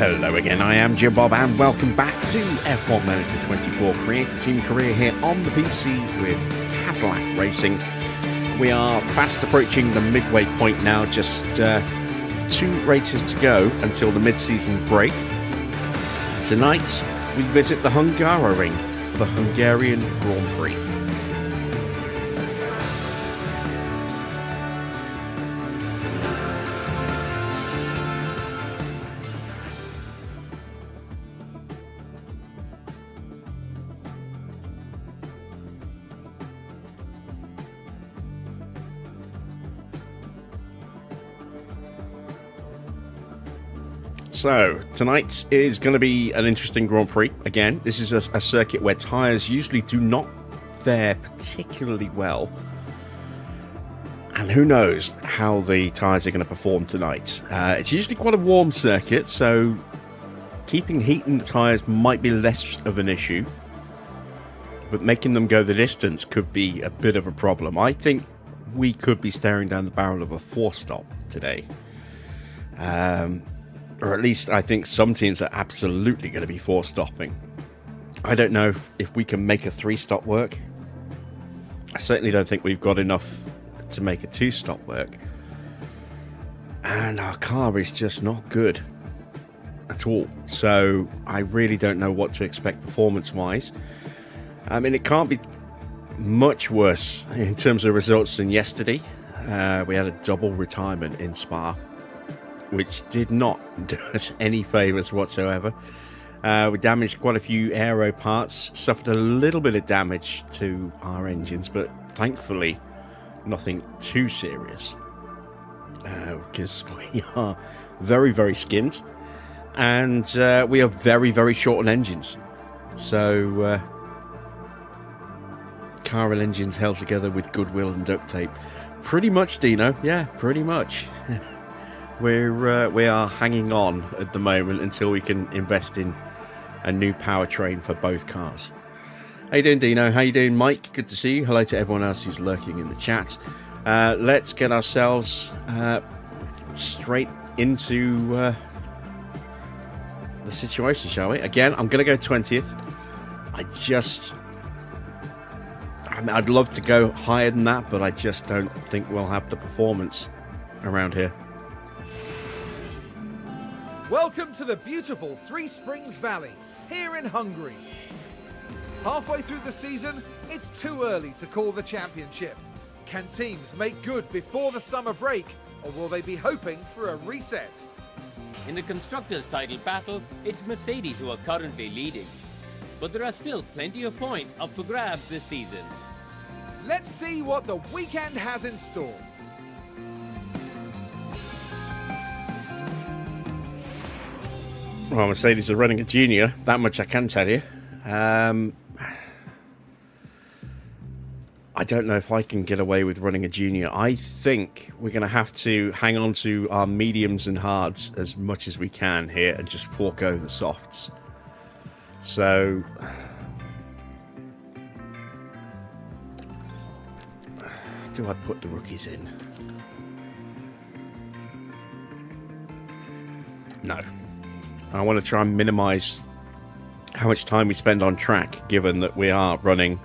Hello again, I am Jim Bob and welcome back to F1 Manager 24 Creator Team Career here on the PC with Cadillac Racing. We are fast approaching the midway point now, just 2 races to go until the mid-season break. Tonight we visit the Hungaroring for the Hungarian Grand Prix. So, tonight is going to be an interesting Grand Prix. Again, this is a circuit where tyres usually do not fare particularly well. And who knows how the tyres are going to perform tonight. It's usually quite a warm circuit, so keeping heat in the tyres might be less of an issue. But making them go the distance could be a bit of a problem. I think we could be staring down the barrel of a 4-stop today. Or at least I think some teams are absolutely going to be 4-stopping. I don't know if we can make a 3-stop work. I certainly don't think we've got enough to make a 2-stop work. And our car is just not good at all. So I really don't know what to expect performance-wise. I mean, it can't be much worse in terms of results than yesterday. We had a double retirement in Spa, which did not do us any favours whatsoever. We damaged quite a few aero parts, suffered a little bit of damage to our engines, but thankfully nothing too serious. Because we are very, very skinned, and we are very, very short on engines. So, Carl engines held together with goodwill and duct tape. Pretty much, Dino. Yeah, pretty much. We are hanging on at the moment until we can invest in a new powertrain for both cars. How you doing, Dino? How you doing, Mike? Good to see you. Hello to everyone else who's lurking in the chat. Let's get ourselves straight into the situation, shall we? Again, I'm going to go 20th. I'd love to go higher than that, but I just don't think we'll have the performance around here. Welcome to the beautiful Three Springs Valley, here in Hungary. Halfway through the season, it's too early to call the championship. Can teams make good before the summer break, or will they be hoping for a reset? In the Constructors' title battle, it's Mercedes who are currently leading. But there are still plenty of points up for grabs this season. Let's see what the weekend has in store. Well, Mercedes are running a junior, that much I can tell you. I don't know if I can get away with running a junior. I think we're going to have to hang on to our mediums and hards as much as we can here and just forego the softs. So, do I put the rookies in? No. I want to try and minimise how much time we spend on track, given that we are running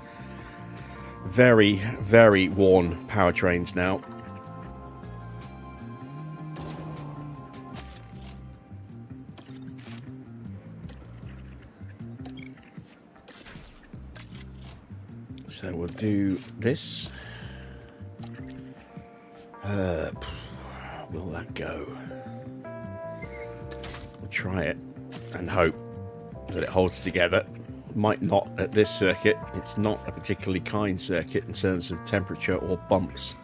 very, very worn powertrains now. So we'll do this. Will that go? Try it and hope that it holds together. Might not at this circuit. It's not a particularly kind circuit in terms of temperature or bumps.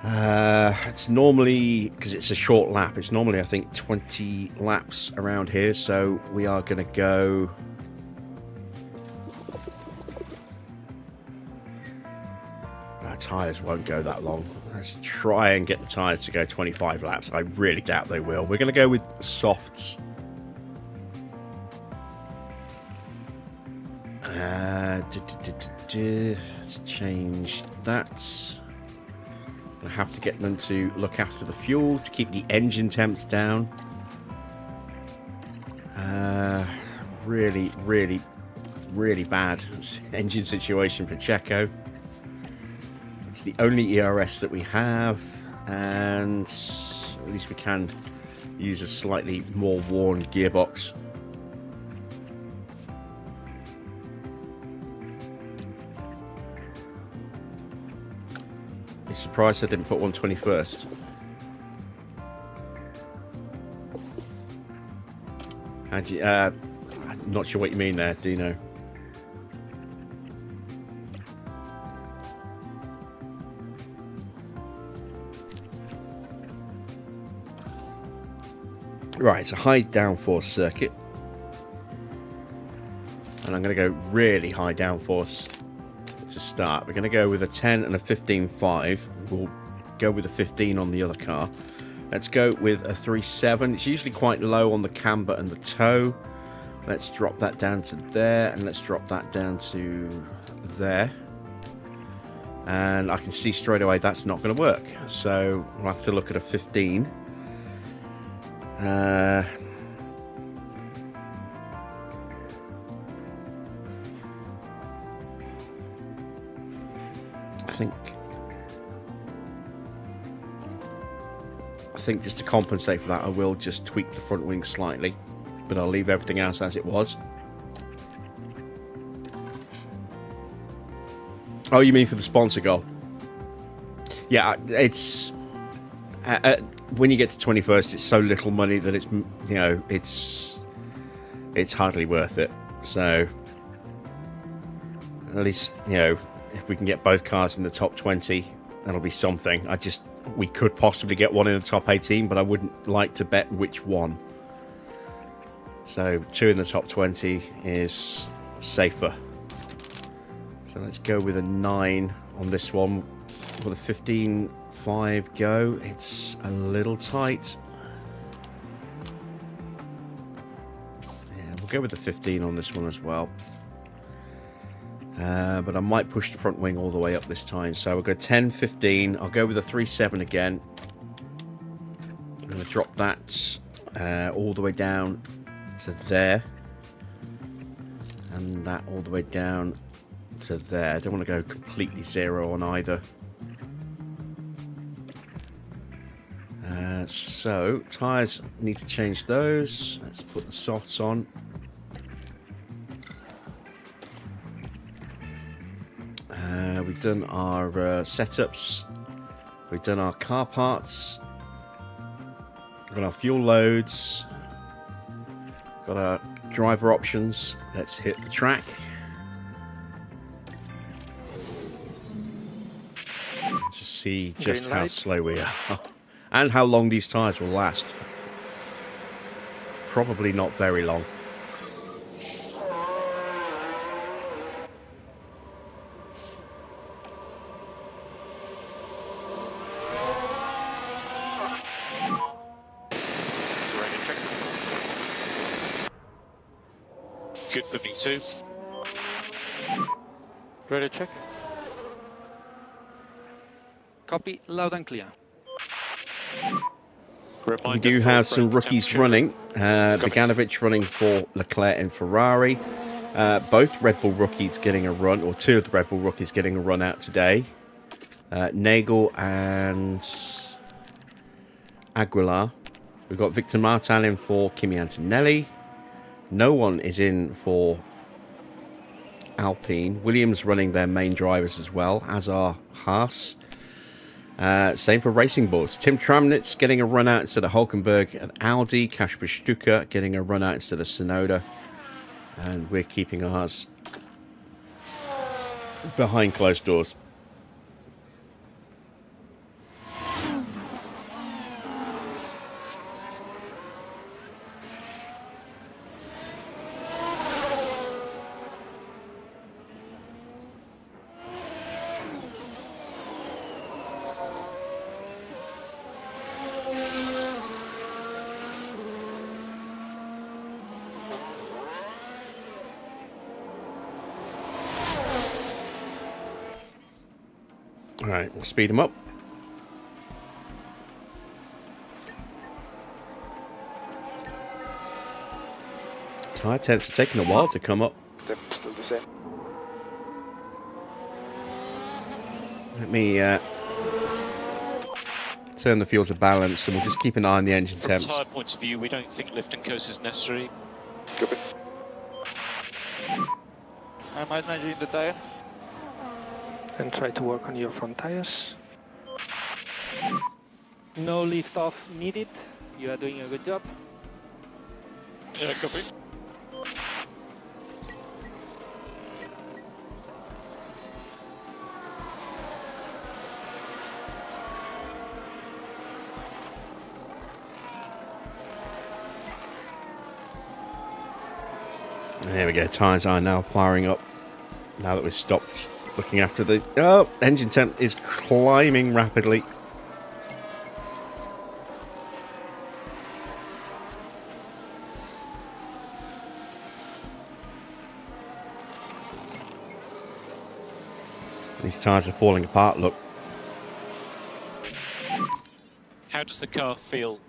It's normally, because it's a short lap, it's normally I think 20 laps around here, so we are going to go our tyres won't go that long. Let's try and get the tyres to go 25 laps. I really doubt they will. We're going to go with softs. Let's change that. I have to get them to look after the fuel to keep the engine temps down. really, really, really bad engine situation for Checo. It's the only ERS that we have, and at least we can use a slightly more worn gearbox. I'm surprised I didn't put 121st. I'm not sure what you mean there, Dino. Right, it's a high downforce circuit. And I'm going to go really high downforce to start. We're going to go with a 10 and a 15.5. We'll go with a 15 on the other car. Let's go with a 3.7. It's usually quite low on the camber and the toe. Let's drop that down to there, and let's drop that down to there. And I can see straight away that's not going to work. So we'll have to look at a 15. I think just to compensate for that, I will just tweak the front wing slightly, but I'll leave everything else as it was. Oh, you mean for the sponsor goal? Yeah, it's when you get to 21st, it's so little money that it's, you know, it's hardly worth it. So at least, you know, if we can get both cars in the top 20, that'll be something. We could possibly get one in the top 18, but I wouldn't like to bet which one. So 2 in the top 20 is safer. So let's go with a 9 on this one. With a 15.5 go, it's a little tight. Yeah, we'll go with the 15 on this one as well. But I might push the front wing all the way up this time. So we'll go 10, 15. I'll go with a 3.7 again. I'm going to drop that all the way down to there. And that all the way down to there. I don't want to go completely zero on either. So, tyres, need to change those. Let's put the softs on. We've done our setups. We've done our car parts. We've got our fuel loads. Got our driver options. Let's hit the track. Let's just see just how slow we are. And how long these tyres will last. Probably not very long. Good for me too. Ready to check? Copy, loud and clear. We do have some rookies running. Beganovic running for Leclerc and Ferrari. Both Red Bull rookies getting a run, or 2 of the Red Bull rookies getting a run out today. Nagel and Aguilar. We've got Victor Martin in for Kimi Antonelli. No one is in for Alpine. Williams running their main drivers as well, as are Haas. Same for Racing Bulls. Tim Tramnitz getting a run out instead of Hulkenberg and Audi. Kasper Stuka getting a run out instead of Sonoda. And we're keeping ours behind closed doors. Alright, we'll speed them up. Tyre temps are taking a while to come up. They're still the same. Let me turn the fuel to balance, and we'll just keep an eye on the engine From temps. tyre point of view, we don't think lift and coast is necessary. Copy. I'm managing the tire. And try to work on your front tires. No lift off needed. You are doing a good job. Yeah, copy. There we go. Tyres are now firing up. Now that we've stopped looking after the... Oh, engine temp is climbing rapidly. These tyres are falling apart, look. How does the car feel?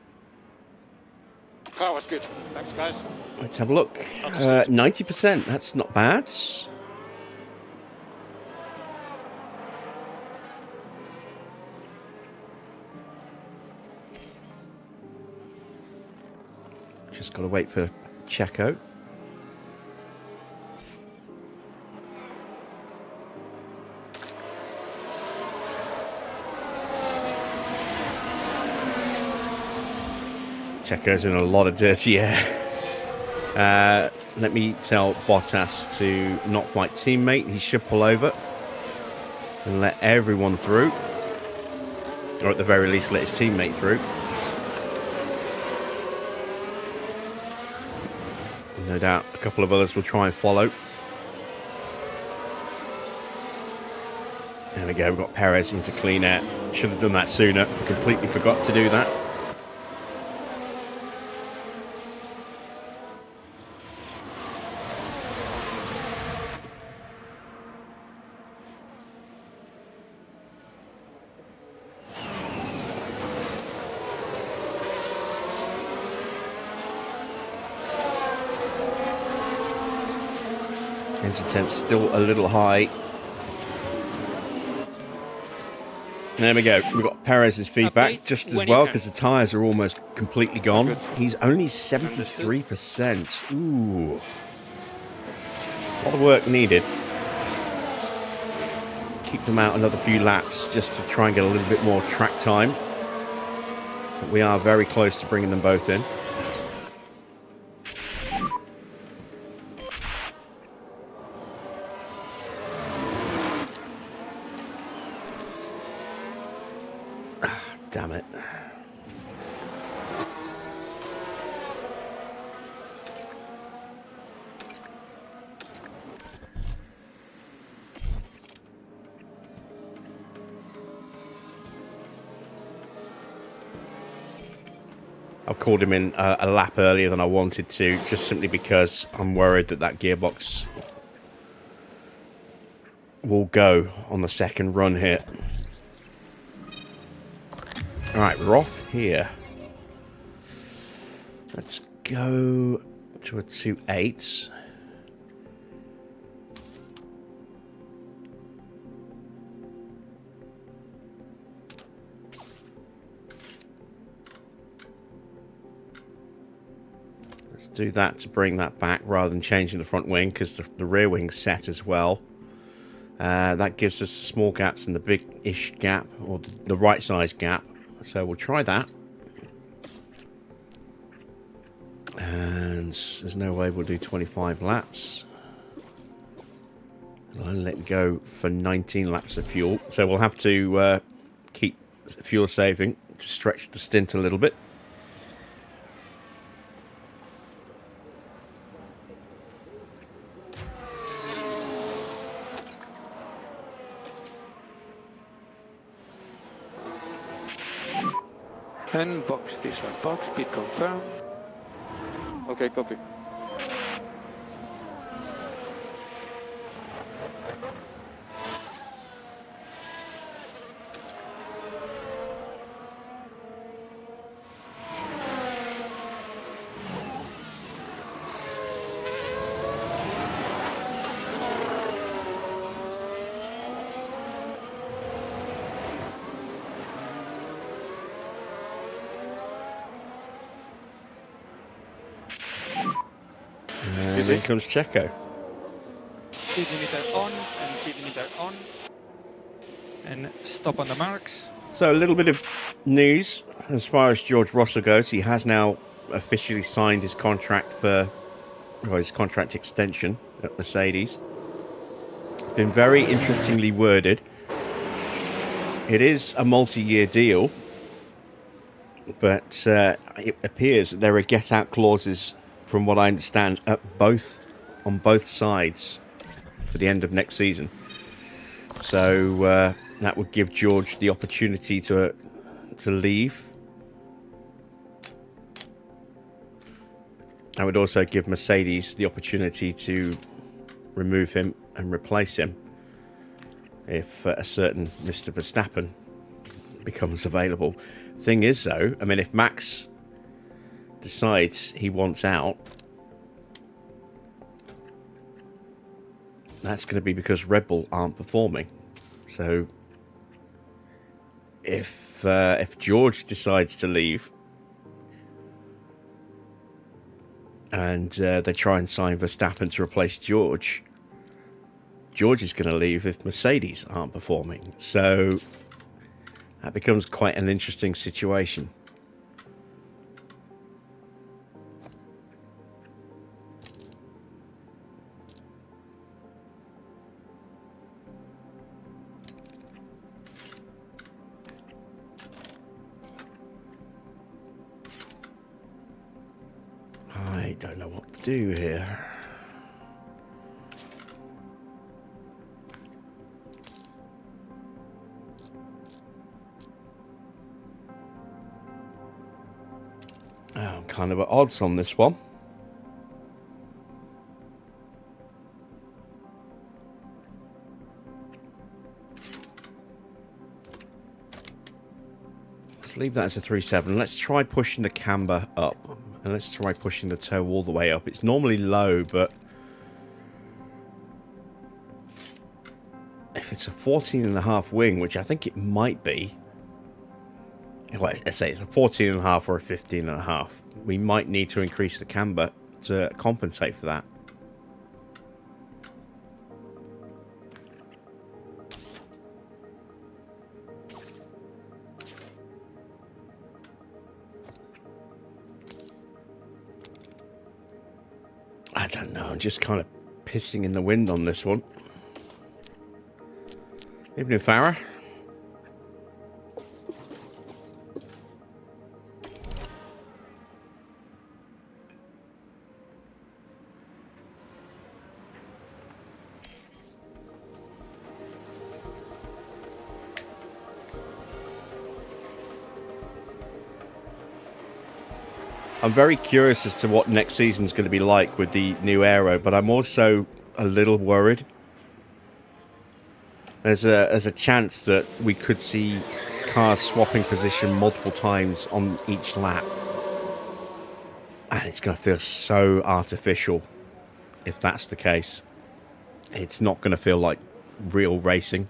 Car was good. Thanks, guys. Let's have a look. Understood. 90%, that's not bad. Just got to wait for checkout. Checo's in a lot of dirty air. Let me tell Bottas to not fight teammate. He should pull over and let everyone through. Or at the very least, let his teammate through. No doubt a couple of others will try and follow. There we go, we've got Perez into clean air. Should have done that sooner. Completely forgot to do that. Engine temp's still a little high. There we go. We've got Perez's feedback Update just as when you well can. because the tyres are almost completely gone. He's only 73%. Ooh. A lot of work needed. Keep them out another few laps just to try and get a little bit more track time. But we are very close to bringing them both in. Damn it. I've called him in a lap earlier than I wanted to, just simply because I'm worried that that gearbox will go on the second run here. Alright, we're off here. Let's go to a 2.8. Let's do that to bring that back rather than changing the front wing, because the rear wing's set as well. That gives us small gaps in the big-ish gap, or the right size gap. So we'll try that. And there's no way we'll do 25 laps. I'll only let it go for 19 laps of fuel. So we'll have to keep fuel saving to stretch the stint a little bit. And box this one. Box, speed confirm. Okay, copy. Copy. in comes Checo. Speed limiter on and speed limiter on. And stop on the marks. So a little bit of news as far as George Russell goes. He has now officially signed his contract his contract extension at Mercedes. It's been very interestingly worded. It is a multi-year deal, but it appears that there are get-out clauses, from what I understand, on both sides for the end of next season. So that would give George the opportunity to leave. I would also give Mercedes the opportunity to remove him and replace him if a certain Mr. Verstappen becomes available. Thing is, though, I mean, if Max decides he wants out, that's going to be because Red Bull aren't performing. So if George decides to leave and they try and sign Verstappen to replace George is going to leave if Mercedes aren't performing. So that becomes quite an interesting situation. I don't know what to do here. I'm kind of at odds on this one. Let's leave that as a 3.7. Let's try pushing the camber up. And let's try pushing the toe all the way up. It's normally low, but if it's a 14.5 wing, which I think it might be, well, I say it's a 14.5 or a 15.5, we might need to increase the camber to compensate for that. I don't know, I'm just kind of pissing in the wind on this one. Evening, Farah. I'm very curious as to what next season's going to be like with the new aero, but I'm also a little worried. There's a chance that we could see cars swapping position multiple times on each lap. And it's going to feel so artificial if that's the case. It's not going to feel like real racing.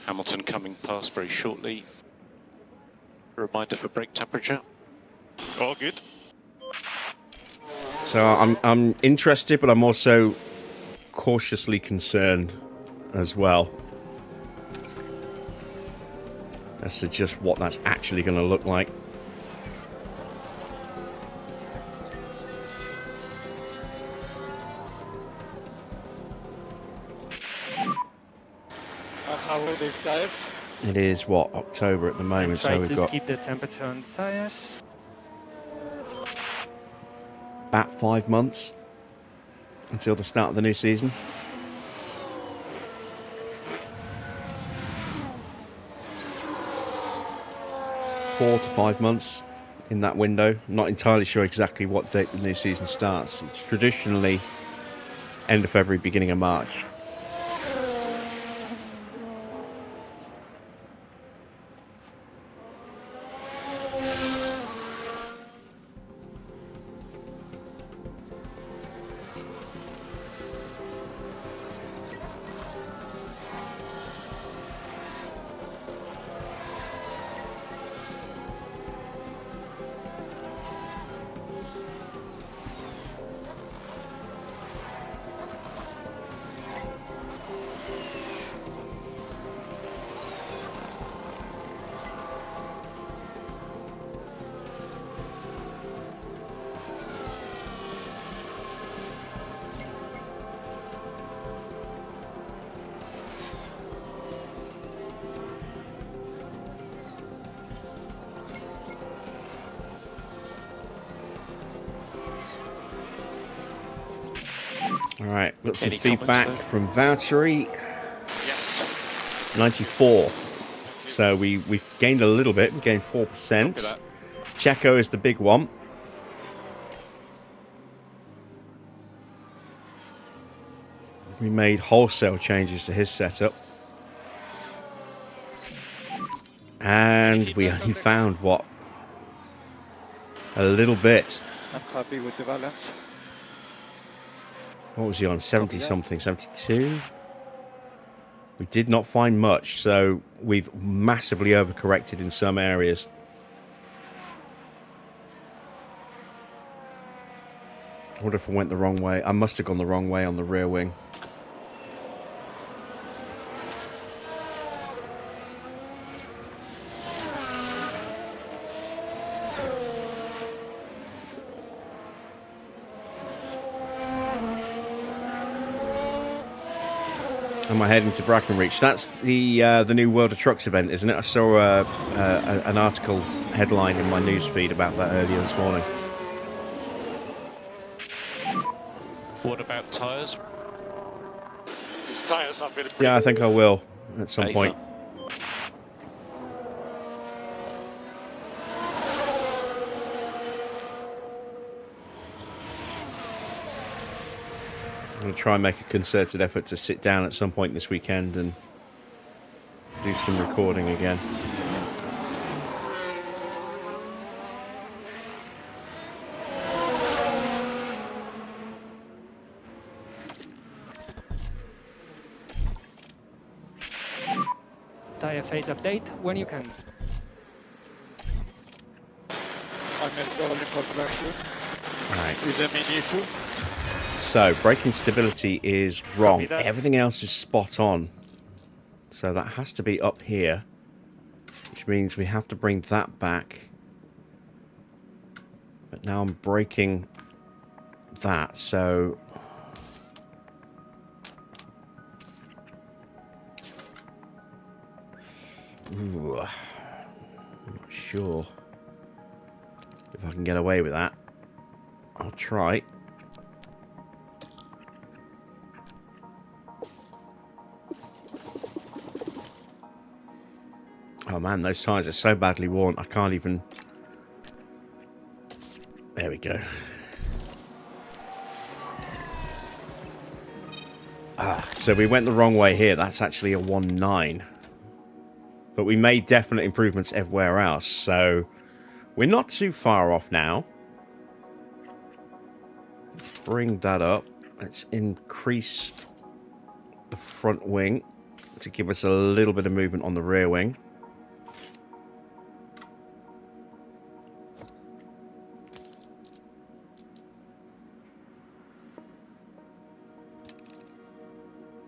Hamilton coming past very shortly. Reminder for brake temperature. All good. So I'm interested, but I'm also cautiously concerned as well as to just what that's actually going to look like. How are these guys? It is, what, October at the moment, Try so we've to got keep the temperature on tires. about 5 months until the start of the new season. Four to 5 months in that window. Not entirely sure exactly what date the new season starts. It's traditionally end of February, beginning of March. All right, got some Any feedback comments, though? from Valtteri. Yes. 94. So we've gained a little bit. We gained 4%. that. Checo is the big one. We made wholesale changes to his setup. And we only found, what? A little bit. I'm happy with the balance. What was he on? 70 something, 72? We did not find much, so we've massively overcorrected in some areas. I wonder if I went the wrong way. I must have gone the wrong way on the rear wing. Am I heading to Brackenridge? That's the new World of Trucks event, isn't it? I saw an article headline in my newsfeed about that earlier this morning. What about tyres? These tires are very Yeah, I think I will at some Safer. point. I'm going to try and make a concerted effort to sit down at some point this weekend and do some recording again. Tire phase update when you can. I'm installing for production. Right. Is there any issue? So, braking stability is wrong. Copy that. Everything else is spot on. So that has to be up here, which means we have to bring that back. But now I'm braking that, so... Ooh, I'm not sure if I can get away with that. I'll try. Oh man, those tyres are so badly worn, I can't even... There we go. So we went the wrong way here. That's actually a 1.9. But we made definite improvements everywhere else, so we're not too far off now. Let's bring that up. Let's increase the front wing to give us a little bit of movement on the rear wing.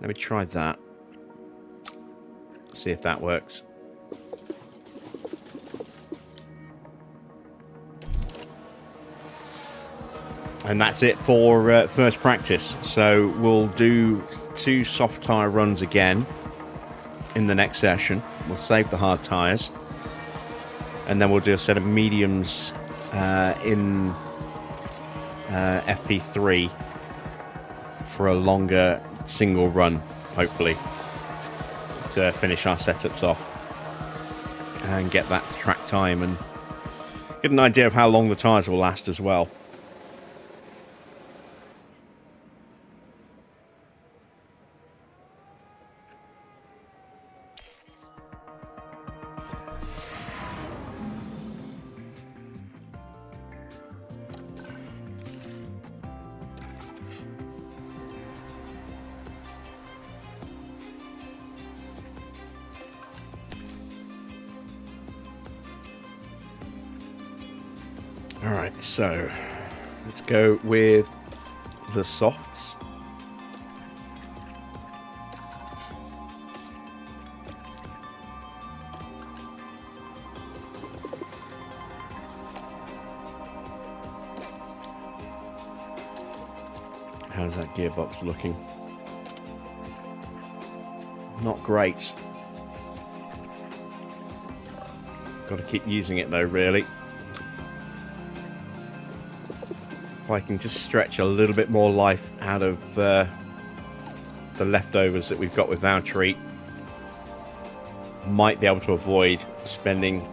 Let me try that. See if that works. And that's it for first practice. So we'll do 2 soft tyre runs again in the next session. We'll save the hard tyres. And then we'll do a set of mediums in FP3 for a longer single run, hopefully, to finish our setups off and get that track time and get an idea of how long the tyres will last as well. Alright, so let's go with the softs. How's that gearbox looking? Not great. Got to keep using it though, really. If I can just stretch a little bit more life out of the leftovers that we've got with Valtteri, might be able to avoid spending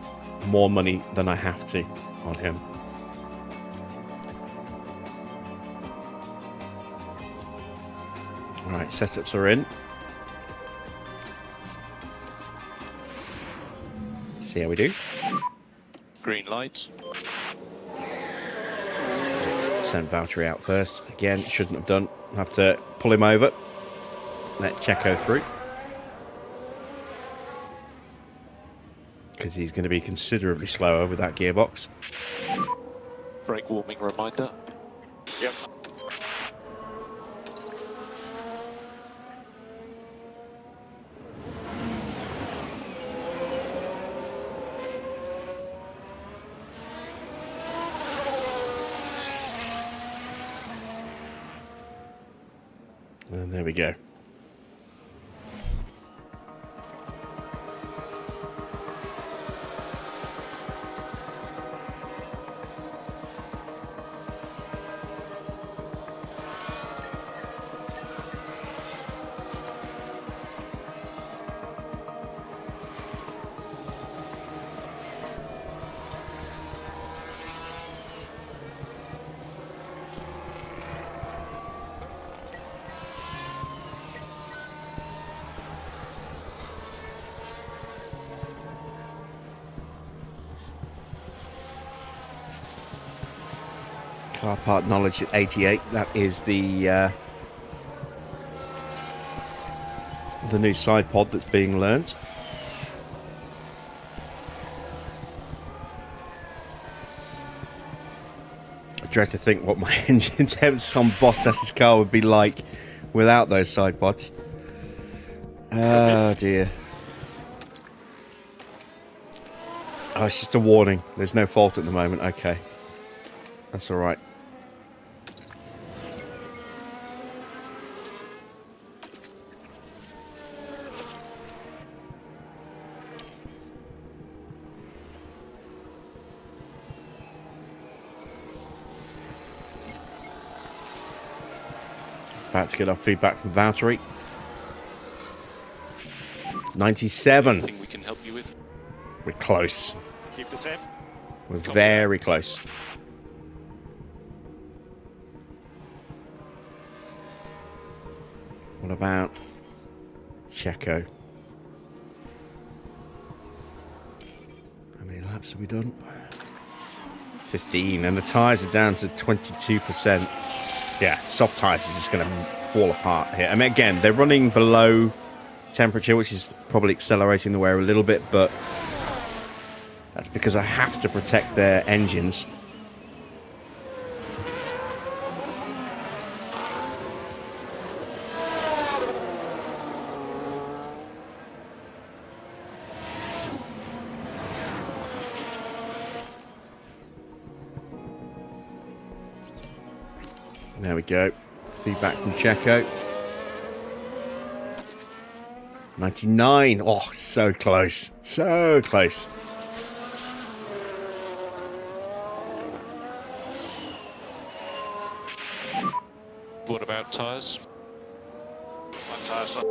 more money than I have to on him. Alright, setups are in. See how we do. Green lights. Send Valtteri out first. Again, shouldn't have done. Have to pull him over. Let Checo through. Because he's going to be considerably slower with that gearbox. Brake warming reminder. Yep. And there we go. Car part knowledge at 88. That is the new side pod that's being learnt. I dread to think what my engine temps on Bottas's car would be like without those side pods. Oh dear. Oh, it's just a warning. There's no fault at the moment. Okay. That's all right. About to get our feedback from Valtteri. 97. Anything we can help you with? We're close. Keep the same. We're very close. What about Checo? How many laps have we done? 15, and the tyres are down to 22%. Yeah, soft tyres is just going to fall apart here. I mean, again, they're running below temperature, which is probably accelerating the wear a little bit, but that's because I have to protect their engines. There we go. Feedback from Checo. 99. Oh, so close. So close. What about tyres? One tire stop.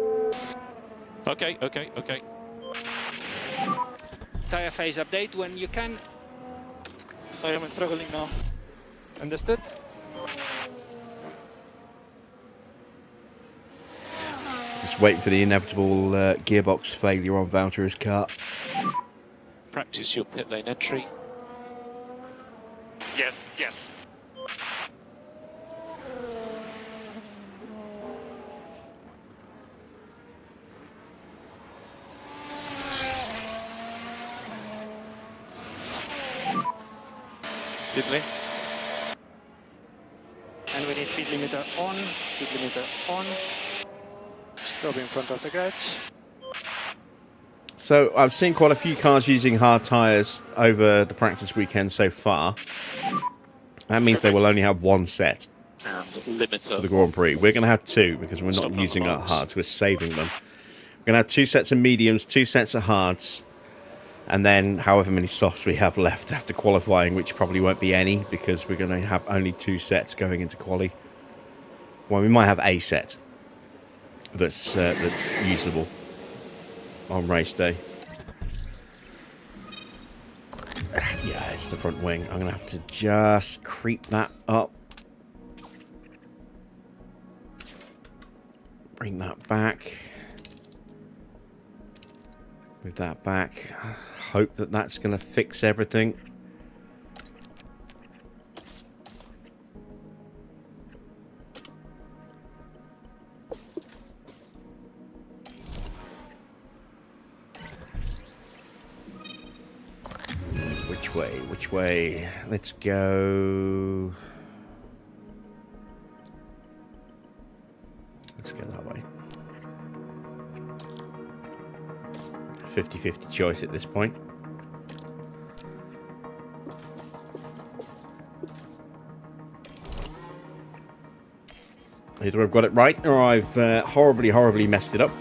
Okay. Tire phase update when you can. I am struggling now. Understood? Just waiting for the inevitable gearbox failure on Valtteri's car. Practice your pit lane entry. Yes, yes. Italy. And we need speed limiter on, speed limiter on. Stop in front of the garage. So I've seen quite a few cars using hard tyres over the practice weekend so far. That means they will only have one set And limiter. for the Grand Prix. We're going to have two because we're Stop not on the using our marks. hards, we're saving them. We're going to have two sets of mediums, two sets of hards, And then however many stops we have left after qualifying, which probably won't be any because we're going to have only 2 sets going into quali. Well, we might have a set that's usable on race day. Yeah, it's the front wing. I'm going to have to just creep that up. Bring that back. Move that back. Hope that that's going to fix everything. Which way? Which way? Let's go. Let's go that way. 50-50 choice at this point. Either I've got it right or I've horribly messed it up.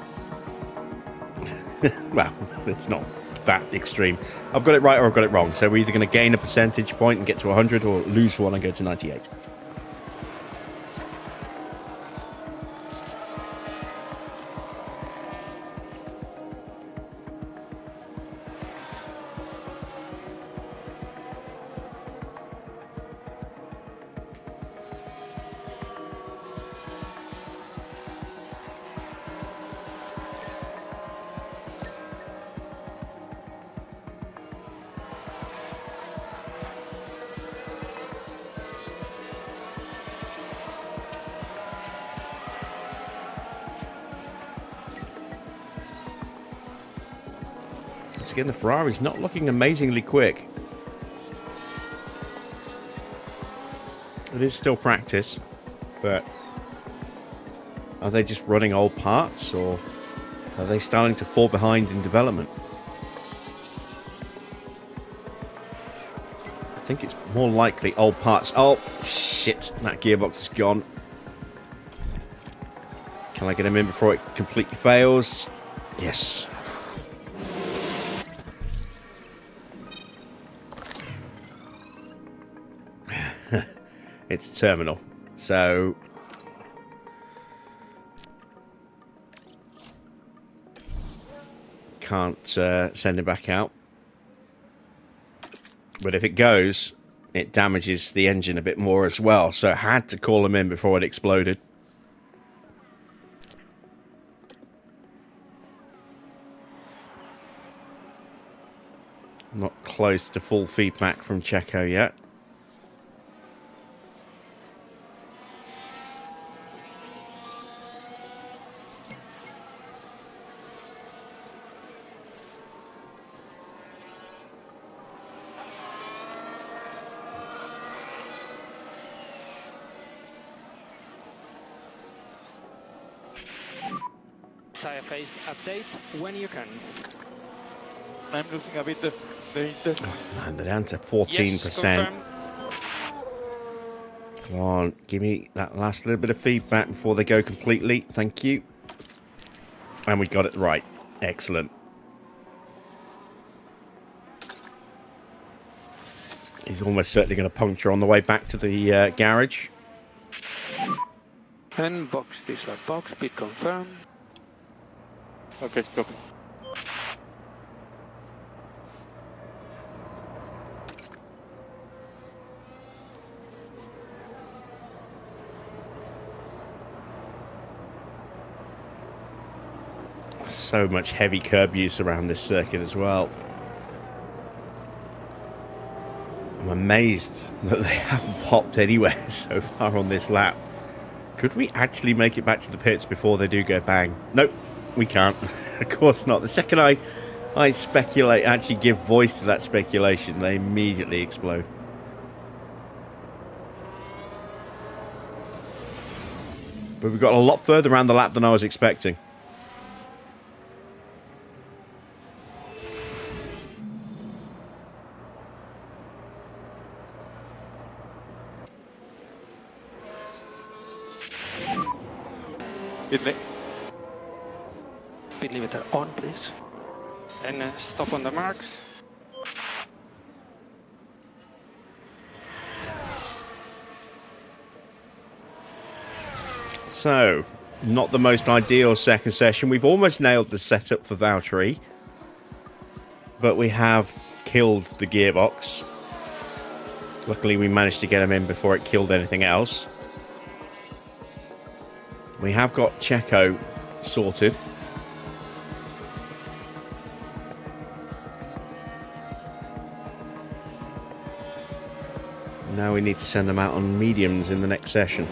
Well, it's not that extreme. I've got it right or I've got it wrong. So we're either going to gain a percentage point and get to 100 or lose one and go to 98. Again, the Ferrari's not looking amazingly quick. It is still practice, but are they just running old parts, or are they starting to fall behind in development? I think it's more likely old parts. Oh, shit, that gearbox is gone. Can I get him in before it completely fails? Yes. It's terminal, so can't send him back out. But if it goes, it damages the engine a bit more as well, so I had to call him in before it exploded. Not close to full feedback from Checo yet. Tire phase update when you can. I'm losing a bit the heat. Man, they're down to 14%. Yes, confirmed. Come on, give me that last little bit of feedback before they go completely. Thank you. And we got it right. Excellent. He's almost certainly going to puncture on the way back to the garage. And box, dislike box, speed confirmed. Okay, copy. So much heavy curb use around this circuit as well. I'm amazed that they haven't popped anywhere so far on this lap. Could we actually make it back to the pits before they do go bang? Nope, we can't. Of course not. The second I speculate, actually give voice to that speculation, they immediately explode. But we've got a lot further around the lap than I was expecting. Speed Speed limiter on, please. And stop on the marks. So, not the most ideal second session. We've almost nailed the setup for Valtteri, but we have killed the gearbox. Luckily, we managed to get him in before it killed anything else. We have got Checo sorted. Now we need to send them out on mediums in the next session.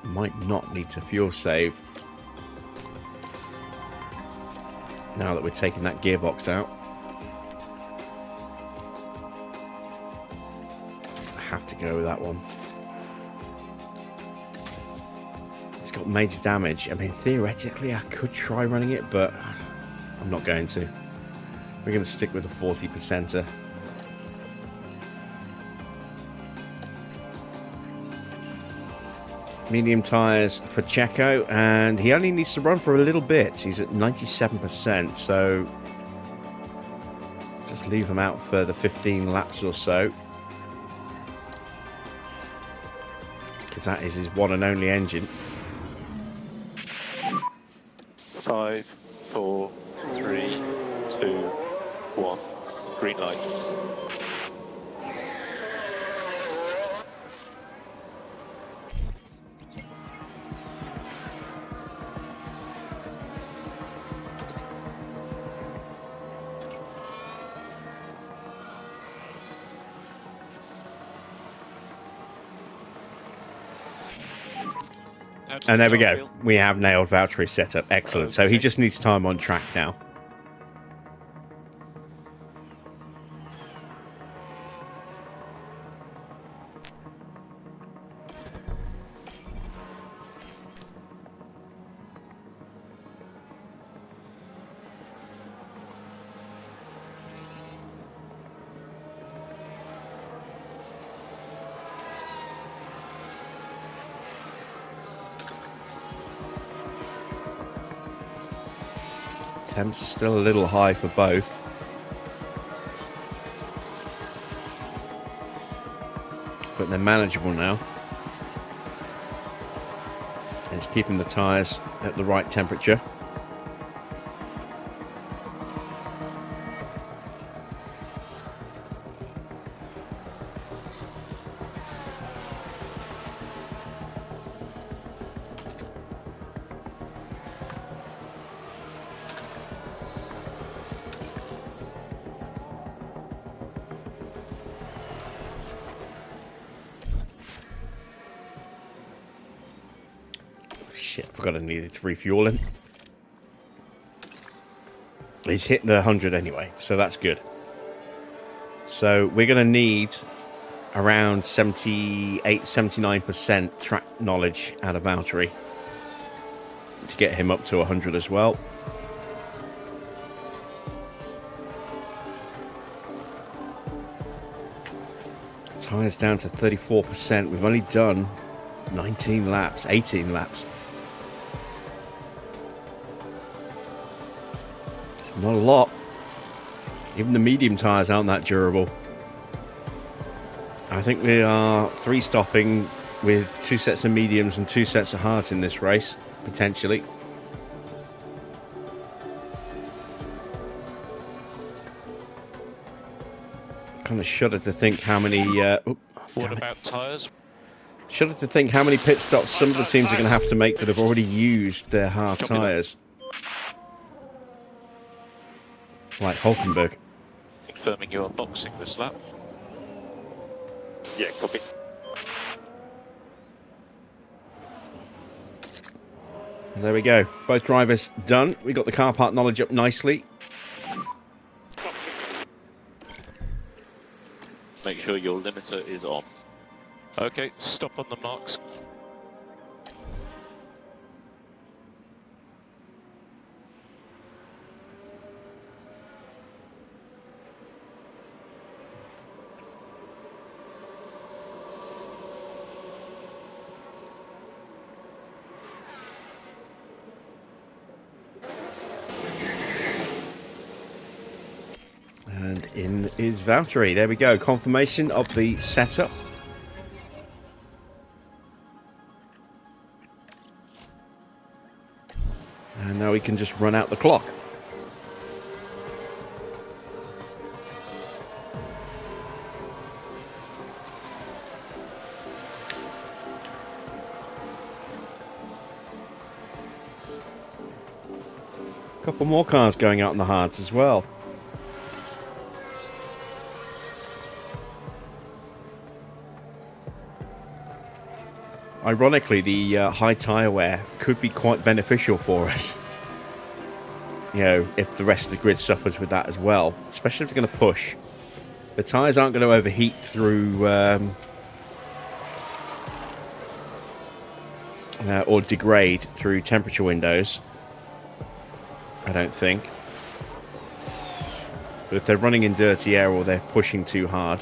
Might not need to fuel save now that we're taking that gearbox out. I have to go with that one. It's got major damage. I mean, theoretically I could try running it, but I'm not going to. We're going to stick with the 40%er. Medium tyres for Checo, and he only needs to run for a little bit. He's at 97%, so just leave him out for the 15 laps or so, because that is his one and only engine. 5, 4, 3, 2, 1. Green light. And there we go. We have nailed Valtteri's setup. Excellent. So he just needs time on track now. Temps are still a little high for both. But they're manageable now. And it's keeping the tyres at the right temperature. Shit, I forgot I needed to refuel him. He's hit the 100 anyway, so that's good. So we're going to need around 78-79% track knowledge out of Valtteri to get him up to 100 as well. Tyres down to 34%. We've only done 19 laps, 18 laps. It's not a lot. Even the medium tyres aren't that durable. I think we are 3-stopping with 2 sets of mediums and 2 sets of hards in this race, potentially. Kind of shudder to think how many... What about tyres? Shudder to think how many pit stops some of the teams are going to have to make that have already used their hard tyres. Like Hulkenberg. Confirming you are boxing this lap. Yeah, copy. And there we go. Both drivers done. We got the car part knowledge up nicely. Make sure your limiter is on. Okay, stop on the marks. in is Valtteri. There we go. Confirmation of the setup. And now we can just run out the clock. Couple more cars going out on the hards as well. Ironically, the high tyre wear could be quite beneficial for us. You know, if the rest of the grid suffers with that as well, especially if they're going to push. The tyres aren't going to overheat through or degrade through temperature windows, I don't think. But if they're running in dirty air or they're pushing too hard,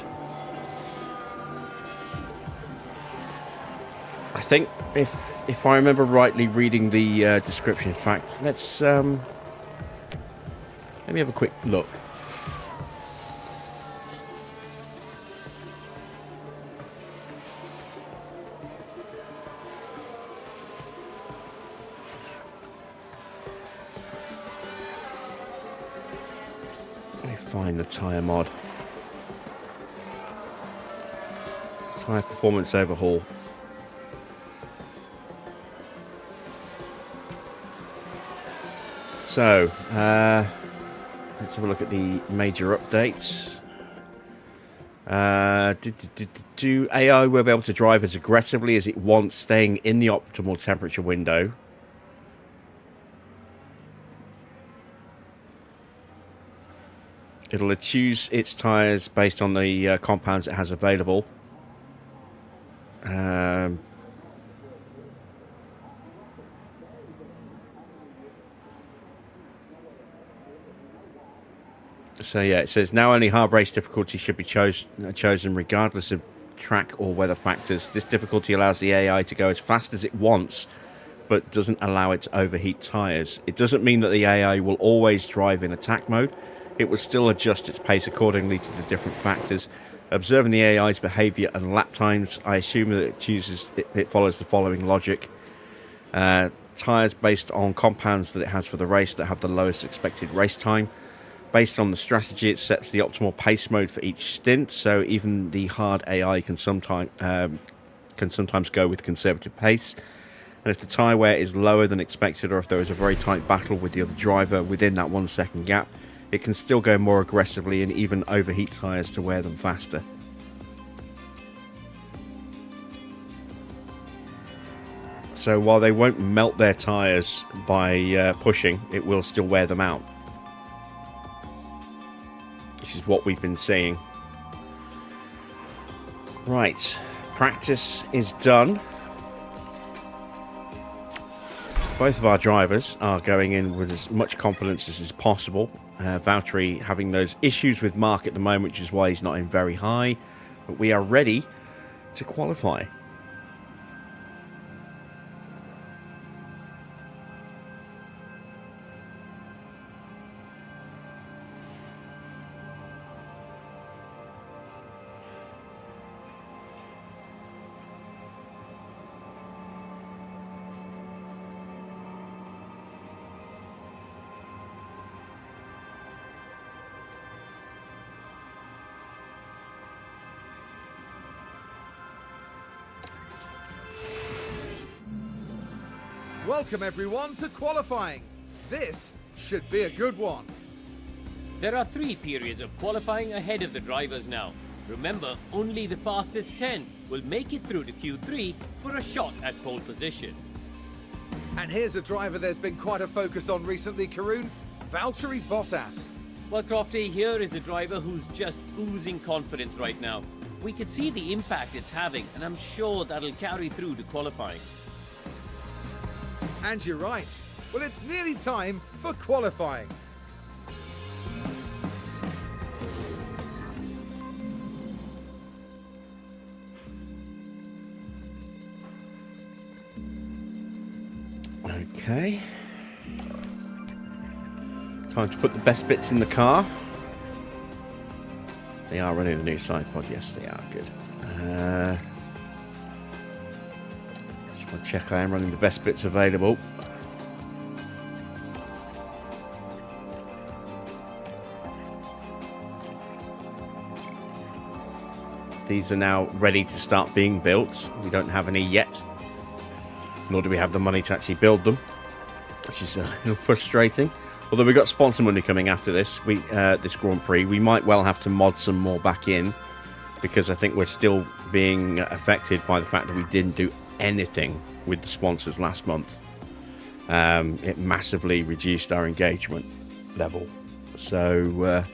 I think if I remember rightly reading the description, in fact, let's let me have a quick look. Let me find the tyre mod. Tyre performance overhaul. So, let's have a look at the major updates. Do AI will be able to drive as aggressively as it wants, staying in the optimal temperature window. It'll choose its tyres based on the compounds it has available. So yeah, it says now only hard race difficulty should be chosen regardless of track or weather factors. This difficulty allows the AI to go as fast as it wants, but doesn't allow it to overheat tyres. It doesn't mean that the AI will always drive in attack mode. It will still adjust its pace accordingly to the different factors. Observing the AI's behaviour and lap times, I assume that it follows the following logic. Tyres based on compounds that it has for the race that have the lowest expected race time. Based on the strategy, it sets the optimal pace mode for each stint, so even the hard AI can sometimes go with conservative pace. And if the tyre wear is lower than expected, or if there is a very tight battle with the other driver within that 1 second gap, it can still go more aggressively and even overheat tyres to wear them faster. So while they won't melt their tyres by pushing, it will still wear them out. This is what we've been seeing. Right, practice is done. Both of our drivers are going in with as much confidence as is possible. Valtteri having those issues with Mark at the moment, which is why he's not in very high. But we are ready to qualify. Welcome everyone to qualifying. This should be a good one. There are 3 periods of qualifying ahead of the drivers now. Remember, only the fastest 10 will make it through to Q3 for a shot at pole position. And here's a driver there's been quite a focus on recently, Karun, Valtteri Bottas. Well, Crofty, here is a driver who's just oozing confidence right now. We could see the impact it's having, and I'm sure that'll carry through to qualifying. And you're right. Well, it's nearly time for qualifying. Okay. Time to put the best bits in the car. They are running the new side pod. Yes, they are. Good. Just want to check I am running the best bits available. These are now ready to start being built. We don't have any yet, nor do we have the money to actually build them, which is a little frustrating. Although we've got sponsor money coming after this this Grand Prix, we might well have to mod some more back in, because I think we're still being affected by the fact that we didn't do anything with the sponsors last month. It massively reduced our engagement level. So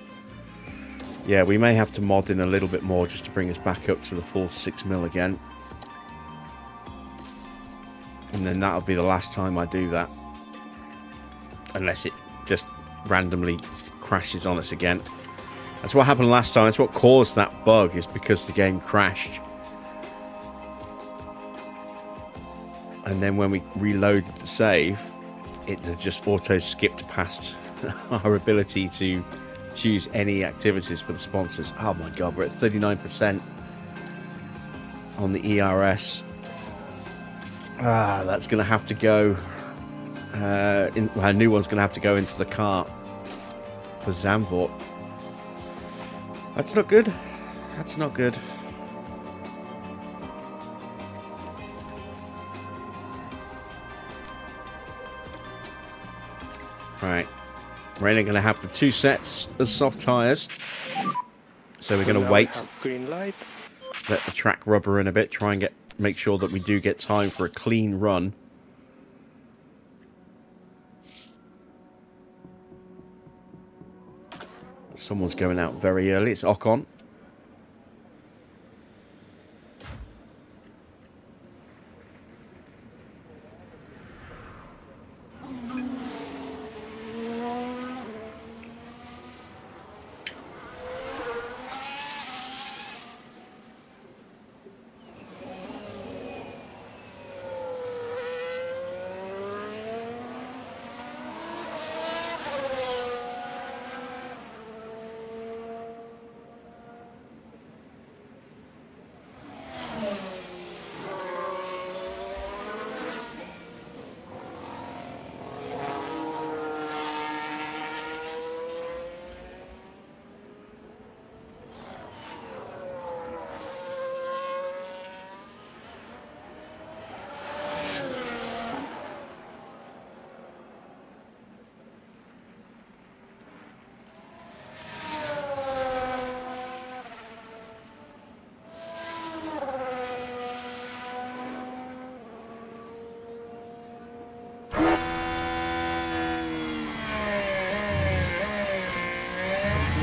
yeah, we may have to mod in a little bit more just to bring us back up to the full 6 mil again. And then that'll be the last time I do that. Unless it just randomly crashes on us again. That's what happened last time. That's what caused that bug, is because the game crashed. And then when we reloaded the save, it just auto-skipped past our ability to choose any activities for the sponsors. Oh my god, we're at 39% on the ERS. That's going to have to go. A new one's going to have to go into the cart for Zandvoort. That's not good. That's not good. Right. We're only going to have the 2 sets of soft tyres. So we're going to wait. Green light. Let the track rubber in a bit. Try and make sure that we do get time for a clean run. Someone's going out very early. It's Ocon.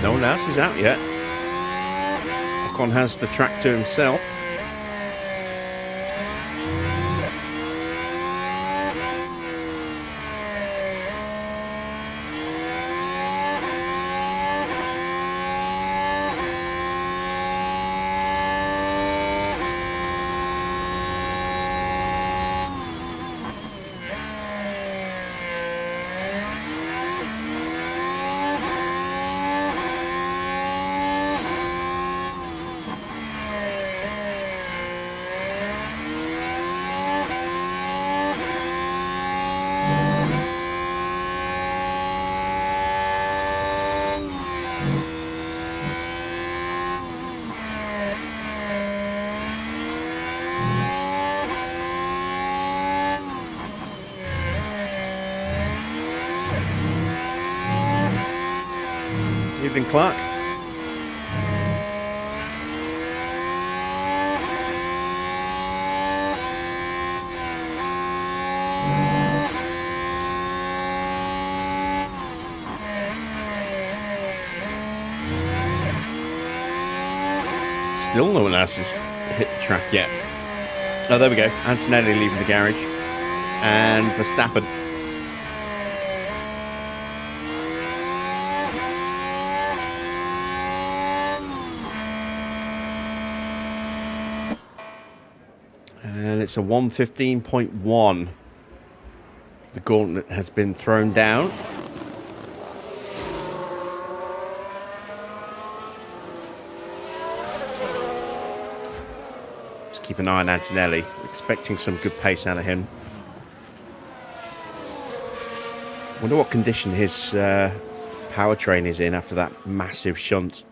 No one else is out yet. Ocon has the track to himself. Evening, Clark. Still no one else has hit the track yet. Oh, there we go. Antonelli leaving the garage. And Verstappen. And it's a 1:15.1. The gauntlet has been thrown down. keep an eye on Antonelli. Expecting some good pace out of him. Wonder what condition his powertrain is in after that massive shunt.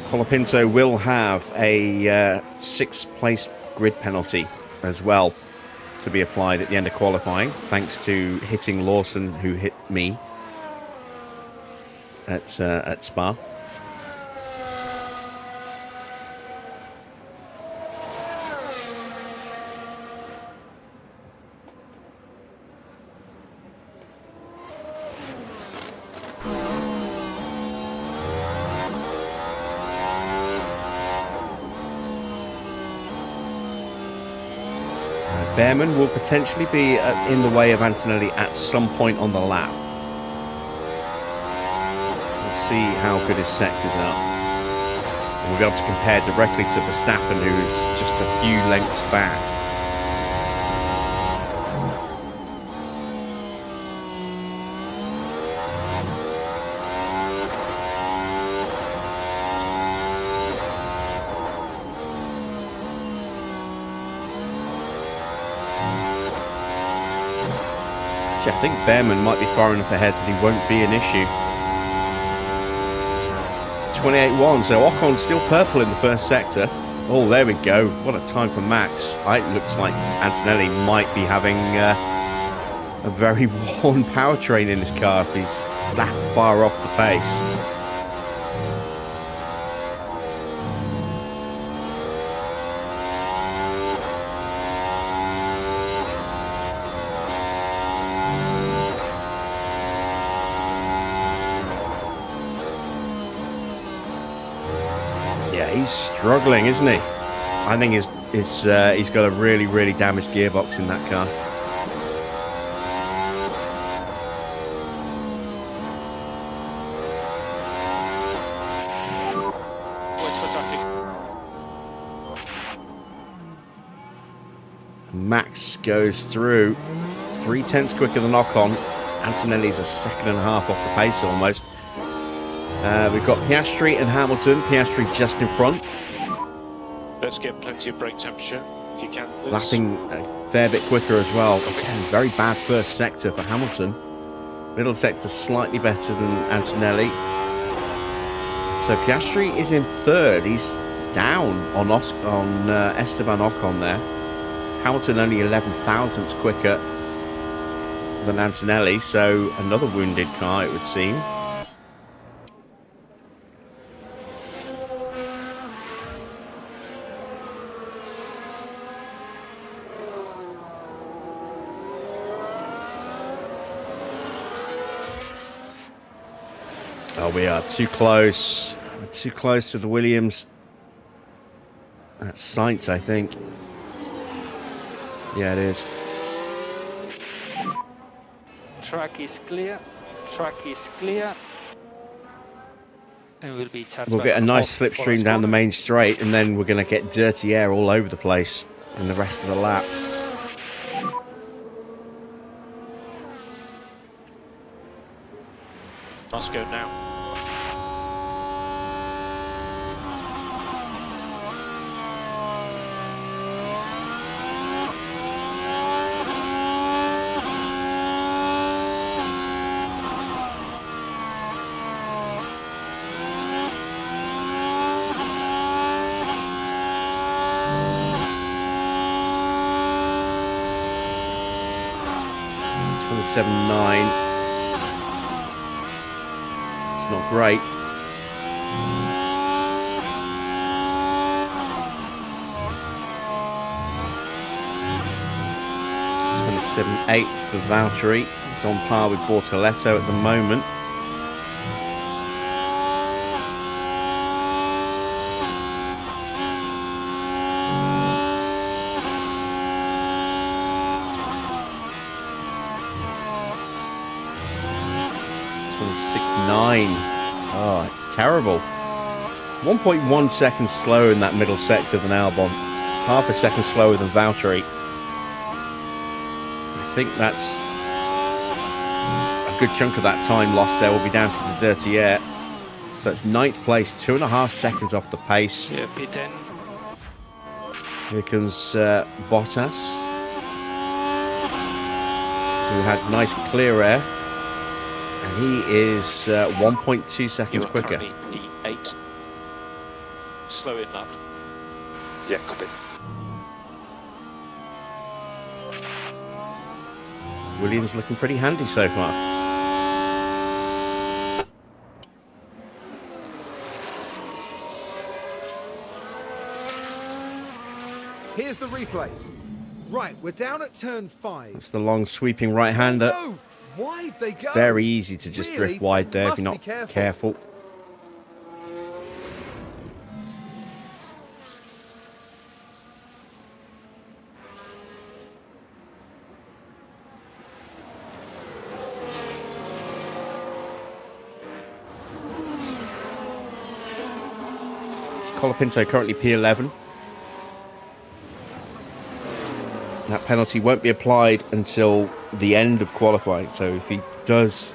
Colapinto will have a 6th place grid penalty as well to be applied at the end of qualifying, thanks to hitting Lawson, who hit me at Spa. Behrman will potentially be in the way of Antonelli at some point on the lap. Let's see how good his sectors are. And we'll be able to compare directly to Verstappen, who is just a few lengths back. I think Behrman might be far enough ahead that he won't be an issue. It's 28.1, so Ocon's still purple in the first sector. Oh, there we go. What a time for Max. It looks like Antonelli might be having a very worn powertrain in his car if he's that far off the pace. He's struggling, isn't he? I think he's got a really damaged gearbox in that car. Max goes through 3/10 quicker than Ocon. Antonelli's a 1.5 seconds off the pace almost. We've got Piastri and Hamilton. Piastri just in front. Let's get plenty of brake temperature, if you can, please. Lapping a fair bit quicker as well. Again, very bad first sector for Hamilton. Middle sector slightly better than Antonelli. So Piastri is in third. He's down on Esteban Ocon there. Hamilton only 11 thousandths quicker than Antonelli. So another wounded car, it would seem. Oh, we are too close. We're too close to the Williams. That's Sainz, I think. Yeah, it is. Track is clear. Track is clear. And we'll be charged. We'll get a nice slipstream down the main straight, and then we're going to get dirty air all over the place in the rest of the lap. Must go now. .79. It's not great. .27.8 for Valtteri. It's on par with Bortoletto at the moment. Oh, it's terrible. It's 1.1 seconds slower in that middle sector than Albon. Half a second slower than Valtteri. think that's a good chunk of that time lost there will be down to the dirty air. So it's 9th place, 2.5 seconds off the pace. Yeah, P10. Here comes Bottas, who had nice clear air, and he is 1.2 seconds You are quicker. currently P8. Slow in lap. Yeah, copy. Williams looking pretty handy so far. Here's the replay. Right, we're down at turn 5. It's the long sweeping right-hander. No! Why'd they go? Very easy to just Really? drift wide there if Must you're be not careful. careful. Colapinto currently P11. That penalty won't be applied until the end of qualifying. So if he does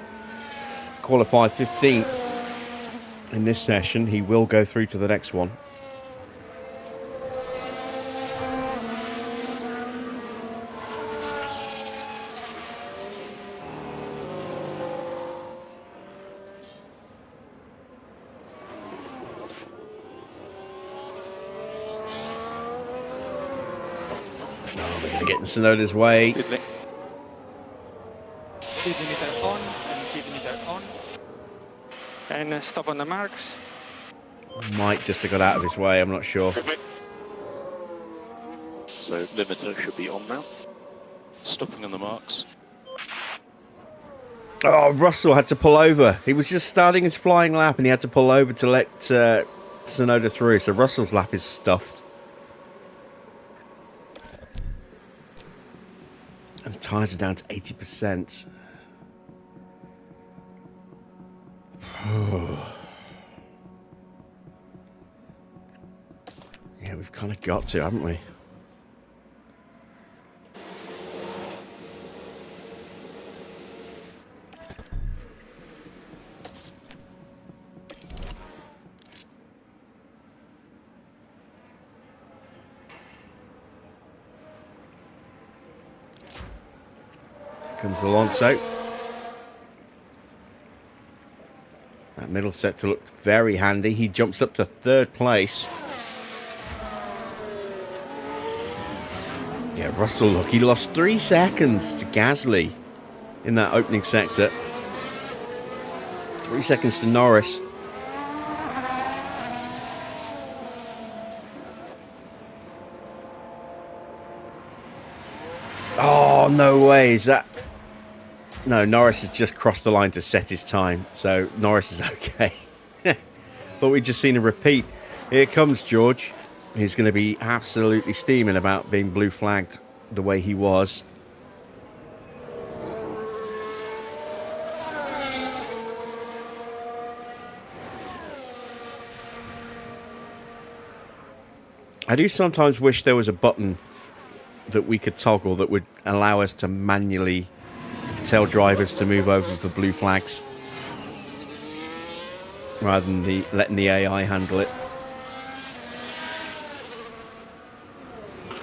qualify 15th in this session, he will go through to the next one. We're going to get in Sonoda's way. Fiddling. Speed limiter on and speed limiter on. And stop on the marks. Might just have got out of his way, I'm not sure. So limiter should be on now. Stopping on the marks. Oh, Russell had to pull over. He was just starting his flying lap and he had to pull over to let Sonoda through. So Russell's lap is stuffed. And the tyres are down to 80%. Yeah, we've kind of got to, haven't we? Comes Alonso. That middle sector looked very handy. He jumps up to 3rd place. Yeah, Russell, look, he lost 3 seconds to Gasly in that opening sector. 3 seconds to Norris. Oh, no way. Is that... No, Norris has just crossed the line to set his time, so Norris is okay. But we've just seen a repeat. Here comes George. He's going to be absolutely steaming about being blue flagged the way he was. I do sometimes wish there was a button that we could toggle that would allow us to manually tell drivers to move over for blue flags rather than letting the AI handle it,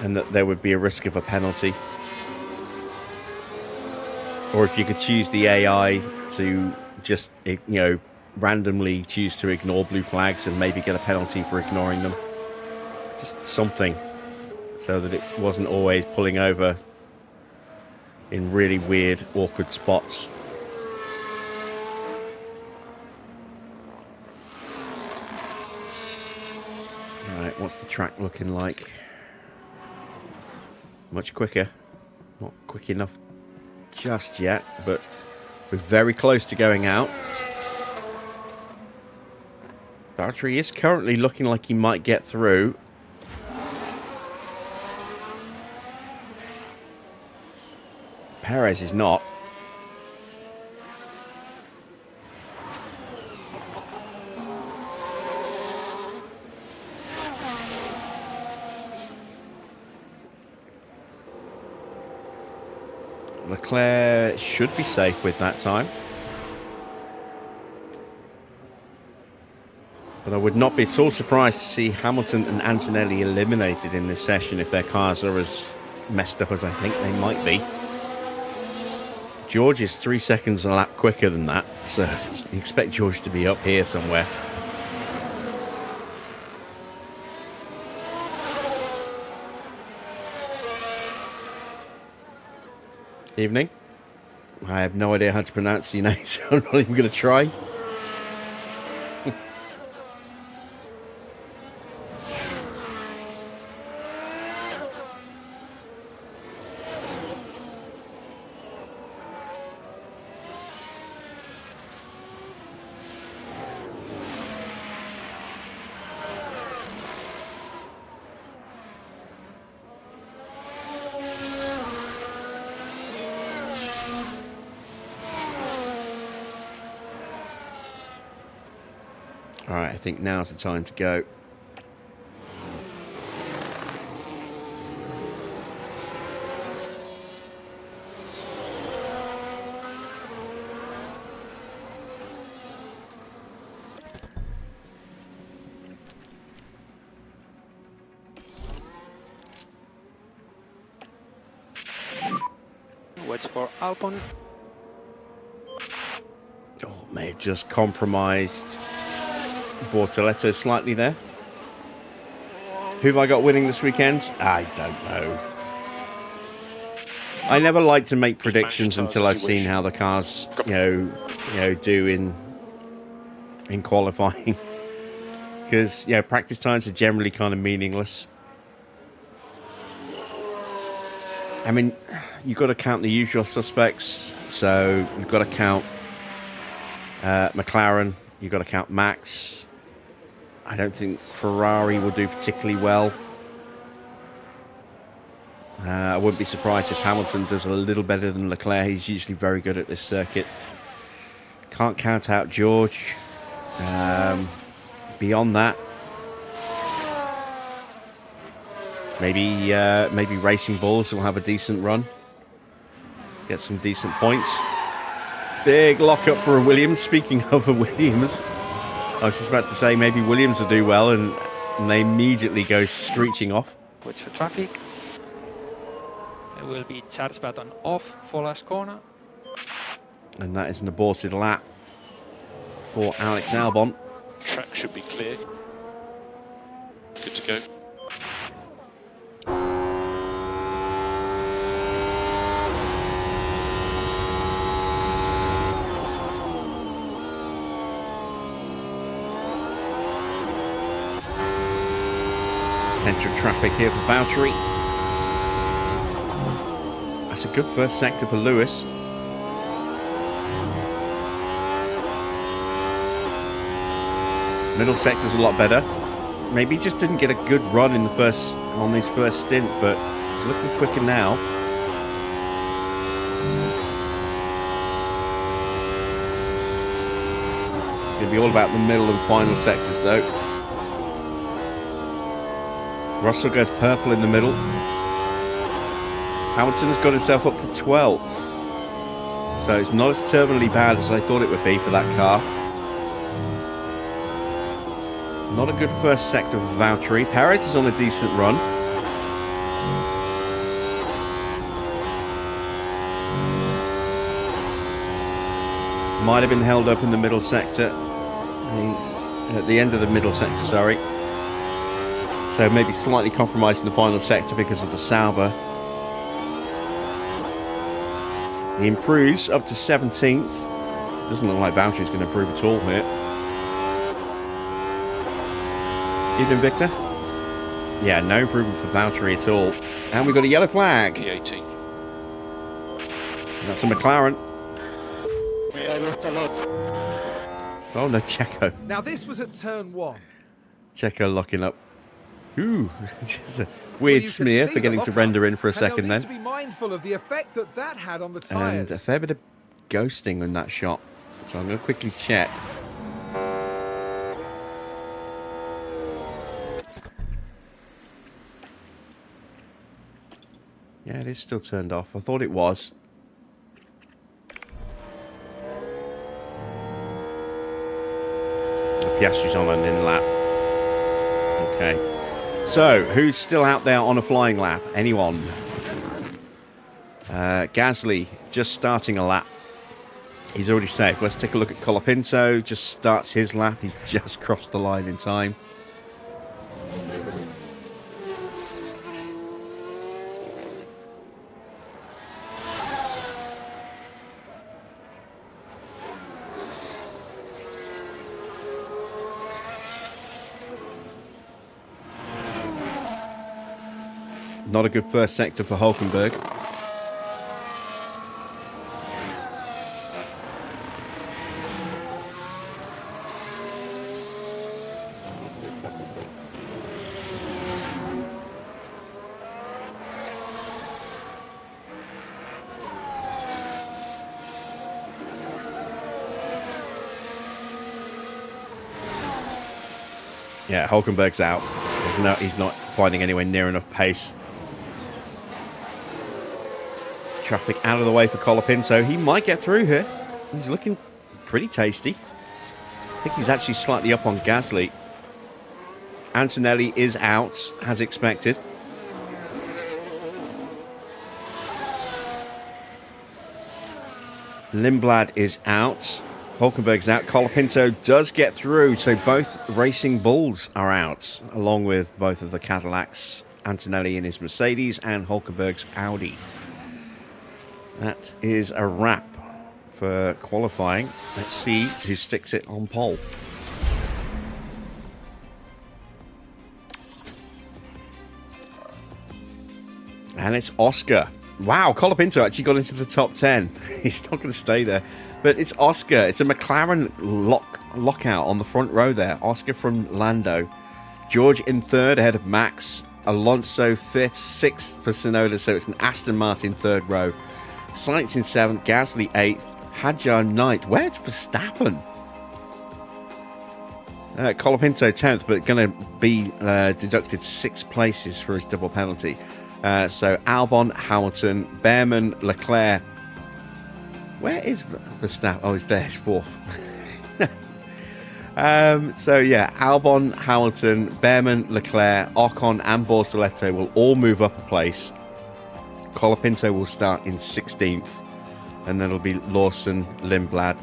and that there would be a risk of a penalty. Or if you could choose the AI to just, you know, randomly choose to ignore blue flags and maybe get a penalty for ignoring them. Just something so that it wasn't always pulling over in really weird, awkward spots. Alright, what's the track looking like? Much quicker. Not quick enough just yet, but we're very close to going out. Valtteri is currently looking like he might get through. Perez is not. Leclerc should be safe with that time. But I would not be at all surprised to see Hamilton and Antonelli eliminated in this session if their cars are as messed up as I think they might be. George is 3 seconds a lap quicker than that, so you expect George to be up here somewhere. Evening. I have no idea how to pronounce your name, so I'm not even going to try. Alright, I think now's the time to go. Watch for Albon. Oh, may have just compromised Bortoletto slightly there. Who have I got winning this weekend? I don't know. I never like to make predictions until I've seen how the cars, you know, do in qualifying, because practice times are generally kind of meaningless. I mean, you've got to count the usual suspects, so you've got to count McLaren, you've got to count Max. I don't think Ferrari will do particularly well. I wouldn't be surprised if Hamilton does a little better than Leclerc. He's usually very good at this circuit. Can't count out George. Beyond that, maybe Racing Bulls will have a decent run. Get some decent points. Big lockup for a Williams. Speaking of a Williams, I was just about to say maybe Williams will do well, and they immediately go screeching off. Watch for traffic. There will be charge button off for last corner. And that is an aborted lap for Alex Albon. Track should be clear. Good to go. Potential traffic here for Valtteri. That's a good first sector for Lewis. Middle sector's a lot better. Maybe he just didn't get a good run on his first stint, but he's looking quicker now. It's going to be all about the middle and final sectors, though. Russell goes purple in the middle. Hamilton has got himself up to 12th. So it's not as terminally bad as I thought it would be for that car. Not a good first sector for Valtteri. Perez is on a decent run. Might have been held up in the middle sector. He's at the end of the middle sector, sorry. So maybe slightly compromised in the final sector because of the Sauber. He improves up to 17th. Doesn't look like Valtteri's going to improve at all here. Evening, Victor. Yeah, no improvement for Valtteri at all. And we've got a yellow flag. P18. That's a McLaren. I lost a lot. Oh no, Checo. Now this was at turn 1. Checo locking up. Ooh, just a weird Well, you smear can see for getting the to lockup, render in for a and they'll second need then. to be mindful of the effect that had on the And tyres. a fair bit of ghosting in that shot. So I'm going to quickly check. Yeah, it is still turned off. I thought it was. Piastri's on an in lap. Okay. So, who's still out there on a flying lap? Anyone? Gasly just starting a lap. He's already safe. Let's take a look at Colapinto. Just starts his lap. He's just crossed the line in time. Not a good first sector for Hulkenberg. Yeah, Hulkenberg's out. He's not finding anywhere near enough pace. Traffic out of the way for Colapinto. He might get through here. He's looking pretty tasty. I think he's actually slightly up on Gasly. Antonelli is out, as expected. Lindblad is out. Hulkenberg's out. Colapinto does get through, so both Racing Bulls are out, along with both of the Cadillacs. Antonelli in his Mercedes and Hulkenberg's Audi. That is a wrap for qualifying. Let's see who sticks it on pole. And it's Oscar. Wow, Colapinto actually got into the top 10. He's not going to stay there. But it's Oscar. It's a McLaren lockout on the front row there. Oscar from Lando. George in third ahead of Max. Alonso fifth, sixth for Tsunoda. So it's an Aston Martin third row. Sainz in seventh, Gasly eighth, Hadjar ninth. Where's Verstappen? Colapinto 10th, but going to be deducted 6 places for his double penalty. So Albon, Hamilton, Behrman, Leclerc. Where is Verstappen? Oh, he's there. He's fourth. So yeah, Albon, Hamilton, Behrman, Leclerc, Ocon, and Bortoletto will all move up a place. Colapinto will start in 16th, and then it'll be Lawson, Lindblad,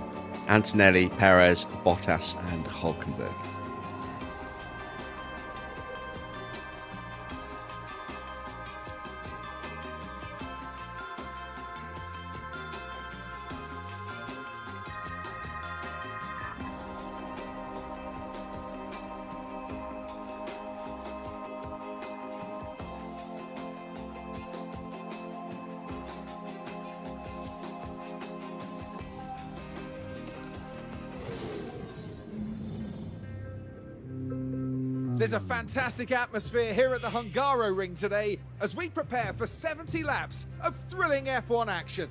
Antonelli, Perez, Bottas, and Hulkenberg. There's a fantastic atmosphere here at the Hungaroring today as we prepare for 70 laps of thrilling F1 action.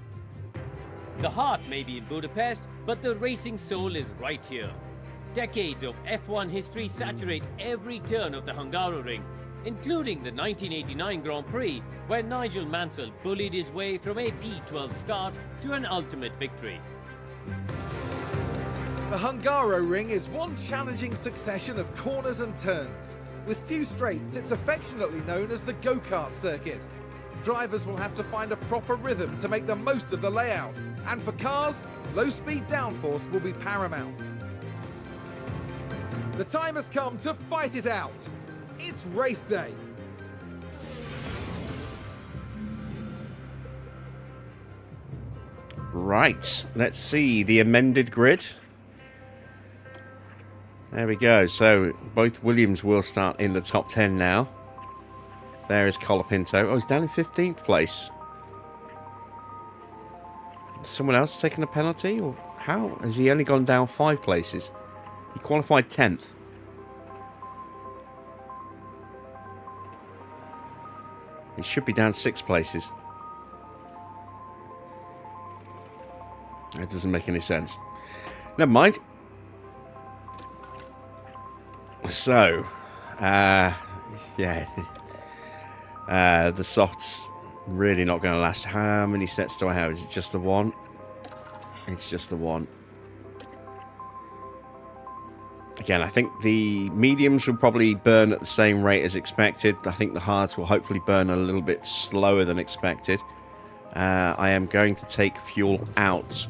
The heart may be in Budapest, but the racing soul is right here. Decades of F1 history saturate every turn of the Hungaroring, including the 1989 Grand Prix, where Nigel Mansell bullied his way from a P12 start to an ultimate victory. The Hungaroring is one challenging succession of corners and turns. With few straights, it's affectionately known as the go-kart circuit. Drivers will have to find a proper rhythm to make the most of the layout. And for cars, low-speed downforce will be paramount. The time has come to fight it out. It's race day. Right, let's see the amended grid. There we go. So both Williams will start in the top 10 now. There is Colapinto. Oh, he's down in 15th place. Someone else taking a penalty? Or how? Has he only gone down 5 places? He qualified 10th. He should be down 6 places. That doesn't make any sense. Never mind. So, yeah, the soft's really not going to last. How many sets do I have? Is it just the one? It's just the one. Again, I think the mediums will probably burn at the same rate as expected. I think the hards will hopefully burn a little bit slower than expected. I am going to take fuel out.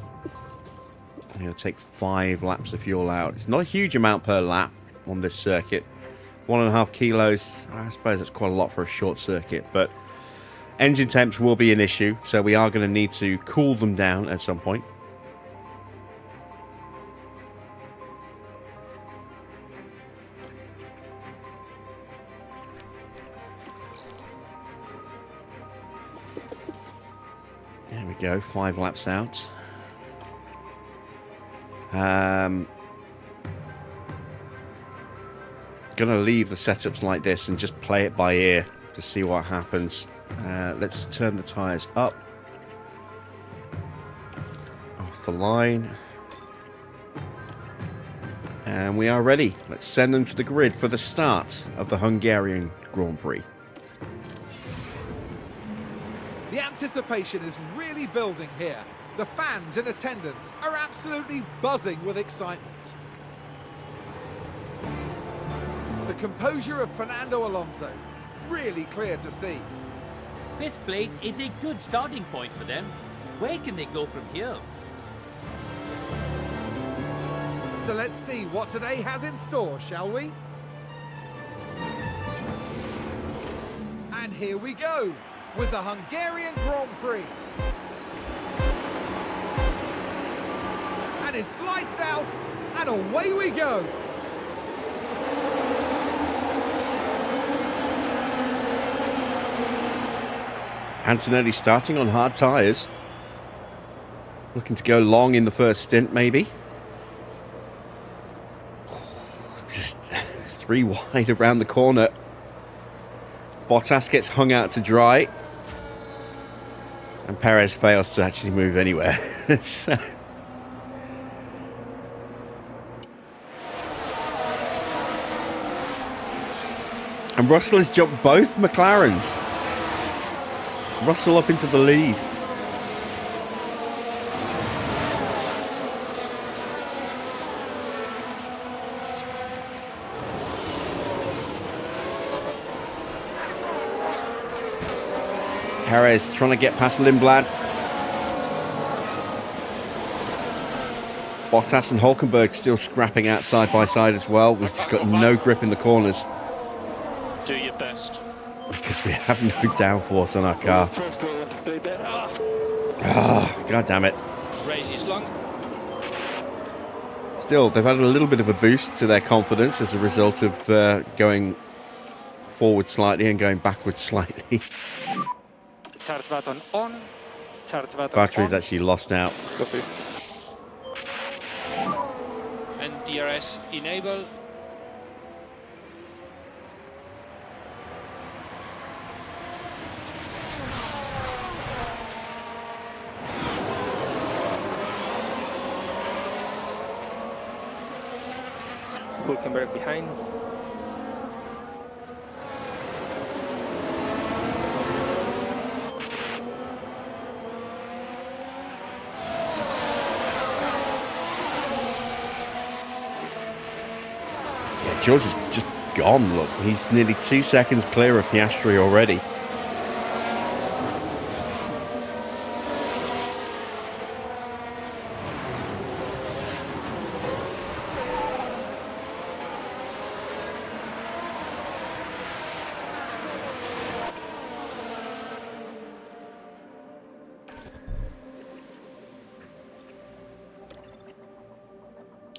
I'm going to take 5 laps of fuel out. It's not a huge amount per lap on this circuit. 1.5 kilos. I suppose that's quite a lot for a short circuit, but engine temps will be an issue, so we are going to need to cool them down at some point. There we go, 5 laps out. Gonna leave the setups like this and just play it by ear to see what happens. Let's turn the tyres up. Off the line. And we are ready. Let's send them to the grid for the start of the Hungarian Grand Prix. The anticipation is really building here. The fans in attendance are absolutely buzzing with excitement. The composure of Fernando Alonso, really clear to see. 5th place is a good starting point for them. Where can they go from here? So let's see what today has in store, shall we? And here we go with the Hungarian Grand Prix. And it's lights out, and away we go. Antonelli starting on hard tyres. Looking to go long in the first stint, maybe. Just 3 wide around the corner. Bottas gets hung out to dry. And Perez fails to actually move anywhere. So... And Russell has jumped both McLarens. Russell up into the lead. Perez trying to get past Lindblad. Bottas and Hulkenberg still scrapping out side by side as well. We've just got no grip in the corners. Do your best. Because we have no downforce on our car. Ah, god damn it. Race is long. Still, they've had a little bit of a boost to their confidence as a result of going forward slightly and going backwards slightly. Charge button on. Charge button Battery's on. actually lost out. Copy. And DRS enable. Hulkenberg behind. Yeah, George is just gone, look. He's nearly 2 seconds clear of Piastri already.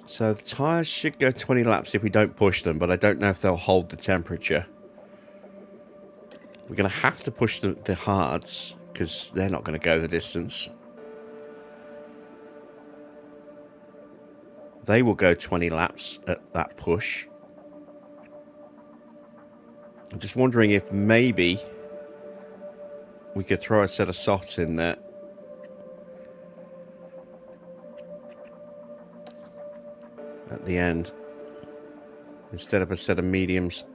So the tyres should go 20 laps if we don't push them, but I don't know if they'll hold the temperature. We're going to have to push the hards, because they're not going to go the distance. They will go 20 laps at that push. I'm just wondering if maybe we could throw a set of softs in there. At the end, instead of a set of mediums.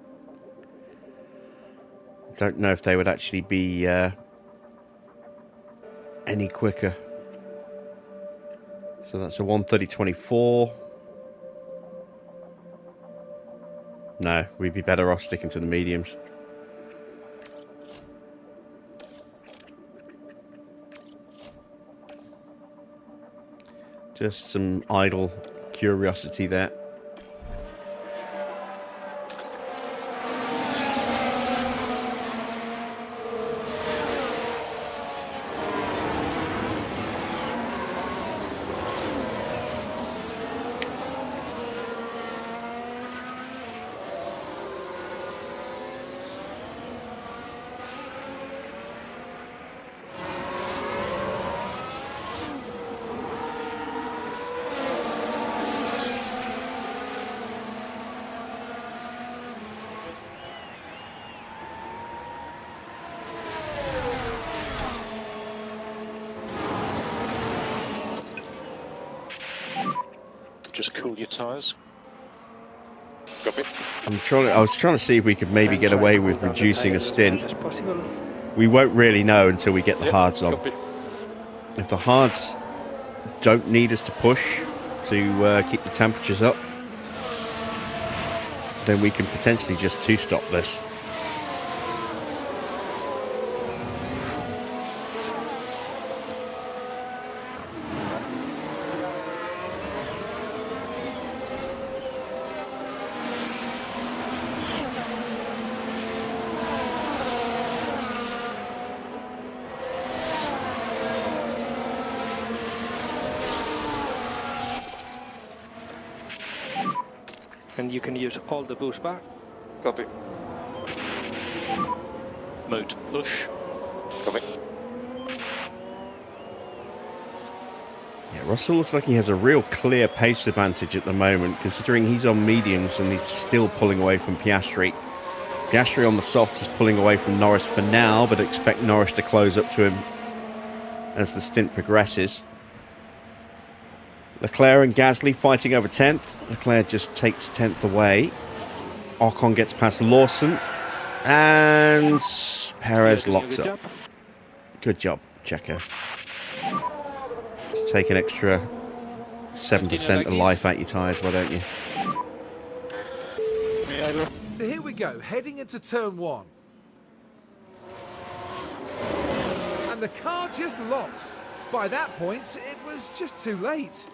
Don't know if they would actually be any quicker. So that's a 1:30.24. No, we'd be better off sticking to the mediums. Just some idle curiosity there. Just cool your tyres. Copy. I was trying to see if we could maybe get away with reducing a stint. We won't really know until we get the hards on. Copy. If the hards don't need us to push to keep the temperatures up, then we can potentially just two-stop this. And you can use all the boost bar. Copy. Mode push. Copy. Yeah, Russell looks like he has a real clear pace advantage at the moment, considering he's on mediums and he's still pulling away from Piastri. Piastri on the softs is pulling away from Norris for now, but expect Norris to close up to him as the stint progresses. Leclerc and Gasly fighting over 10th. Leclerc just takes 10th away. Ocon gets past Lawson. And Perez locks up. Good job, Checo. Just take an extra 7% of life out your tyres, why don't you? So here we go, heading into turn 1. And the car just locks. By that point, it was just too late.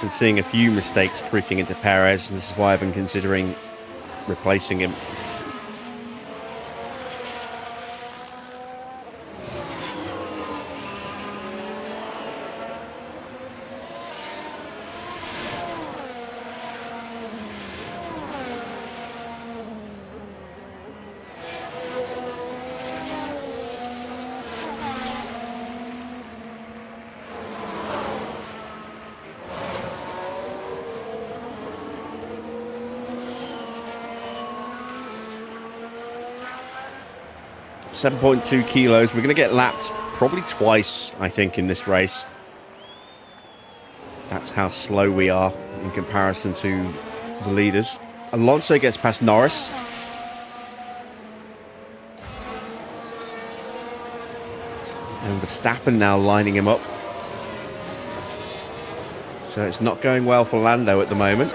Been seeing a few mistakes creeping into Perez, and this is why I've been considering replacing him. .2 kilos. We're going to get lapped probably twice, I think, in this race. That's how slow we are in comparison to the leaders. Alonso gets past Norris. And Verstappen now lining him up. So it's not going well for Lando at the moment.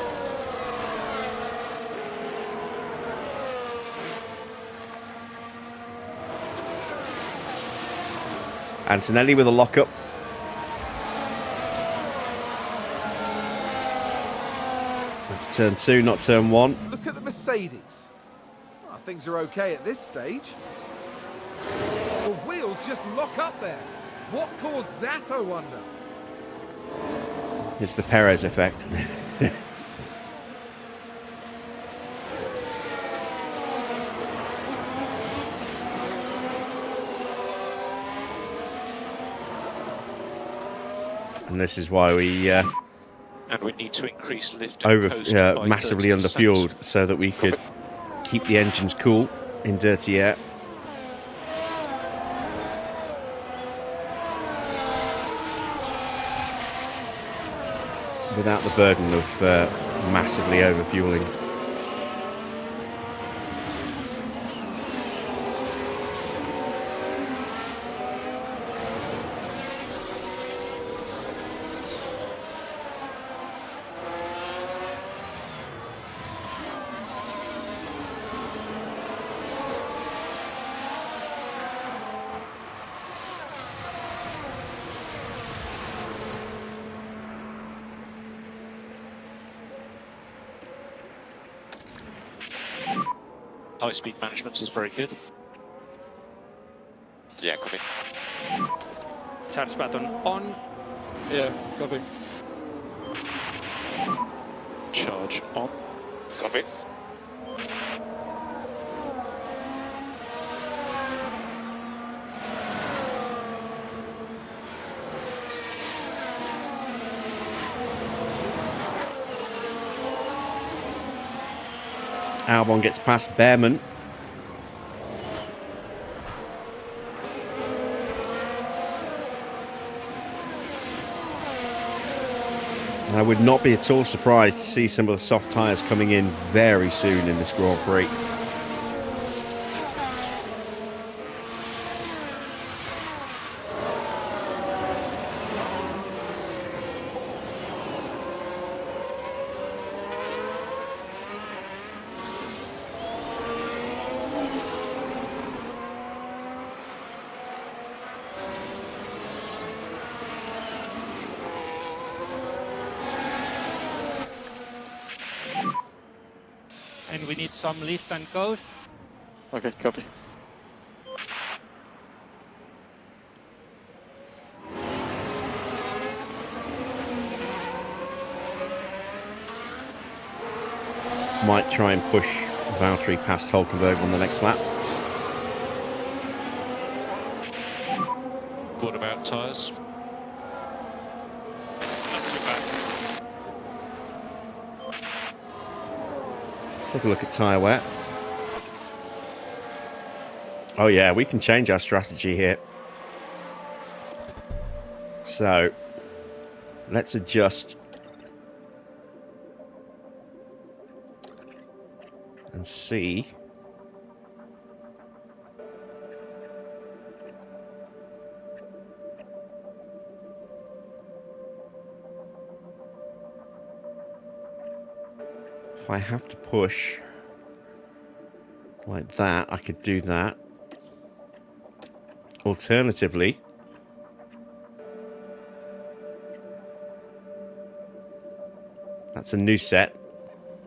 Antonelli with a lockup. That's turn 2, not turn 1. Look at the Mercedes. Well, things are okay at this stage. The wheels just lock up there. What caused that, I wonder? It's the Perez effect. And this is why we And we need to increase lift massively underfueled so that we could keep the engines cool in dirty air. Without the burden of massively overfueling. High-speed management is very good. Yeah, copy. Charge button on. Yeah, copy. Charge on. Copy. Albon gets past Behrman. I would not be at all surprised to see some of the soft tyres coming in very soon in this Grand Prix. And we need some lift and coast. Okay, copy. Might try and push Valtteri past Hulkenberg on the next lap. What about tyres? Not too bad. Let's take a look at tyre wear. Oh yeah, we can change our strategy here. So, let's adjust and see. If I have to push like that, I could do that. Alternatively, that's a new set.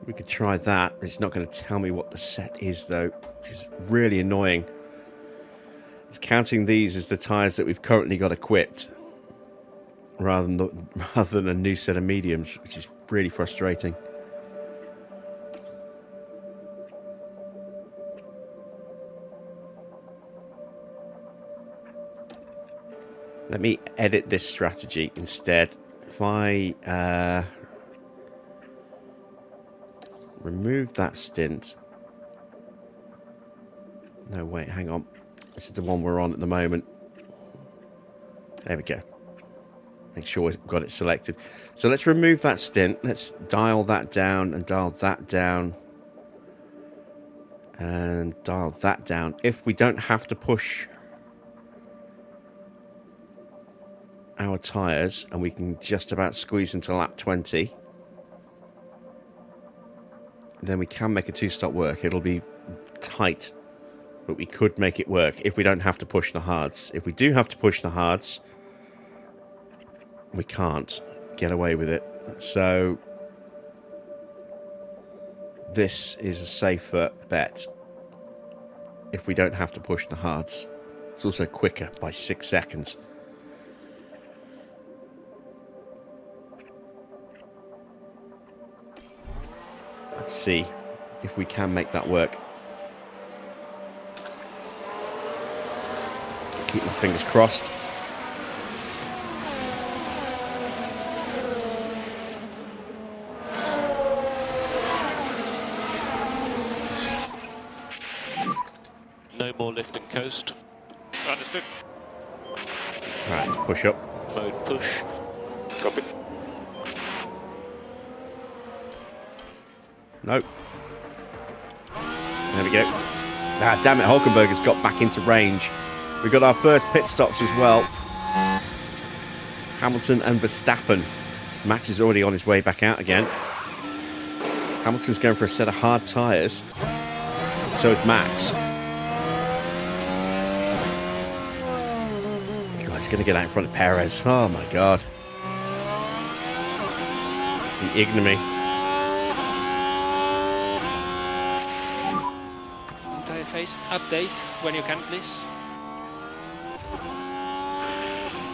We could try that. It's not going to tell me what the set is, though, which is really annoying. It's counting these as the tyres that we've currently got equipped, rather than a new set of mediums, which is really frustrating. Let me edit this strategy instead. If I remove that stint. No, wait, hang on. This is the one we're on at the moment. There we go. Make sure we've got it selected. So let's remove that stint. Let's dial that down and dial that down. And dial that down. If we don't have to push our tyres and we can just about squeeze them to lap 20, then we can make a two-stop work. It'll be tight, but we could make it work if we don't have to push the hards. If we do have to push the hards, we can't get away with it. So this is a safer bet if we don't have to push the hards. It's also quicker by 6 seconds. Let's see if we can make that work. Keep my fingers crossed. No more lift and coast. Understood. Alright, let's push up. Mode push. Copy. Nope. There we go. Ah, damn it, Hulkenberg has got back into range. We've got our first pit stops as well. Hamilton and Verstappen. Max is already on his way back out again. Hamilton's going for a set of hard tyres. So is Max. God, he's going to get out in front of Perez. Oh my God. The ignominy. Guys, update when you can, please.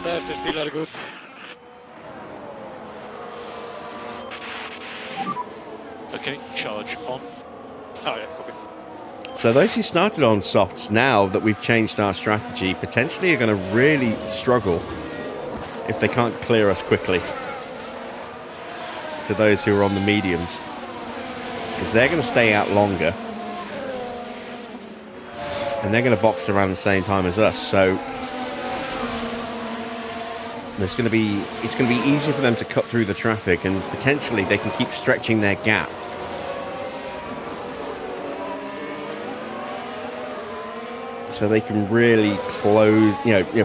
Left and still are good. Okay, charge on. Oh yeah, copy. So those who started on softs, now that we've changed our strategy, potentially are going to really struggle if they can't clear us quickly. To those who are on the mediums, because they're going to stay out longer and they're going to box around the same time as us. So it's going to be easier for them to cut through the traffic, and potentially they can keep stretching their gap. So they can really close,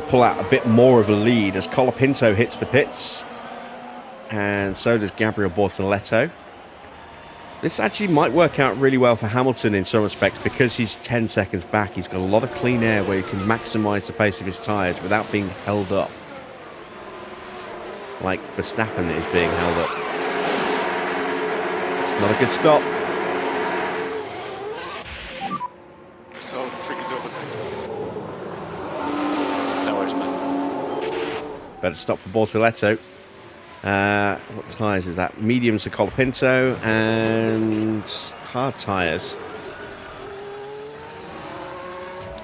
pull out a bit more of a lead as Colapinto hits the pits, and so does Gabriel Bortoletto. This actually might work out really well for Hamilton in some respects, because he's 10 seconds back. He's got a lot of clean air where he can maximise the pace of his tyres without being held up, like Verstappen is being held up. It's not a good stop. So tricky to overtake. No worries, man. Better stop for Bortoletto. What tyres is that? Mediums for Colapinto and hard tyres.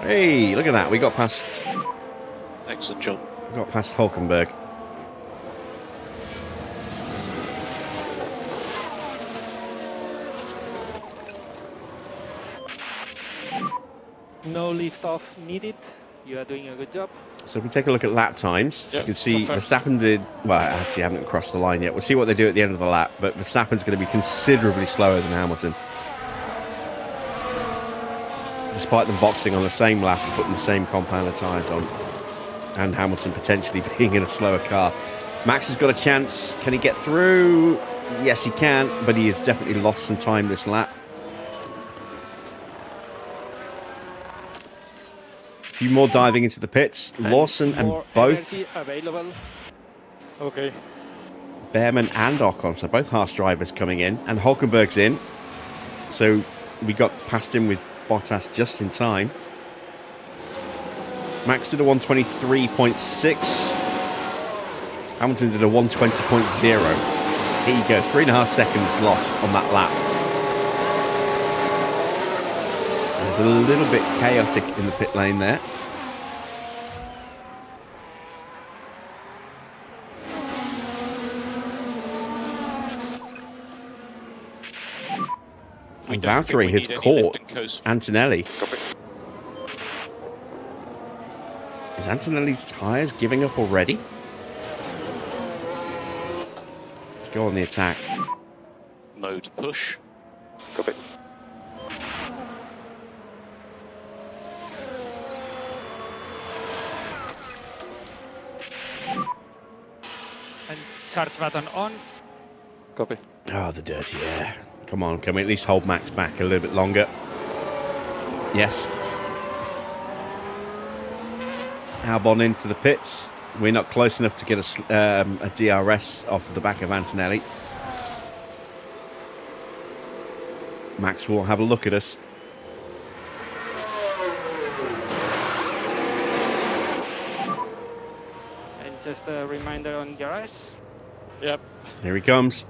Hey, look at that. We got past Excellent job. Hulkenberg. No lift off needed. You are doing a good job. So if we take a look at lap times, Yeah, you can see confirmed. Verstappen did, well, actually haven't crossed the line yet. We'll see what they do at the end of the lap, but Verstappen's going to be considerably slower than Hamilton. Despite them boxing on the same lap and putting the same compound of tyres on, and Hamilton potentially being in a slower car. Max has got a chance. Can he get through? Yes, he can, but he has definitely lost some time this lap. A few more diving into the pits. Lawson and More both energy available. Okay. Behrman and Ocon, so both Haas drivers coming in, and Hulkenberg's in. So we got past him with Bottas just in time. Max did a 123.6. Hamilton did a 120.0. Here you go, 3.5 seconds lost on that lap. It's a little bit chaotic in the pit lane there. We And don't think Valtteri we has need any caught lift and coast. Antonelli. Copy. Is Antonelli's tyres giving up already? Let's go on the attack. Mode push. Copy. And charge button on. Copy. Oh, the dirty air. Come on, can we at least hold Max back a little bit longer? Yes. Albon into the pits. We're not close enough to get a DRS off the back of Antonelli. Max will have a look at us. And just a reminder on garage. Yep. Here he comes.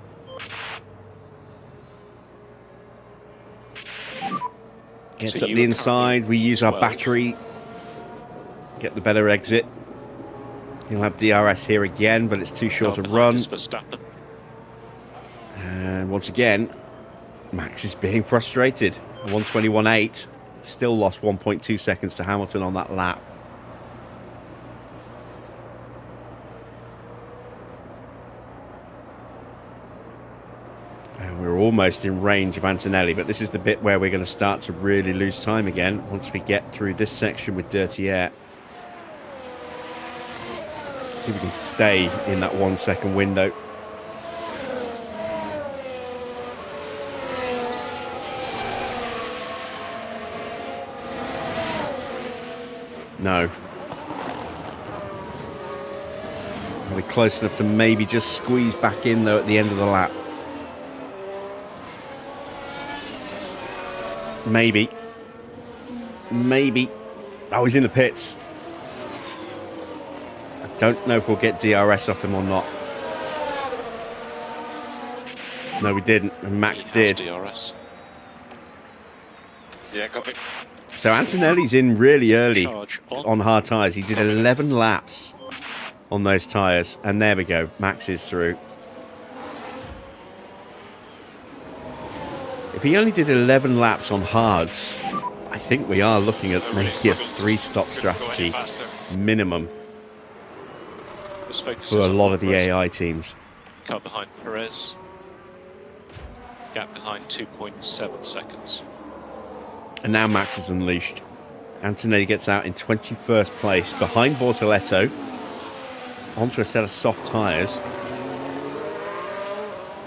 Gets So up you the were inside. We use our 12. battery. Get the better exit. He'll have DRS here again, but it's too short a run. Verstappen. And once again, Max is being frustrated. 121.8. Still lost 1.2 seconds to Hamilton on that lap. And we're almost in range of Antonelli, but this is the bit where we're going to start to really lose time again once we get through this section with dirty air. See if we can stay in that 1 second window. No. Are we close enough to maybe just squeeze back in though at the end of the lap? Maybe. Maybe. Oh, he's in the pits. I don't know if we'll get DRS off him or not. No, we didn't, and Max did. DRS. Yeah, copy. So Antonelli's in really early Charge on hard tyres. He did 11 laps on those tyres, and there we go. Max is through. If he only did 11 laps on hards, I think we are looking at maybe a 3-stop strategy minimum for a lot of the AI teams. Car behind Perez. Gap behind 2.7 seconds. And now Max is unleashed. Antonelli gets out in 21st place behind Bortoletto onto a set of soft tyres.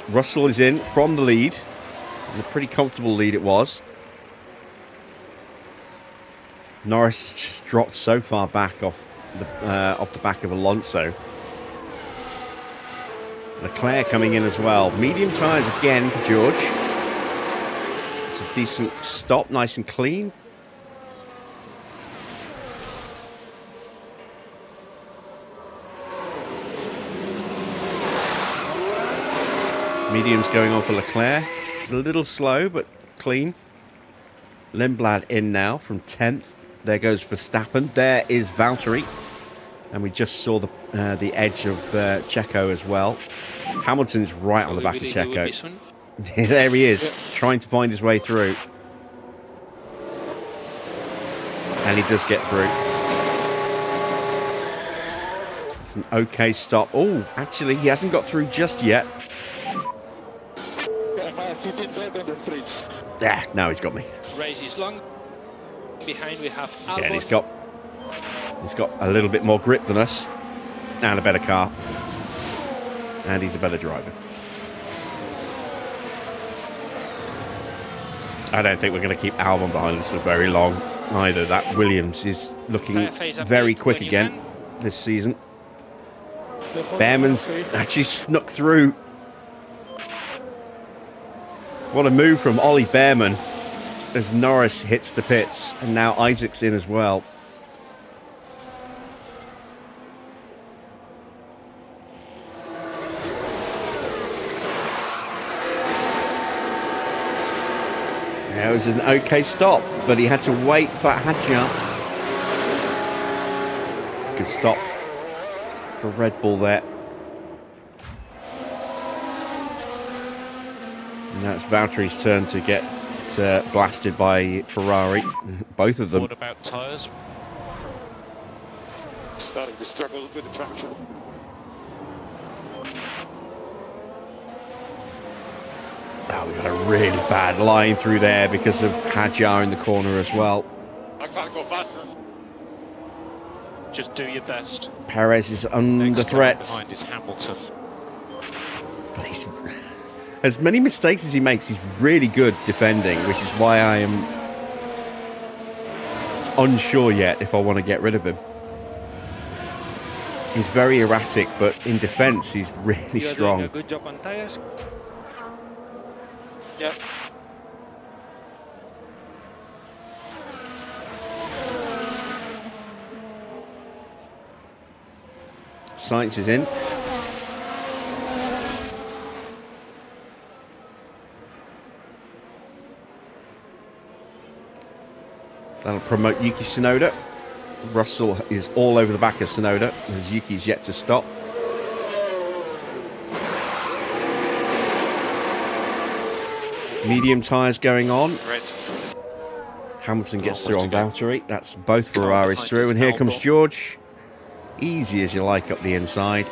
Russell is in from the lead. And a pretty comfortable lead it was. Norris just dropped so far back off the back of Alonso. Leclerc coming in as well. Medium tyres again for George. It's a decent stop, nice and clean. Medium's going on for Leclerc. It's a little slow, but clean. Lindblad in now from 10th. There goes Verstappen. There is Valtteri. And we just saw the edge of Checo as well. Hamilton's right on the back of Checo. There he is, trying to find his way through. And he does get through. It's an okay stop. Oh, actually, he hasn't got through just yet. Yeah, now he's got me. Race is long. Behind we have Albon. Yeah, and he's got a little bit more grip than us. And a better car. And he's a better driver. I don't think we're going to keep Albon behind us for very long either. That Williams is looking very quick again this season. Behrman's actually snuck through. What a move from Ollie Behrman as Norris hits the pits. And now Isaac's in as well. It was an okay stop, but he had to wait for Hadjar. Good stop for Red Bull there. And now it's Valtteri's turn to get blasted by Ferrari. Both of them. What about tyres? Starting to struggle with the traction. Oh, we got a really bad line through there because of Hadjar in the corner as well. I can't go faster. Just do your best. Perez is under Next threat. behind is Hamilton. But he's, as many mistakes as he makes, he's really good defending, which is why I am unsure yet if I want to get rid of him. He's very erratic, but in defense, he's really strong. Doing a good job on tires. Yeah. Sainz is in. That'll promote Yuki Tsunoda. Russell is all over the back of Tsunoda, as Yuki's yet to stop. Medium tyres going on. Red. Hamilton gets through on Valtteri. That's both Ferraris through. And here comes George. Easy as you like up the inside.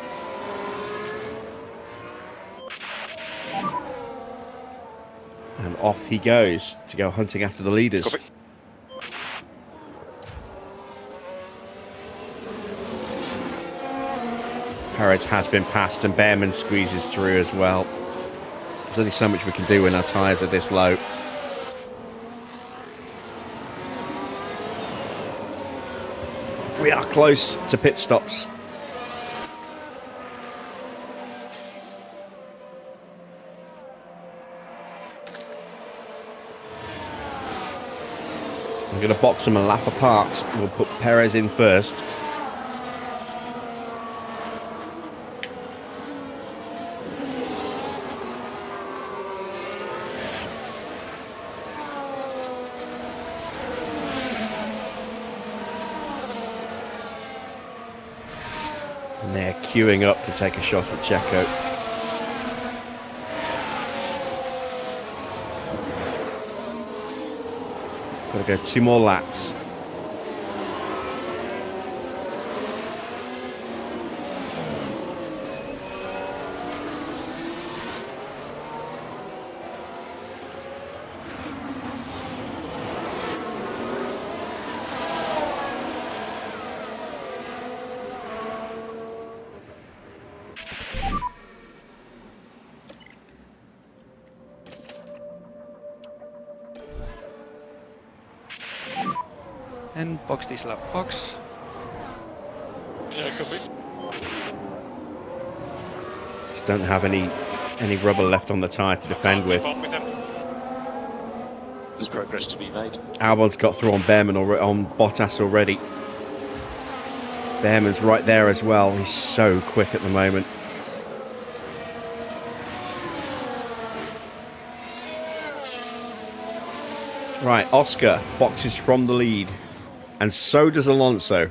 And off he goes to go hunting after the leaders. Copy. Perez has been passed and Behrman squeezes through as well. There's only so much we can do when our tyres are this low. We are close to pit stops. I'm going to box them a lap apart. We'll put Perez in first. And they're queuing up to take a shot at Checo. Got to go 2 more laps. And box this lap, box. Yeah, copy. Just don't have any rubber left on the tyre to defend with. There's progress to be made. Albon's got through on Behrman on Bottas already. Behrman's right there as well. He's so quick at the moment. Right, Oscar boxes from the lead. And so does Alonso.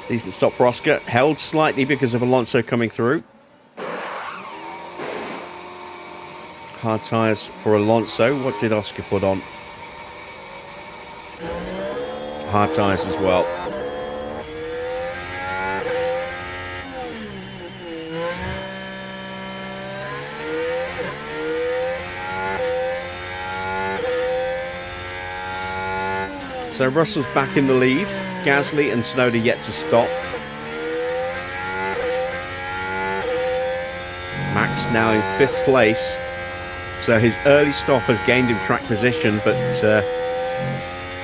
Decent stop for Oscar. Held slightly because of Alonso coming through. Hard tyres for Alonso. What did Oscar put on? Hard tyres as well. So Russell's back in the lead. Gasly and Tsunoda yet to stop. Max now in 5th place. So his early stop has gained him track position, but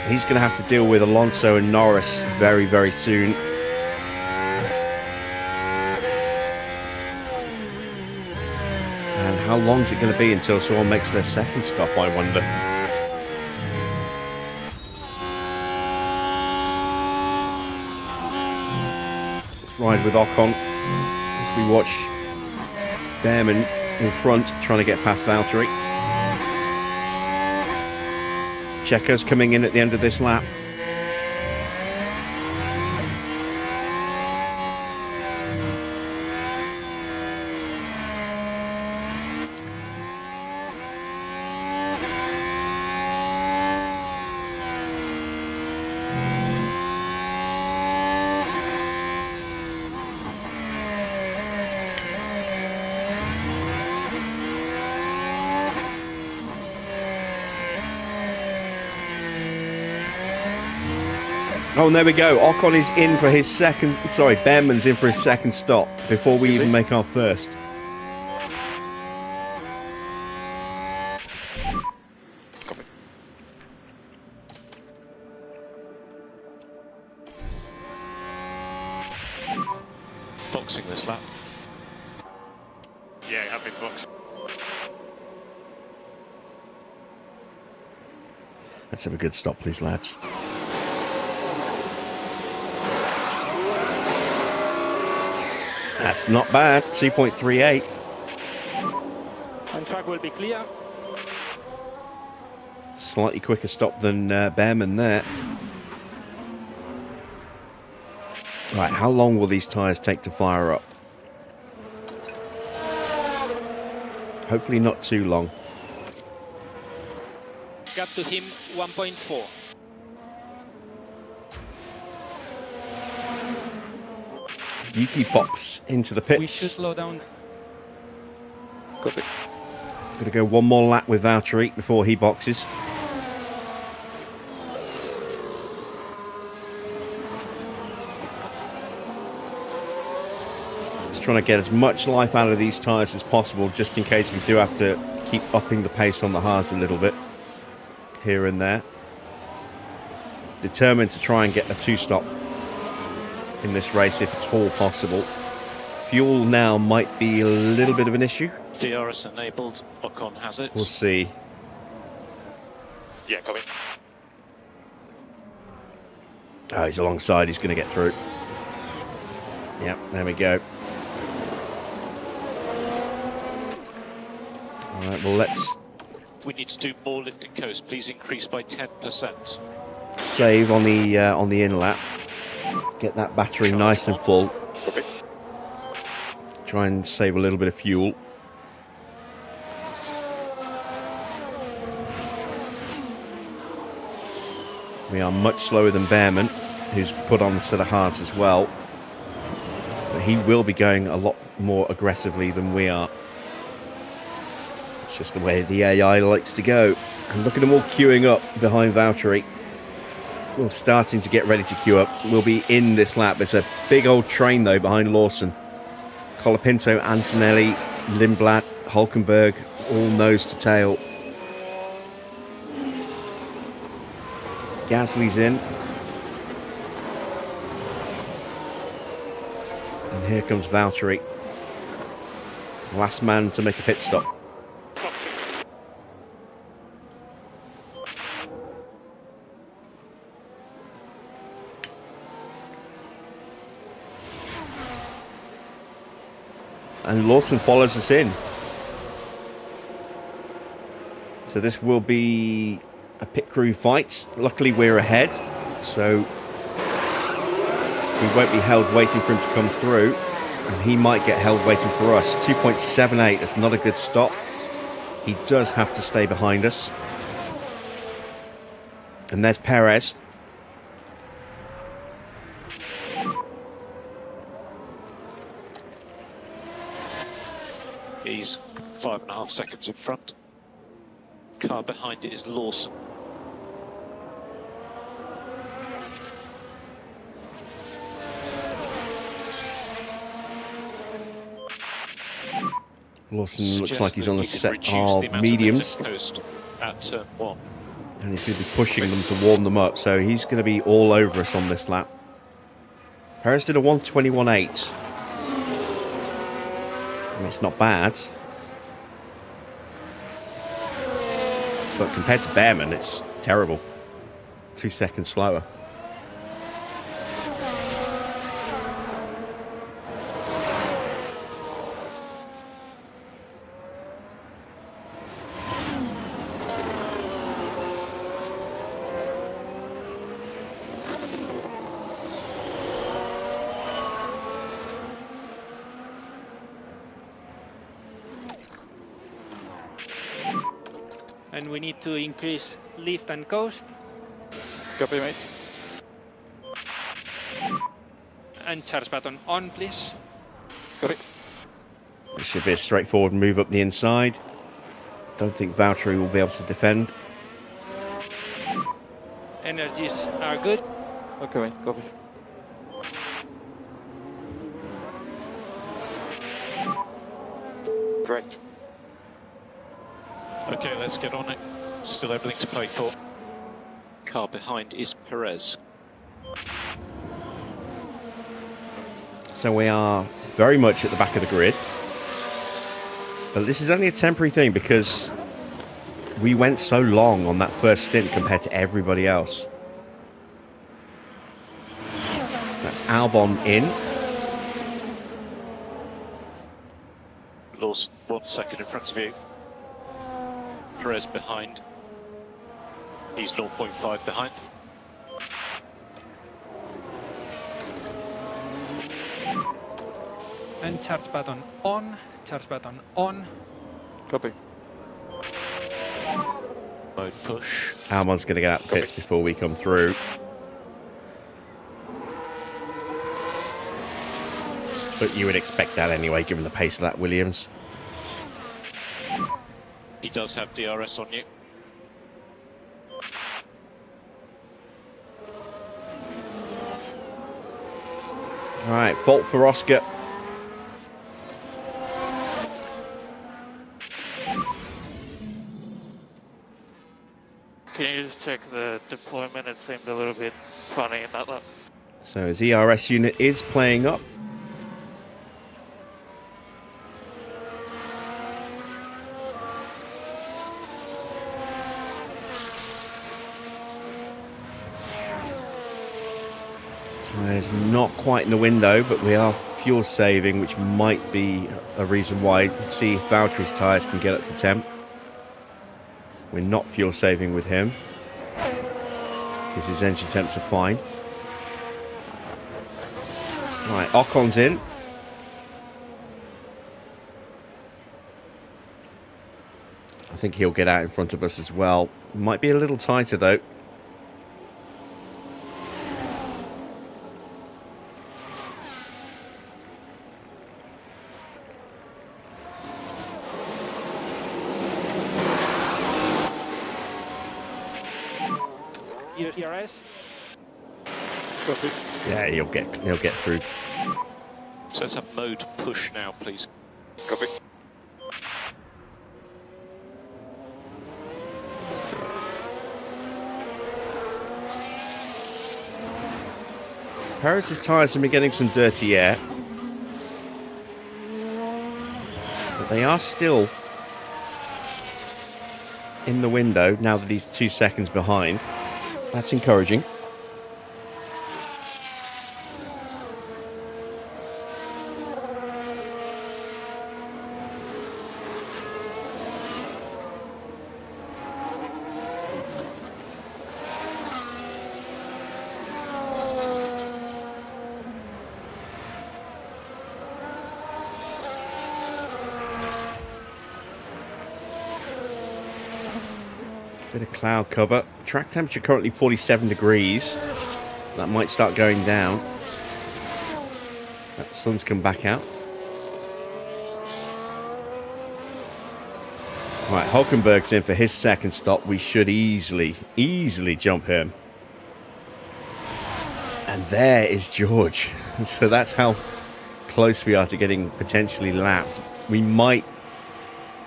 he's going to have to deal with Alonso and Norris very, very soon. And how long is it going to be until someone makes their second stop, I wonder? Ride with Ocon as we watch Behrman in front trying to get past Valtteri. Checo's coming in at the end of this lap. Oh, and there we go. Ocon is in for his second... Sorry, Behrman's in for his second stop before we even make our first. Boxing this lap. Yeah, happy to box. Let's have a good stop, please, lads. That's not bad. 2.38. And track will be clear. Slightly quicker stop than Behrman there. Right, how long will these tyres take to fire up? Hopefully not too long. Gap to him 1.4. Yuki pops into the We should pits. slow down. Copy. Gonna go one more lap with Valtteri before he boxes. Just trying to get as much life out of these tyres as possible, just in case we do have to keep upping the pace on the hards a little bit here and there. determined to try and get a 2-stop in this race if at all possible. Fuel now might be a little bit of an issue. DRS enabled. Ocon has it. We'll see. Yeah, coming. Oh, he's alongside. He's going to get through. Yep, there we go. All right, well, let's We need to do more lift and coast. Please increase by 10%. save on the in lap. Get that battery nice and full. Okay. Try and save a little bit of fuel. We are much slower than Behrman, who's put on a set of hards as well. But he will be going a lot more aggressively than we are. It's just the way the AI likes to go. And look at them all queuing up behind Valtteri. We're starting to get ready to queue up. We'll be in this lap. It's a big old train, though, behind Lawson. Colapinto, Antonelli, Lindblad, Hulkenberg, all nose to tail. Gasly's in. And here comes Valtteri. Last man to make a pit stop. And Lawson follows us in. So this will be a pit crew fight. Luckily we're ahead, so we won't be held waiting for him to come through, and he might get held waiting for us. 2.78, that's not a good stop. He does have to stay behind us. And there's Perez. He's 5.5 seconds in front. Car behind it is Lawson. Lawson looks like he's Suggests on a that set you can reduce the of amount mediums. of lift and coast at turn 1. And he's going to be pushing them to warm them up. So he's going to be all over us on this lap. Perez did a 1:21.8. I mean, it's not bad. But compared to Behrman, it's terrible. 2 seconds slower. And we need to increase lift and coast. Copy, mate. And charge button on, please. Copy. It should be a straightforward move up the inside. Don't think Valtteri will be able to defend. Energies are good. Okay, mate. Copy. Correct. Okay, let's get on it. Still everything to play for. Car behind is Perez. So we are very much at the back of the grid. But this is only a temporary thing because we went so long on that first stint compared to everybody else. That's Albon in. Lawson 1 second in front of you. Perez behind. He's 0.5 behind. And charge button on. Charge button on. Copy. Mode push. Albon's going to get out the pits before we come through. But you would expect that anyway, given the pace of that Williams. He does have DRS on you. All right, fault for Oscar. Can you just check the deployment? It seemed a little bit funny in that lap. So his ERS unit is playing up. Tyres not quite in the window, but we are fuel saving, which might be a reason why. Let's see if Valtteri's tyres can get up to temp. We're not fuel saving with him because his engine temps are fine. Right, Ocon's in. I think he'll get out in front of us as well. Might be a little tighter though. ERS. Copy. Yeah, he'll get through. So let's have mode push now, please. Copy. Paris's tyres have been getting some dirty air, but they are still in the window now that he's 2 seconds behind. That's encouraging. Bit of cloud cover. Track temperature currently 47 degrees. That might start going down. That sun's come back out. Right, Hulkenberg's in for his second stop. We should easily jump him. And there is George. So that's how close we are to getting potentially lapped. We might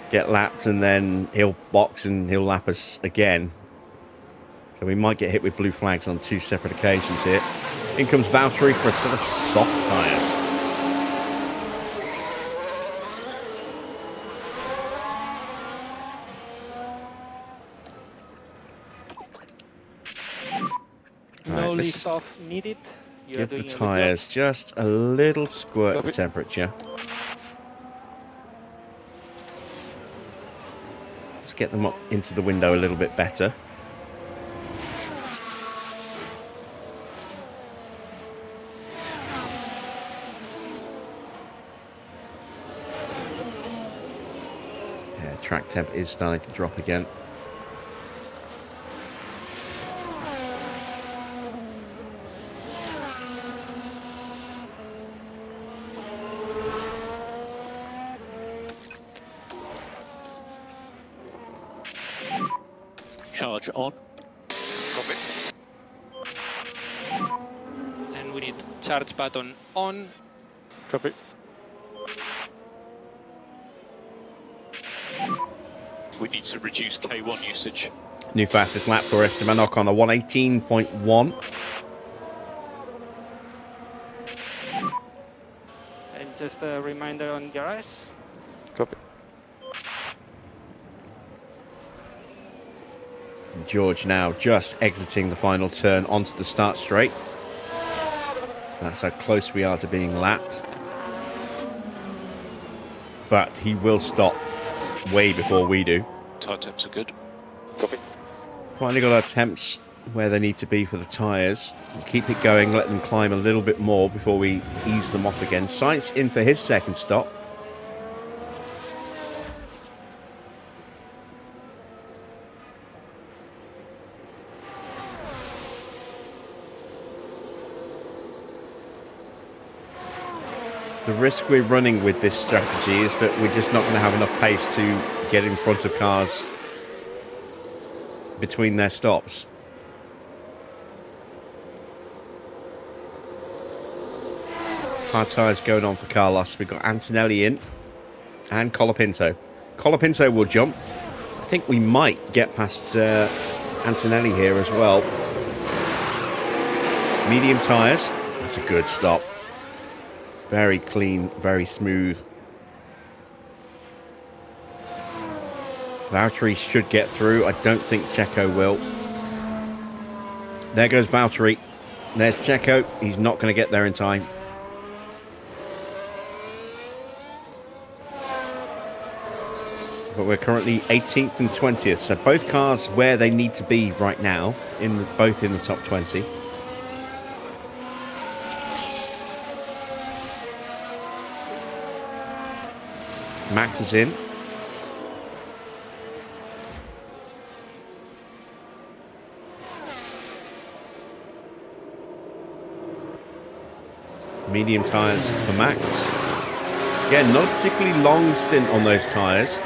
get lapped and then he'll box and he'll lap us again. So we might get hit with blue flags on 2 separate occasions here. In comes Valtteri for a set of soft tyres. No lift off needed. Give the tyres just a little squirt of temperature. Just get them up into the window a little bit better. Yeah, track temp is starting to drop again. Charge on. Copy. And we need charge button on. Copy. We need to reduce K1 usage. New fastest lap for Esteban Ocon, a 118.1. And just a reminder on garage. Copy. George now just exiting the final turn onto the start straight. That's how close we are to being lapped. But he will stop way before we do. Tyre temps are good. Copy. Finally got our temps where they need to be for the tyres. We'll keep it going, let them climb a little bit more before we ease them off again. Sainz in for his second stop. The risk we're running with this strategy is that we're just not going to have enough pace to get in front of cars between their stops. Hard tyres going on for Carlos. We've got Antonelli in and Colapinto. Colapinto will jump. I think we might get past Antonelli here as well. Medium tyres. That's a good stop. Very clean, very smooth. Valtteri should get through. I don't think Checo will. There goes Valtteri. There's Checo. He's not going to get there in time. But we're currently 18th and 20th. So both cars where they need to be right now, both in the top 20. Max is in. Medium tyres for Max. Yeah, not a particularly long stint on those tyres.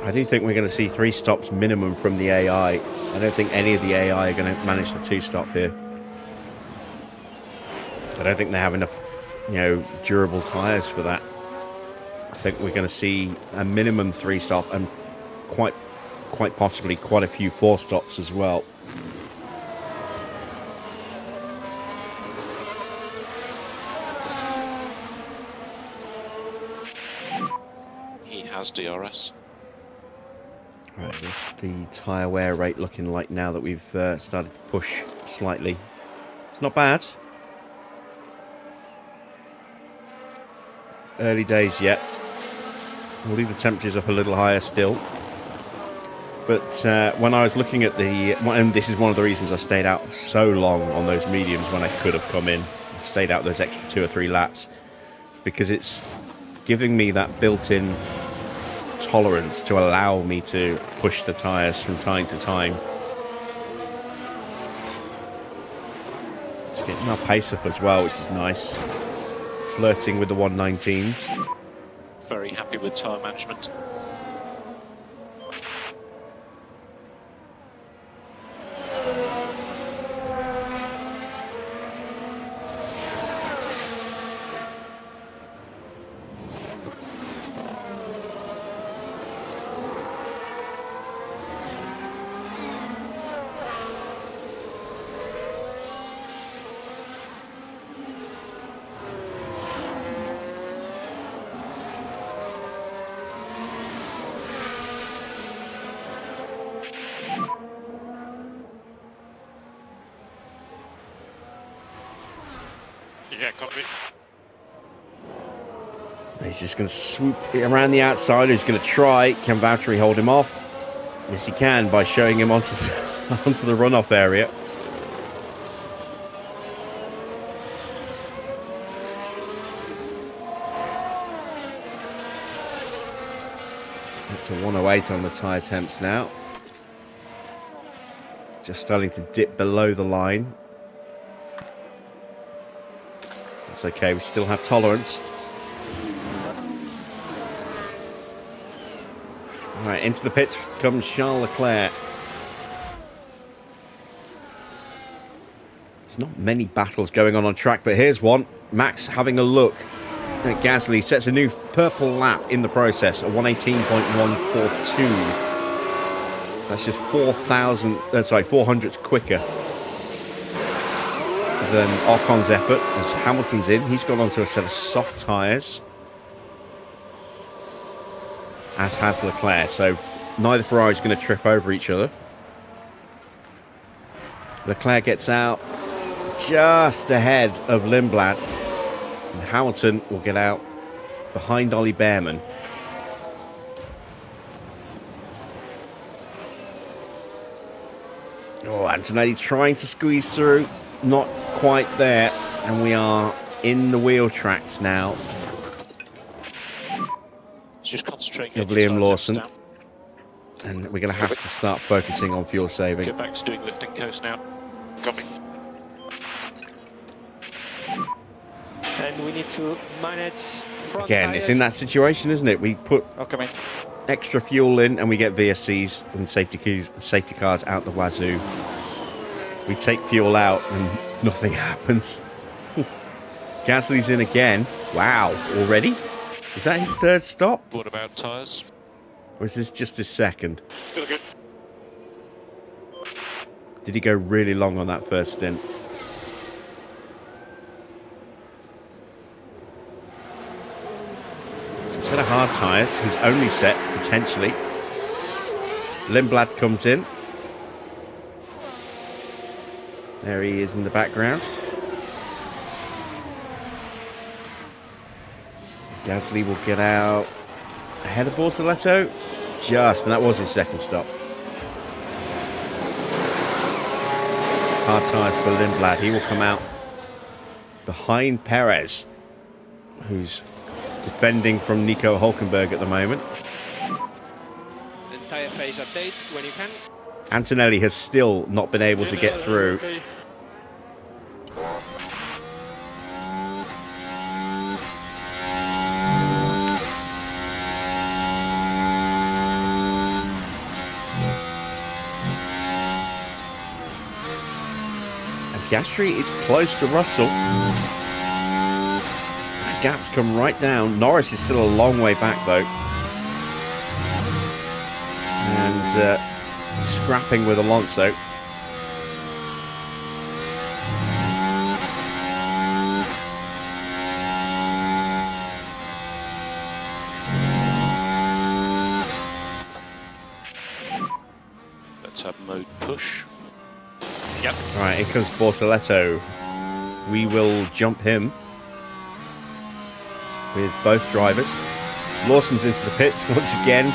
I do think we're going to see 3 stops minimum from the AI. I don't think any of the AI are going to manage the 2-stop here. I don't think they have enough, durable tyres for that. I think we're going to see a minimum 3-stop and quite possibly quite a few 4-stops as well. He has DRS. Right, what's the tyre wear rate looking like now that we've started to push slightly? It's not bad. It's early days yet. We'll leave the temperatures up a little higher still. But when I was looking at and this is one of the reasons I stayed out so long on those mediums when I could have come in and stayed out those extra 2 or 3 laps, because it's giving me that built-in tolerance to allow me to push the tyres from time to time. It's getting our pace up as well, which is nice. Flirting with the 119s. Very happy with tyre management. Yeah, copy. He's just going to swoop it around the outside. He's going to try. Can Valtteri hold him off? Yes, he can, by showing him onto the runoff area. Up to 108 on the tyre temps now. Just starting to dip below the line. That's okay, we still have tolerance. All right, into the pits comes Charles Leclerc. There's not many battles going on track, but here's one. Max having a look at Gasly, sets a new purple lap in the process, a 118.142. That's just 400ths quicker than Ocon's effort. As Hamilton's in, he's gone onto a set of soft tyres, as has Leclerc. So neither Ferrari's going to trip over each other. Leclerc gets out just ahead of Lindblad, and Hamilton will get out behind Ollie Behrman. Oh, Antonelli trying to squeeze through, not quite there, and we are in the wheel tracks now. Just concentrating Of Liam Lawson, and we're going to have to start focusing on fuel saving. Get back to doing lifting coast now. Copy. And we need to manage front Again, it's in that situation, isn't it? We put Okay, mate. extra fuel in and we get VSCs and safety cars out the wazoo. We take fuel out and nothing happens. Gasly's in again. Wow, already? Is that his third stop? What about tyres? Or is this just his second? Still good. Did he go really long on that first stint? It's a set of hard tyres. His only set, potentially. Lindblad comes in. There he is in the background. Gasly will get out ahead of Bortoletto. Just, and that was his second stop. Hard tyres for Lindblad. He will come out behind Perez, who's defending from Nico Hülkenberg at the moment. And tyre phase update when you can. Antonelli has still not been able to get through. Okay. Piastri is close to Russell. That gap's come right down. Norris is still a long way back, though. And scrapping with Alonso. Let's have mode push. All right, here comes Bortoletto. We will jump him with both drivers. Lawson's into the pits once again.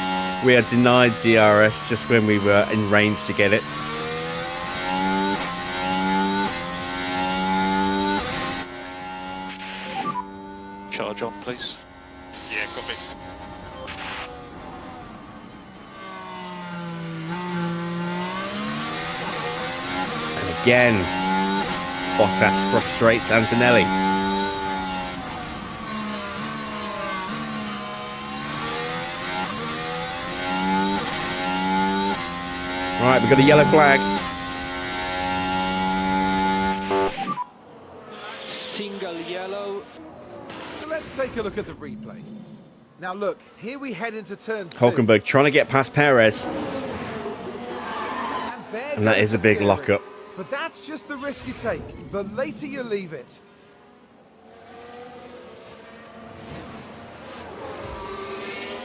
We are denied DRS just when we were in range to get it. Charge on, please. Yeah, copy. Again, Bottas frustrates Antonelli. Right, we've got a yellow flag. Single yellow. So let's take a look at the replay. Now look, here we head into turn 2. Hülkenberg trying to get past Perez. And that is a big lockup. But that's just the risk you take. The later you leave it.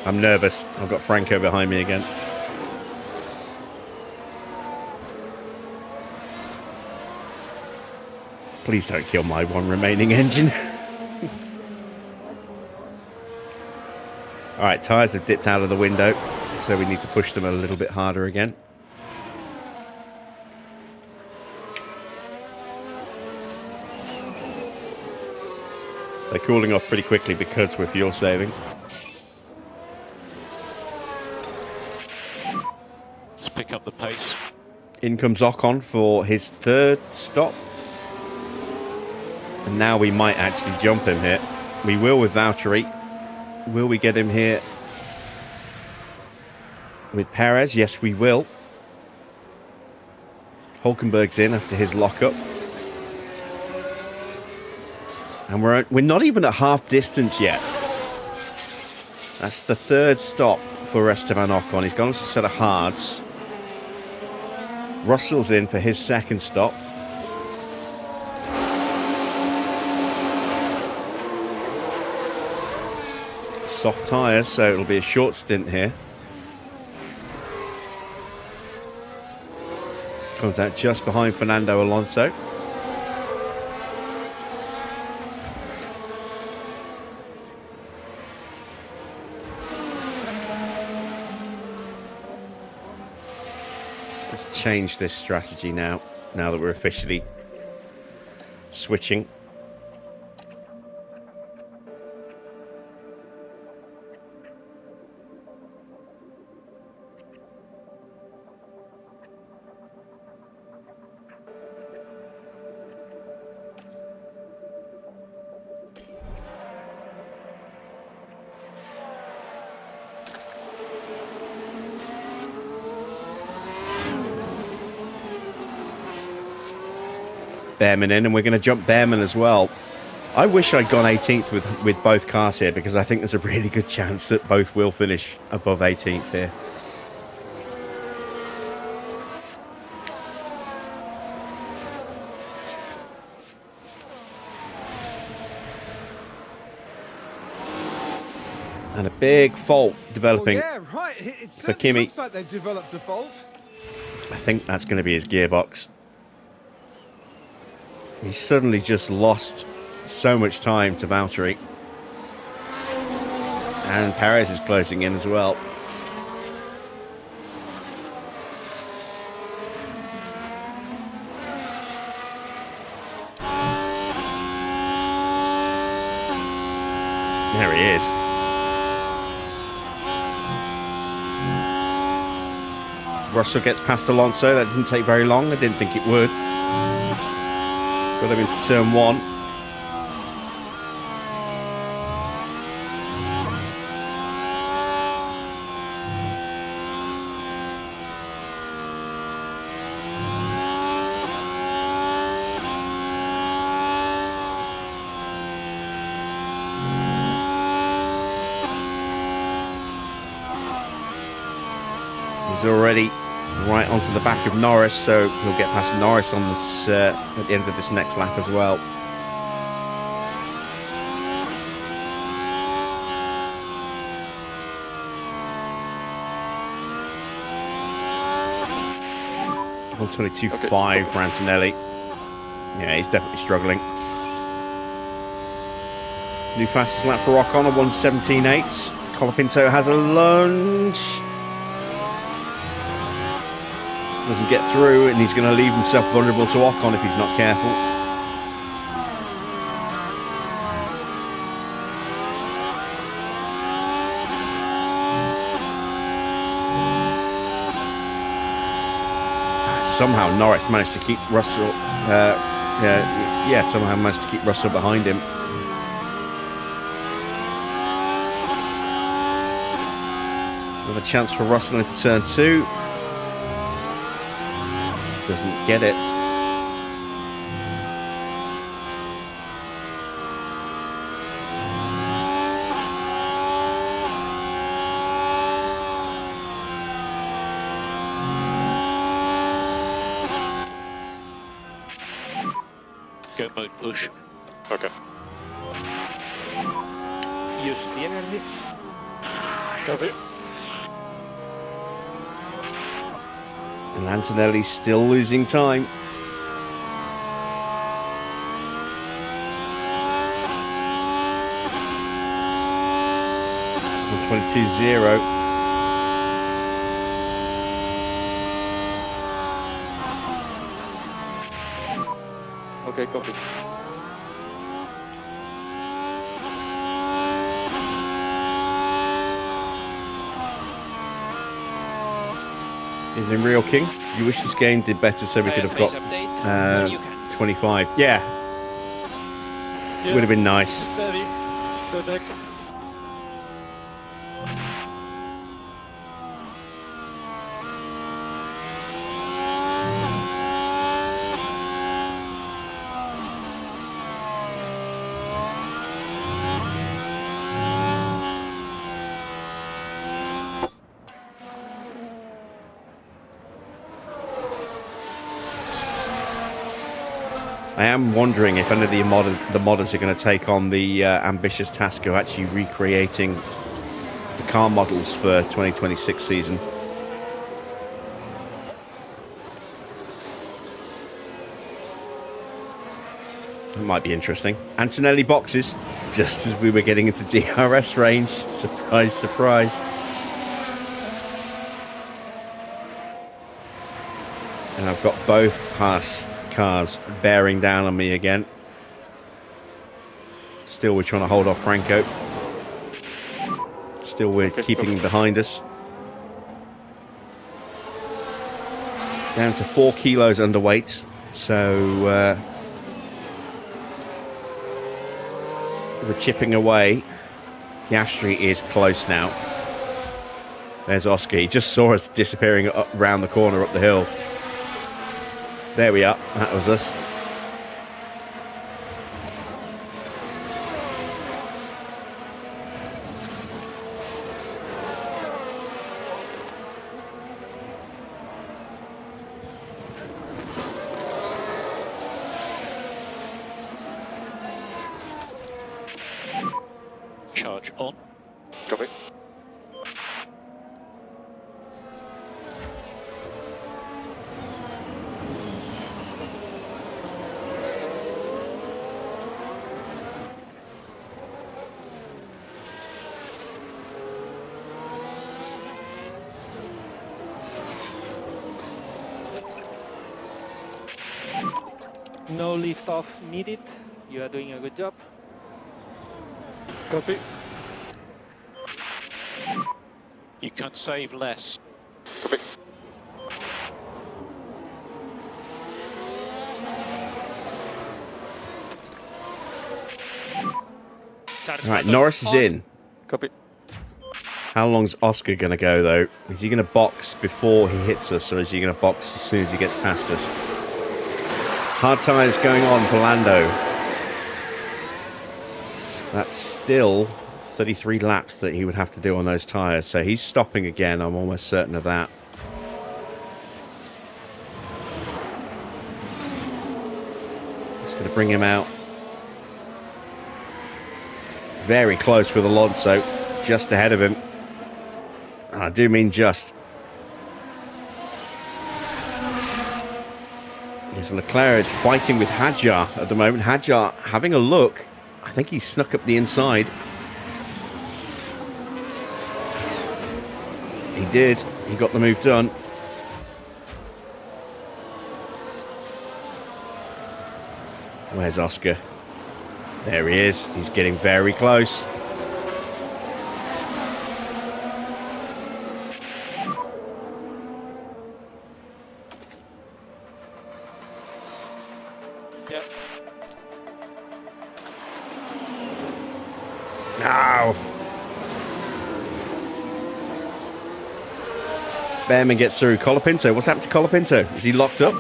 I'm nervous. I've got Franco behind me again. Please don't kill my one remaining engine. All right, tyres have dipped out of the window, so we need to push them a little bit harder again. They're cooling off pretty quickly because we're fuel saving. Let's pick up the pace. In comes Ocon for his third stop. And now we might actually jump him here. We will with Valtteri. Will we get him here with Perez? Yes, we will. Hülkenberg's in after his lockup. And we're not even at half distance yet. That's the third stop for Esteban Ocon. He's gone to a set of hards. Russell's in for his second stop. Soft tyres, so it'll be a short stint here. Comes out just behind Fernando Alonso. Let's change this strategy now that we're officially switching. Behrman in, and we're going to jump Behrman as well. I wish I'd gone 18th with both cars here, because I think there's a really good chance that both will finish above 18th here. And a big fault developing Well, yeah, right. It for certainly Kimi. looks like they've developed a fault. I think that's going to be his gearbox. He suddenly just lost so much time to Valtteri. And Perez is closing in as well. There he is. Russell gets past Alonso. That didn't take very long. I didn't think it would. Got him into turn one. He's already right onto the back of Norris, so he'll get past Norris on this at the end of this next lap as well. Okay. 122.5 for Antonelli. Yeah, he's definitely struggling. New fastest lap for Ocon, a 117.8. Colapinto has a lunge. Doesn't get through, and he's going to leave himself vulnerable to Ocon if he's not careful. Somehow Norris managed to keep Russell. Somehow managed to keep Russell behind him. Another chance for Russell into turn two. Doesn't get it. Go mode push. Okay. Use the energy. Copy. And Antonelli's still losing time. On 22.0. Okay, copy. Evening, Real King. You wish this game did better so we could have got 25. Yeah, would have been nice. Steady. The deck. I am wondering if any of the modders are going to take on the ambitious task of actually recreating the car models for 2026 season. It might be interesting. Antonelli boxes, just as we were getting into DRS range. Surprise, surprise. And I've got both Haas cars bearing down on me again. Still we're trying to hold off Franco. Still we're keeping behind us. Down to 4 kilos underweight. So we're chipping away. Piastri is close now. There's Oscar. He just saw us disappearing up around the corner up the hill. There we are. That was us. Charge on. Copy. No lift off needed. You are doing a good job. Copy. You can save less. Copy. All right, Norris is in. Copy. How long's Oscar going to go, though? Is he going to box before he hits us, or is he going to box as soon as he gets past us? Hard tyres going on for Lando. That's still 33 laps that he would have to do on those tyres, so he's stopping again, I'm almost certain of that. Just going to bring him out. Very close with Alonso, just ahead of him. I do mean just. Yes, Leclerc is fighting with Hadjar at the moment. Hadjar having a look. I think he snuck up the inside. He did. He got the move done. Where's Oscar? There he is. He's getting very close. Yeah. Ow. Behrman gets through. Colapinto. What's happened to Colapinto? Is he locked up?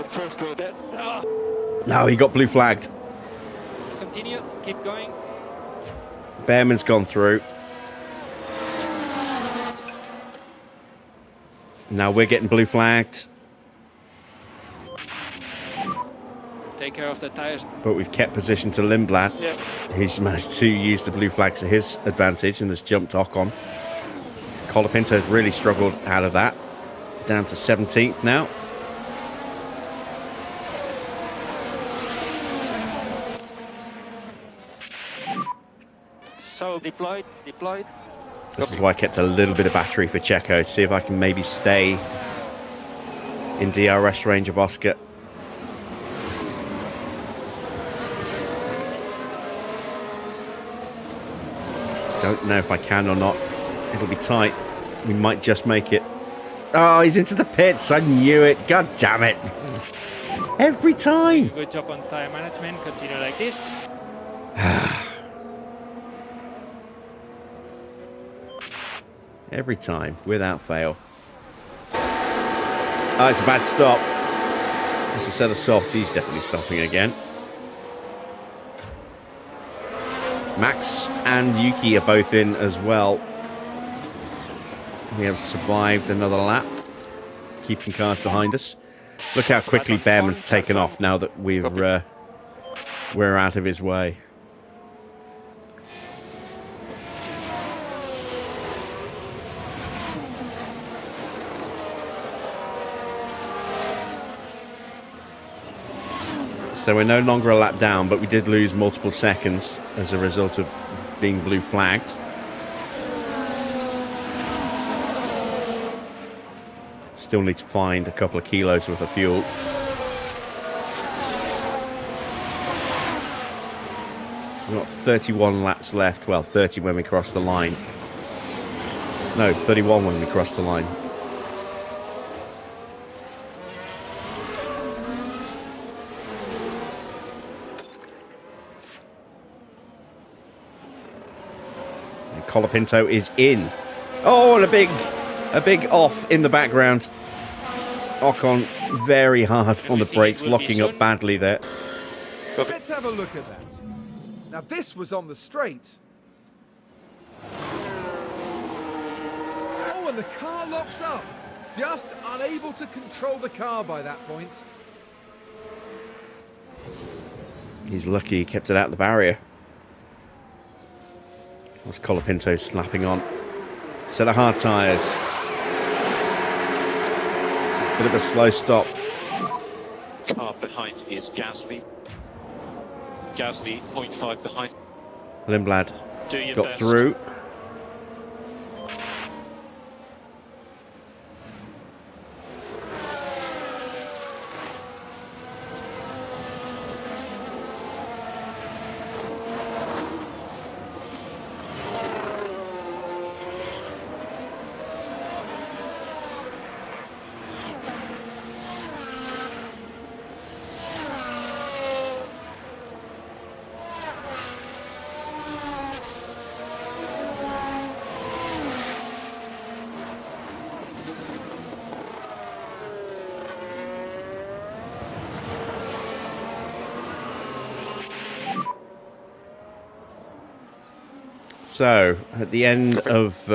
First that. No, he got blue flagged. Continue, keep going. Behrman's gone through. Now we're getting blue flagged. Take care of the tires. But we've kept position to Lindblad. Yeah. He's managed to use the blue flags to his advantage and has jumped Ocon. Colapinto has really struggled out of that. Down to 17th now. So deployed. This is why I kept a little bit of battery for Checo. See if I can maybe stay in DRS range of Oscar. Don't know if I can or not. It'll be tight. We might just make it. Oh, he's into the pits. I knew it. God damn it. Every time. Good job on tire management. Continue like this. Every time, without fail. Oh, it's a bad stop. It's a set of softs. He's definitely stopping again. Max and Yuki are both in as well. We have survived another lap, keeping cars behind us. Look how quickly Behrman's taken off now that we're out of his way. So we're no longer a lap down, but we did lose multiple seconds as a result of being blue flagged. Still need to find a couple of kilos worth of fuel. We've got 31 laps left. Well, 30 when we cross the line. No, 31 when we cross the line. Colapinto is in. Oh, and a big off in the background. Ocon very hard on the brakes, locking up badly there. Let's have a look at that. Now this was on the straight. Oh, and the car locks up. Just unable to control the car by that point. He's lucky he kept it out the barrier. That's Colapinto slapping on. Set of hard tyres. Bit of a slow stop. Car behind is Gasly. Gasly 0.5 behind. Lindblad Do your got best. through. So, at the end of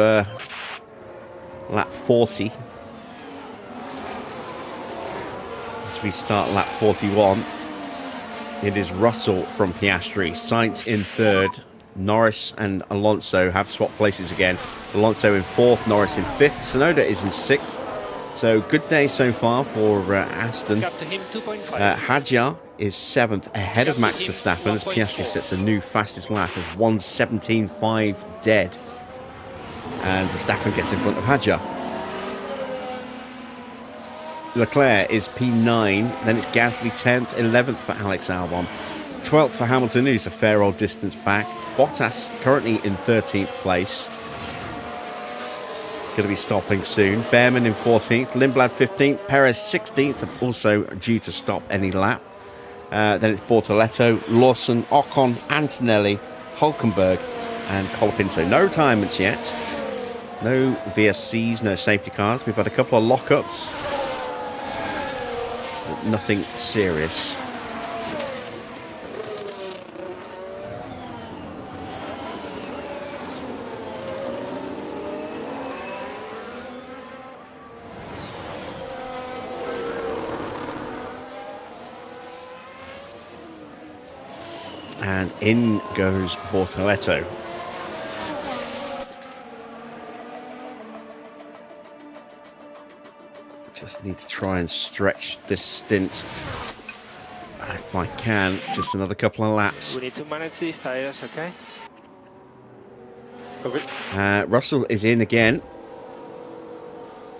lap 40, as we start lap 41, it is Russell from Piastri. Sainz in third. Norris and Alonso have swapped places again. Alonso in fourth, Norris in fifth. Tsunoda is in sixth. So, good day so far for Aston. Gap to him 2.5. Hadjar is seventh, ahead of Max Verstappen as Piastri sets a new fastest lap of 1:17.5 dead. And Verstappen gets in front of Hadjar. Leclerc is P9, then it's Gasly 10th, 11th for Alex Albon, 12th for Hamilton, who's a fair old distance back. Bottas currently in 13th place. Going to be stopping soon. Behrman in 14th, Lindblad 15th, Perez 16th, also due to stop any lap. Then it's Bortoletto, Lawson, Ocon, Antonelli, Hulkenberg, and Colapinto. No retirements yet. No VSCs, no safety cars. We've had a couple of lockups, but nothing serious. And in goes Bortoletto. Just need to try and stretch this stint, if I can. Just another couple of laps. We need to manage these tires, okay? Russell is in again.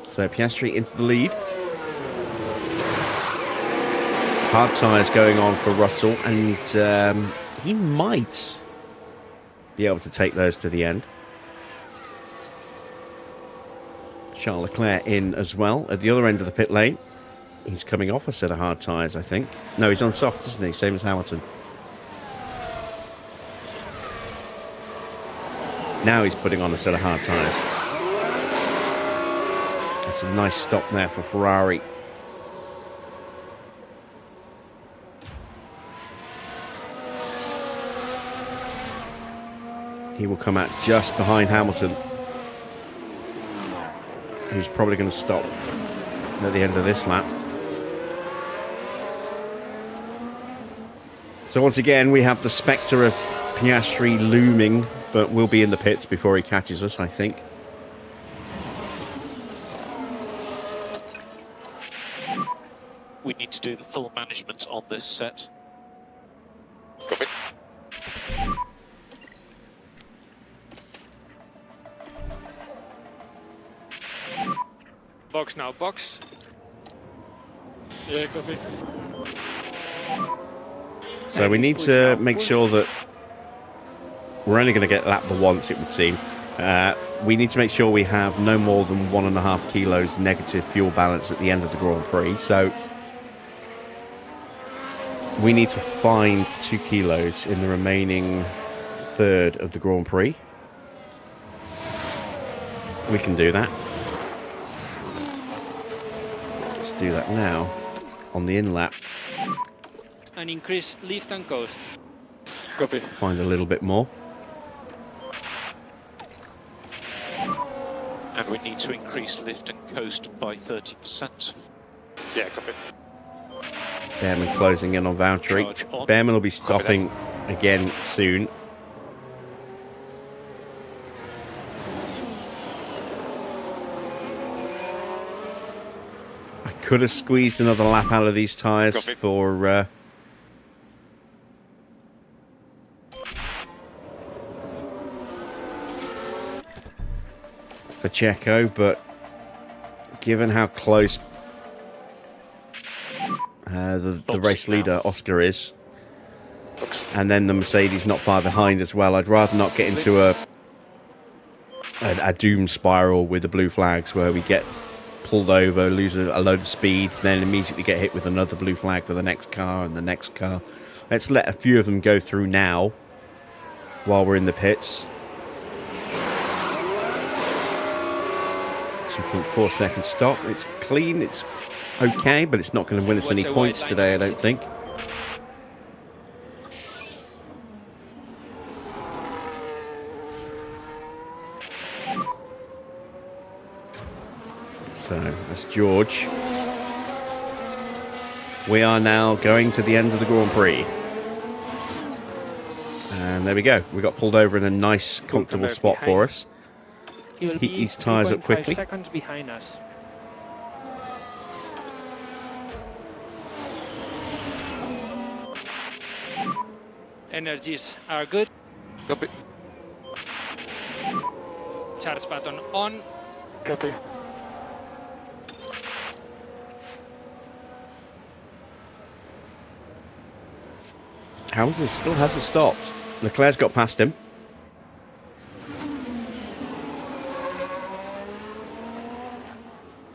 So Piastri into the lead. Hard tyres going on for Russell, and he might be able to take those to the end. Charles Leclerc in as well at the other end of the pit lane. He's coming off a set of hard tyres, I think. No, he's on soft, isn't he? Same as Hamilton. Now he's putting on a set of hard tyres. That's a nice stop there for Ferrari. He will come out just behind Hamilton, who's probably going to stop at the end of this lap. So once again, we have the spectre of Piastri looming, but we'll be in the pits before he catches us, I think. We need to do the full management on this set. Copy. Box now, box. Yeah, copy. So we need to make sure that we're only going to get lapped the once, it would seem. We need to make sure we have no more than 1.5 kilos negative fuel balance at the end of the Grand Prix. So we need to find 2 kilos in the remaining third of the Grand Prix. We can do that. Let's do that now on the in lap. And increase lift and coast. Copy. Find a little bit more. And we need to increase lift and coast by 30%. Yeah, copy. Behrman closing in on Valtteri. Charge on. Behrman will be stopping again soon. Could have squeezed another lap out of these tyres Copy. for Checo, but given how close the race leader Oscar is, and then the Mercedes not far behind as well, I'd rather not get into a doom spiral with the blue flags where we get pulled over, lose a load of speed, then immediately get hit with another blue flag for the next car and the next car. Let's let a few of them go through now while we're in the pits. 2.4 second stop. It's clean, it's okay, but it's not going to win us any points today, I don't think. So that's George. We are now going to the end of the Grand Prix. And there we go. We got pulled over in a nice, comfortable spot for us. Heat these tyres up quickly. Seconds behind us. Energies are good. Copy. Charge button on. Copy. Hamilton still hasn't stopped. Leclerc's got past him.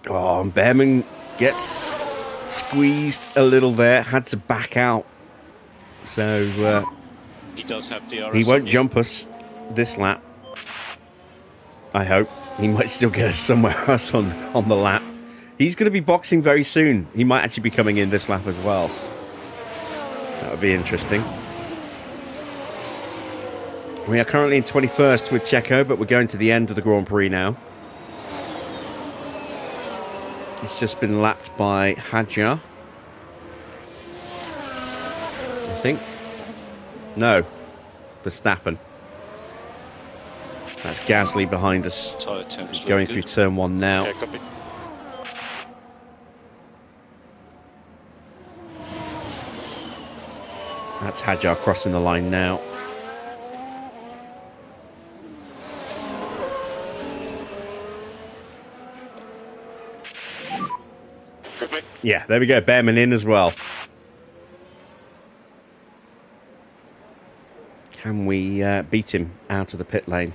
Oh, and Behrman gets squeezed a little there. Had to back out. So He does have DRS. he won't on you. jump us this lap. I hope. He might still get us somewhere else on the lap. He's going to be boxing very soon. He might actually be coming in this lap as well. That would be interesting. We are currently in 21st with Checo, but we're going to the end of the Grand Prix now. It's just been lapped by Hadjar, I think. No, Verstappen. That's Gasly behind us. Tyre temps look Going good. through turn one now. Yeah, copy. That's Hadjar crossing the line now. Copy. Yeah, there we go. Behrman in as well. Can we beat him out of the pit lane?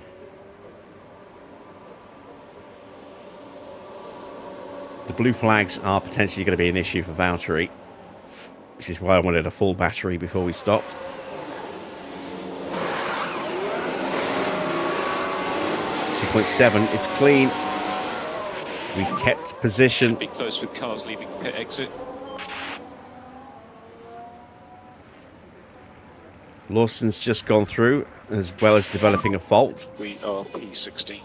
The blue flags are potentially going to be an issue for Valtteri, which is why I wanted a full battery before we stopped. .7, it's clean. We kept position. Be close with cars leaving pit exit. Lawson's just gone through, as well as developing a fault. We are P16.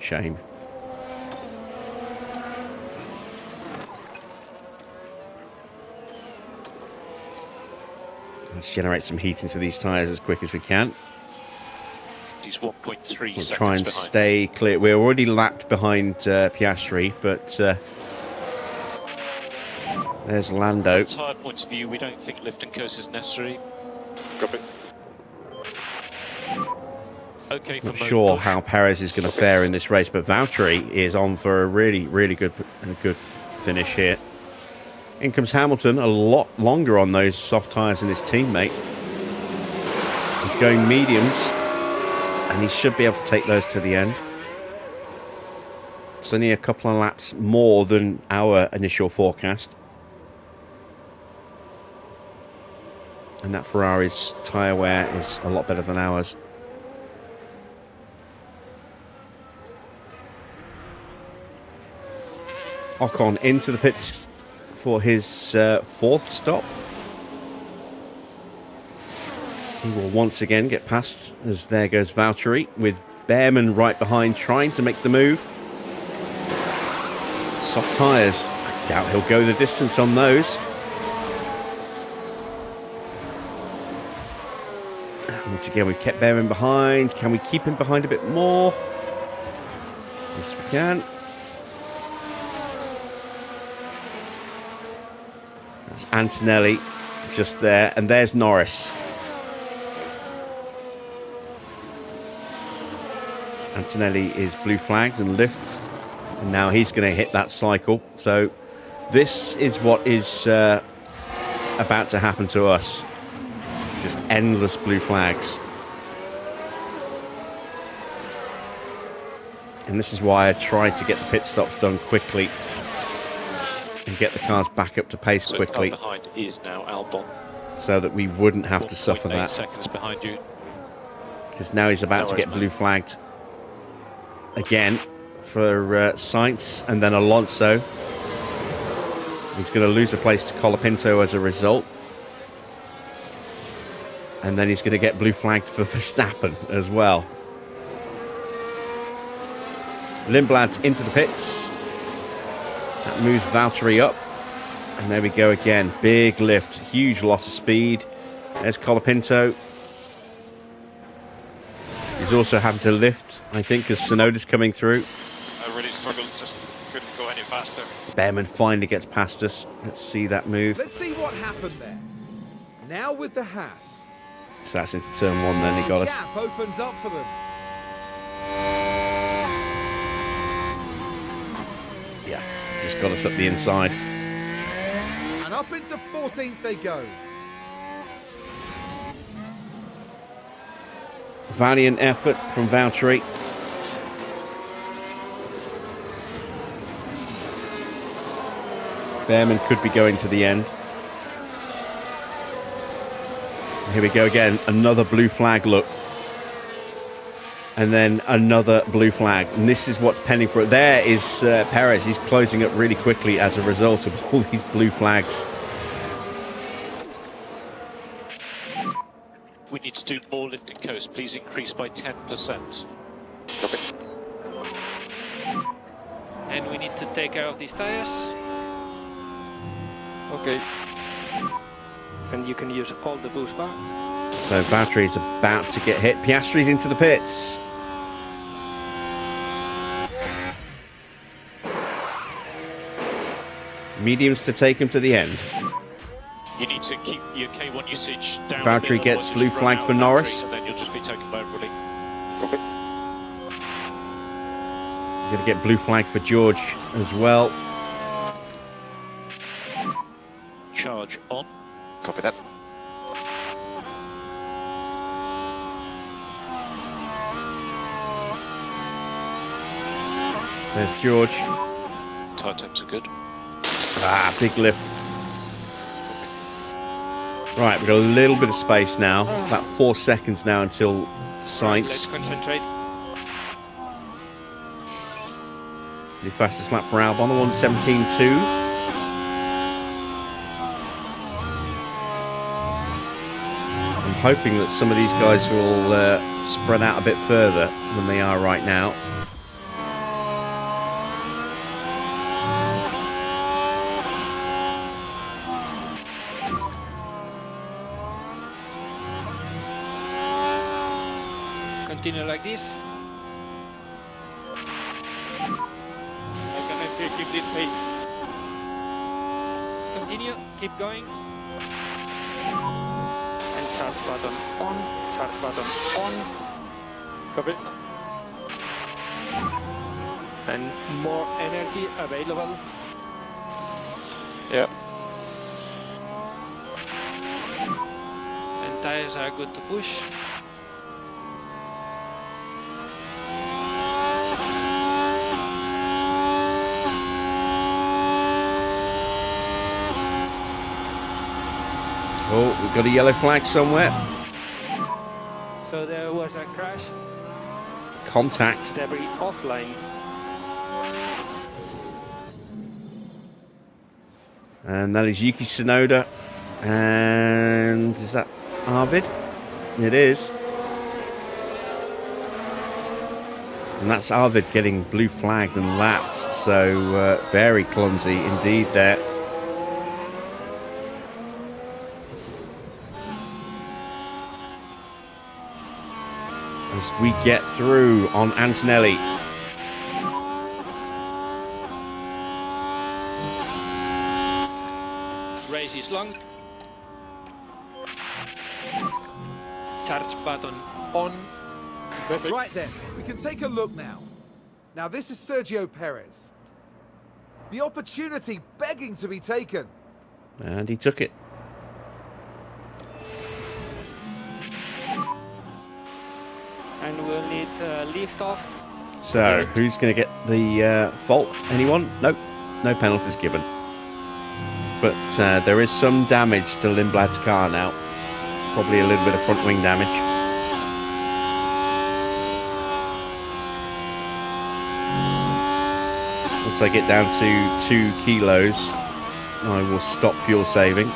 Shame. Let's generate some heat into these tyres as quick as we can. He's 1.3 seconds We'll try and behind. stay clear. We're already lapped behind Piastri, but there's Lando. From a tyre point of view, we don't think lift and coast is necessary. Copy. Okay for Not mode sure push. how Perez is going to fare in this race, but Valtteri is on for a really, really good finish here. In comes Hamilton, a lot longer on those soft tyres than his teammate. He's going mediums, and he should be able to take those to the end. It's only a couple of laps more than our initial forecast. And that Ferrari's tyre wear is a lot better than ours. Ocon into the pits for his fourth stop. He will once again get past, as there goes Valtteri, with Behrman right behind trying to make the move. Soft tyres. I doubt he'll go the distance on those. Once again, we've kept Behrman behind. Can we keep him behind a bit more? Yes, we can. That's Antonelli just there. And there's Norris. Antonelli is blue flagged and lifts. And now he's going to hit that cycle. So this is what is about to happen to us. Just endless blue flags. And this is why I tried to get the pit stops done quickly and get the cars back up to pace quickly. So behind is now Albon. So that we wouldn't have to suffer 1.8 that. seconds behind you. Because now he's about to get blue flagged again for Sainz and then Alonso. He's going to lose a place to Colapinto as a result. And then he's going to get blue flagged for Verstappen as well. Lindblad's into the pits. That moves Valtteri up. And there we go again. Big lift. Huge loss of speed. There's Colapinto. He's also having to lift, I think, as Tsunoda's coming through. I really struggled, just couldn't go any faster. Behrman finally gets past us. Let's see that move. Let's see what happened there. Now with the Haas. So that's into turn one then, he got us. Gap opens up for them. Yeah, just got us up the inside. And up into 14th they go. Valiant effort from Valtteri. Behrman could be going to the end. Here we go again. Another blue flag look. And then another blue flag. And this is what's pending for it. There is Perez. He's closing up really quickly as a result of all these blue flags. We need to do more lift and coast. Please increase by 10%. And we need to take care of these tires. Okay. And you can use all the boost bar. So Valtteri is about to get hit. Piastri's into the pits. Mediums to take him to the end. You need to keep your K1 usage down. Valtteri gets blue flag for Norris. And then you'll just be taken by everybody. You're going to get blue flag for George as well. Charge on. Copy that. There's George. Tire temps are good. Ah, big lift. Right, we've got a little bit of space now. About 4 seconds now until Let's Sainz. concentrate. The fastest lap for Albon, 1:17.2. I'm hoping that some of these guys will spread out a bit further than they are right now. Continue like this. How can I keep this pace? Continue. Keep going. And charge button on. Charge button on. Copy. And more energy available. Yeah. And tires are good to push. Oh, we've got a yellow flag somewhere. So there was a crash. Contact. Debris offline. And that is Yuki Tsunoda. And is that Arvid? It is. And that's Arvid getting blue flagged and lapped. So very clumsy indeed there. As we get through on Antonelli. Race This is long. Charge button on. Perfect. Right then, we can take a look now. Now this is Sergio Perez. The opportunity begging to be taken. And he took it. And we'll need lift off. So, who's going to get the fault? Anyone? Nope. No penalties given. But there is some damage to Lindblad's car now. Probably a little bit of front wing damage. Once I get down to 2 kilos, I will stop fuel saving.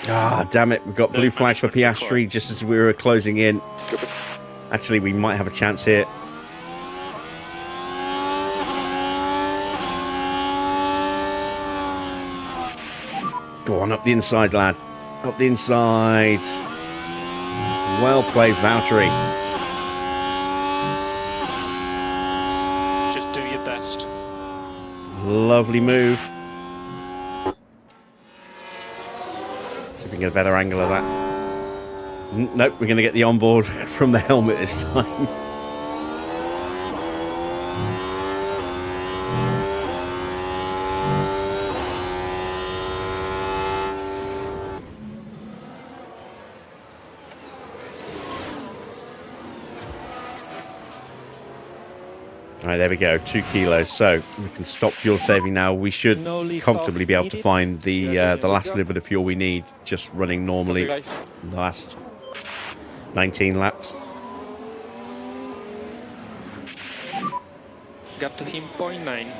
Ah, damn it. We've got blue flags for Piastri just as we were closing in. Actually, we might have a chance here. Go on, up the inside, lad. Up the inside. Well played, Valtteri. Just do your best. Lovely move. See if we can get a better angle of that. Nope, we're going to get the onboard from the helmet this time. All right, there we go, 2 kilos. So we can stop fuel saving now. We should comfortably be able to find the last little bit of fuel we need just running normally in the last 19 laps. Gap to him 0.9.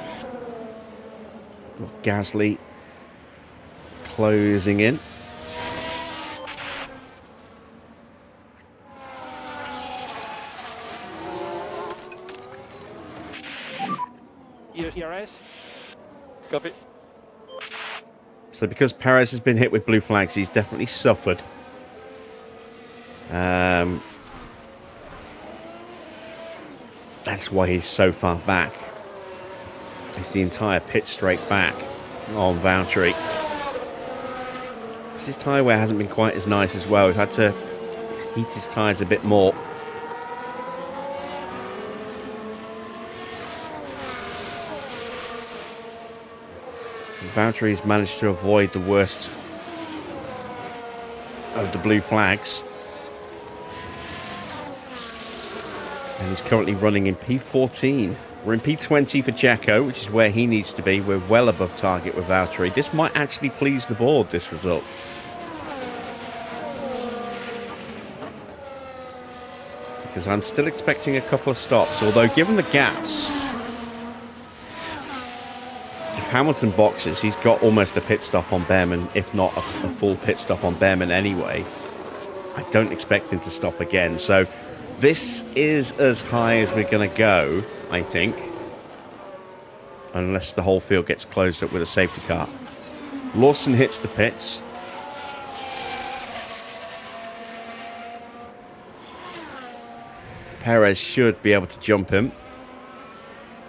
Gasly closing in. ERS. Copy. So because Perez has been hit with blue flags, he's definitely suffered. That's why he's so far back. It's the entire pit straight back on Valtteri. His tyre wear hasn't been quite as nice as well. We've had to heat his tyres a bit more. Valtteri's managed to avoid the worst of the blue flags. And he's currently running in P14. We're in P20 for Checo, which is where he needs to be. We're well above target with Valtteri. This might actually please the board, this result. Because I'm still expecting a couple of stops, although given the gaps, if Hamilton boxes, he's got almost a pit stop on Behrman, if not a full pit stop on Behrman anyway. I don't expect him to stop again, so this is as high as we're going to go, I think. Unless the whole field gets closed up with a safety car. Lawson hits the pits. Perez should be able to jump him.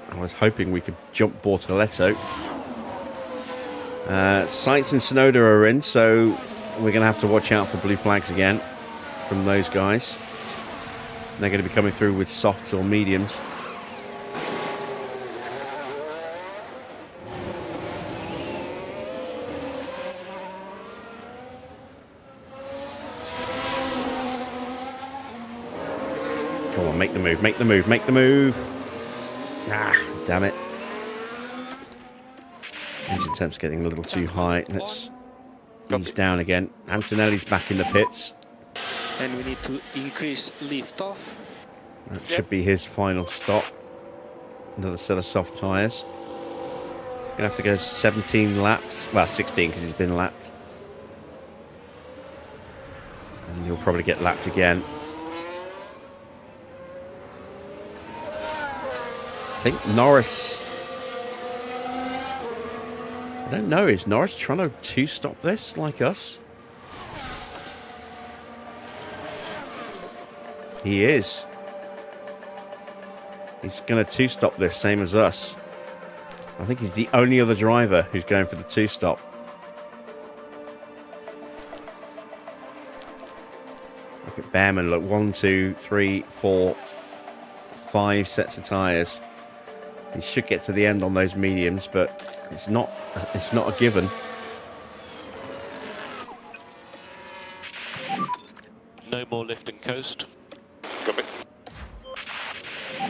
I was hoping we could jump Bortoletto. Sainz and Tsunoda are in, so we're going to have to watch out for blue flags again from those guys. They're going to be coming through with softs or mediums. Come on, make the move, make the move, make the move. Ah, damn it. Engine temp's getting a little too high. Let's ease down again. Antonelli's back in the pits. And we need to increase lift off. That should be his final stop. Another set of soft tyres. Gonna have to go 17 laps. Well, 16 because he's been lapped. And he'll probably get lapped again. I think Norris... I don't know, is Norris trying to two-stop this like us? He is. He's going to two-stop this, same as us. I think he's the only other driver who's going for the two-stop. Look at Behrman. Look, 1, 2, 3, 4, 5 sets of tyres. He should get to the end on those mediums, but it's not a given. No more lift and coast. Copy.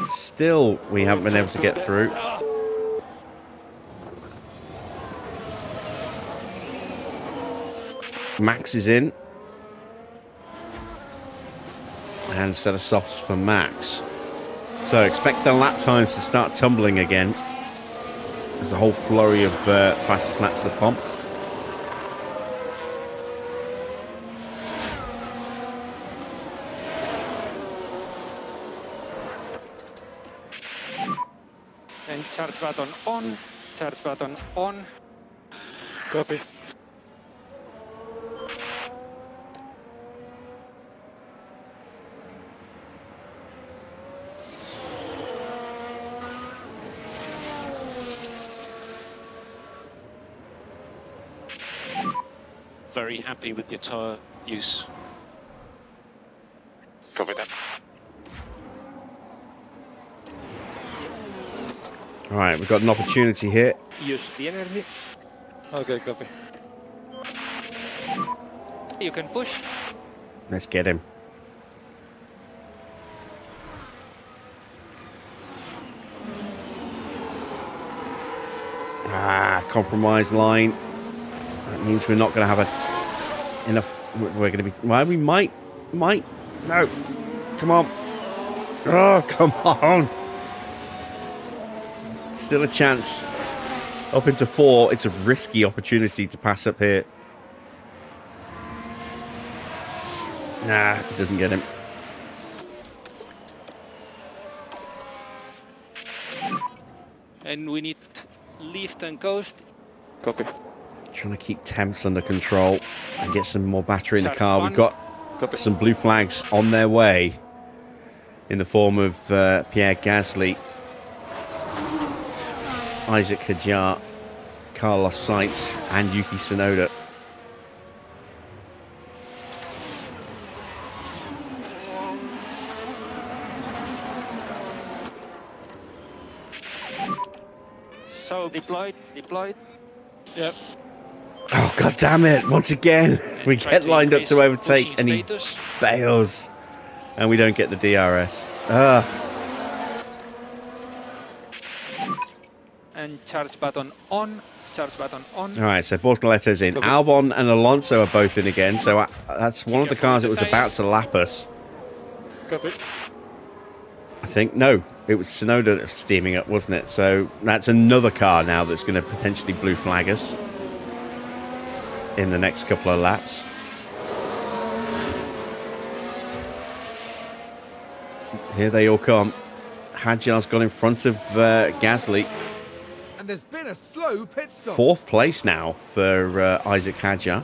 Still, we haven't been able to get through. Max is in. And set of softs for Max. So expect the lap times to start tumbling again. There's a whole flurry of fastest laps are pumped. And charge button on, charge button on. Copy. Very happy with your tyre use. Copy that. All right, we've got an opportunity here. Use the energy. Okay, copy. You can push. Let's get him. Compromise line. That means we're not going to have enough. We're going to be. Well, we might. No. Come on. Oh, come on. Still a chance. Up into 4. It's a risky opportunity to pass up here. Nah, it doesn't get him. And we need lift and coast. Copy. Trying to keep temps under control and get some more battery in the Charge car. one. We've got Copy. some blue flags on their way in the form of Pierre Gasly, Isaac Hadjar, Carlos Sainz and Yuki Tsunoda. So deployed. Yep. Oh, god damn it. Once again, we Try get to lined up increase to overtake pushing and he status. bails. And we don't get the DRS. And charge button on. Charge button on. All right, so Bortoletto's in. Albon and Alonso are both in again. So that's one of the cars that was about to lap us. Copy. I think. No, it was Tsunoda that's steaming up, wasn't it? So that's another car now that's going to potentially blue flag us in the next couple of laps. Here they all come. Hadjar's got in front of Gasly. And there's been a slow pit stop. 4th place now for Isaac Hadjar.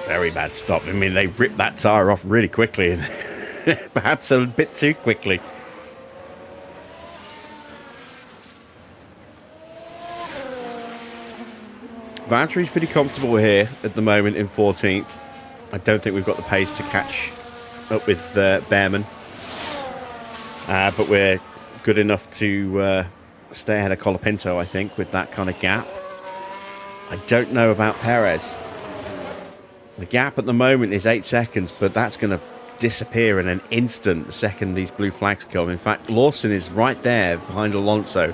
Very bad stop. I mean, they ripped that tyre off really quickly, and perhaps a bit too quickly. Valtteri's pretty comfortable here at the moment in 14th. I don't think we've got the pace to catch up with Behrman. But we're good enough to stay ahead of Colapinto, I think, with that kind of gap. I don't know about Perez. The gap at the moment is 8 seconds, but that's going to disappear in an instant the second these blue flags come. In fact, Lawson is right there behind Alonso.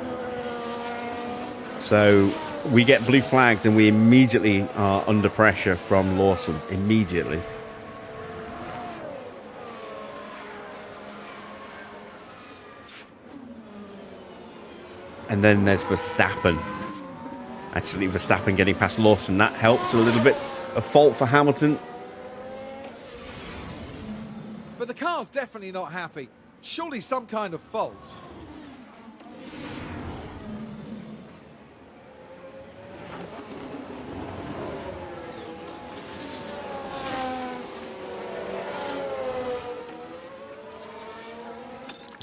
So we get blue flagged and we immediately are under pressure from Lawson. Immediately. And then there's Verstappen. Actually, Verstappen getting past Lawson, that helps a little bit. A fault for Hamilton. But the car's definitely not happy. Surely some kind of fault.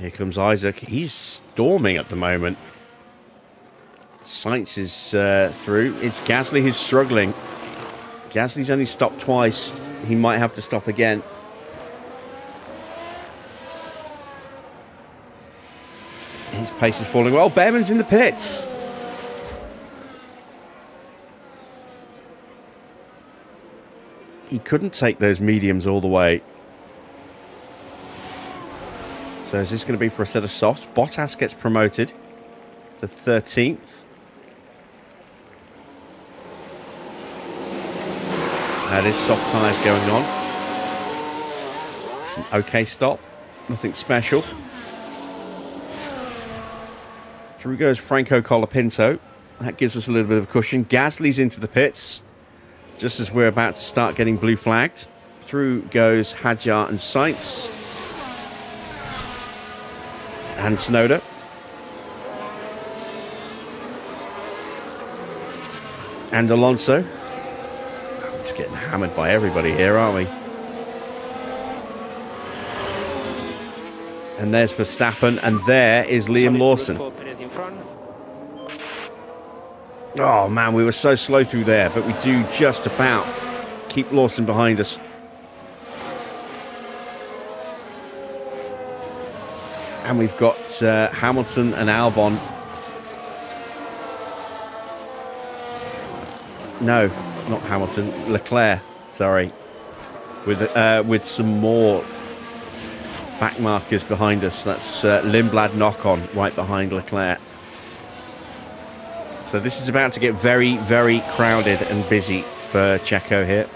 Here comes Isaac. He's storming at the moment. Sainz is through. It's Gasly who's struggling. Gasly's only stopped twice. He might have to stop again. His pace is falling. Well, Behrman's in the pits. He couldn't take those mediums all the way. So is this going to be for a set of softs? Bottas gets promoted to 13th. That is soft tyres going on. It's an okay stop. Nothing special. Through goes Franco Colapinto. That gives us a little bit of cushion. Gasly's into the pits just as we're about to start getting blue flagged. Through goes Hadjar and Sainz. And Tsunoda. And Alonso. It's getting hammered by everybody here, aren't we? And there's Verstappen, and there is Liam Lawson. Oh man, we were so slow through there, but we do just about keep Lawson behind us. And we've got Hamilton and Albon. No, not Hamilton. Leclerc, sorry. With some more back markers behind us. That's Lindblad knock-on right behind Leclerc. So this is about to get very, very crowded and busy for Checo here.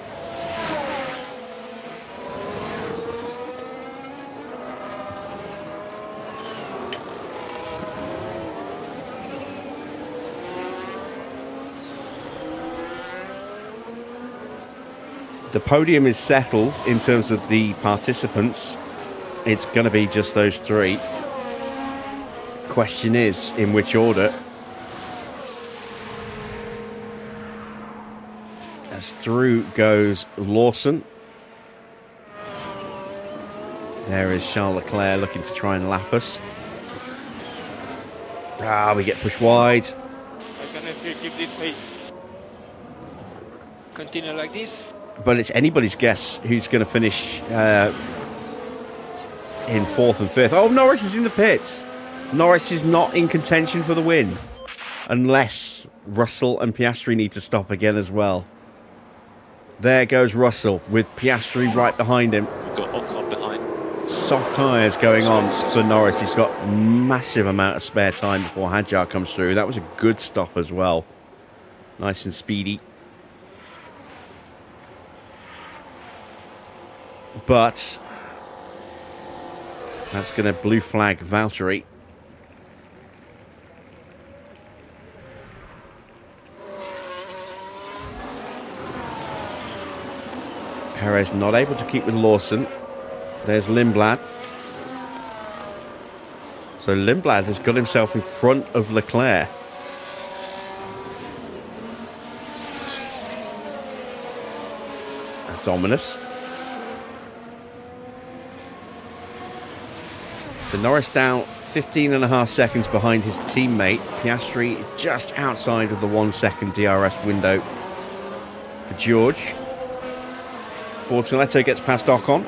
The podium is settled in terms of the participants. It's going to be just those three. Question is, in which order? As through goes Lawson. There is Charles Leclerc looking to try and lap us. Ah, we get pushed wide. I can keep this pace. Continue like this. But it's anybody's guess who's going to finish in 4th and 5th. Oh, Norris is in the pits. Norris is not in contention for the win. Unless Russell and Piastri need to stop again as well. There goes Russell with Piastri right behind him. We've got Ocon behind. Soft tyres going on for Norris. He's got massive amount of spare time before Hadjar comes through. That was a good stop as well. Nice and speedy. But that's going to blue flag Valtteri. Perez not able to keep with Lawson. There's Lindblad. So Lindblad has got himself in front of Leclerc. That's ominous. So Norris down 15.5 seconds behind his teammate. Piastri just outside of the 1 second DRS window for George. Bortoletto gets past Ocon.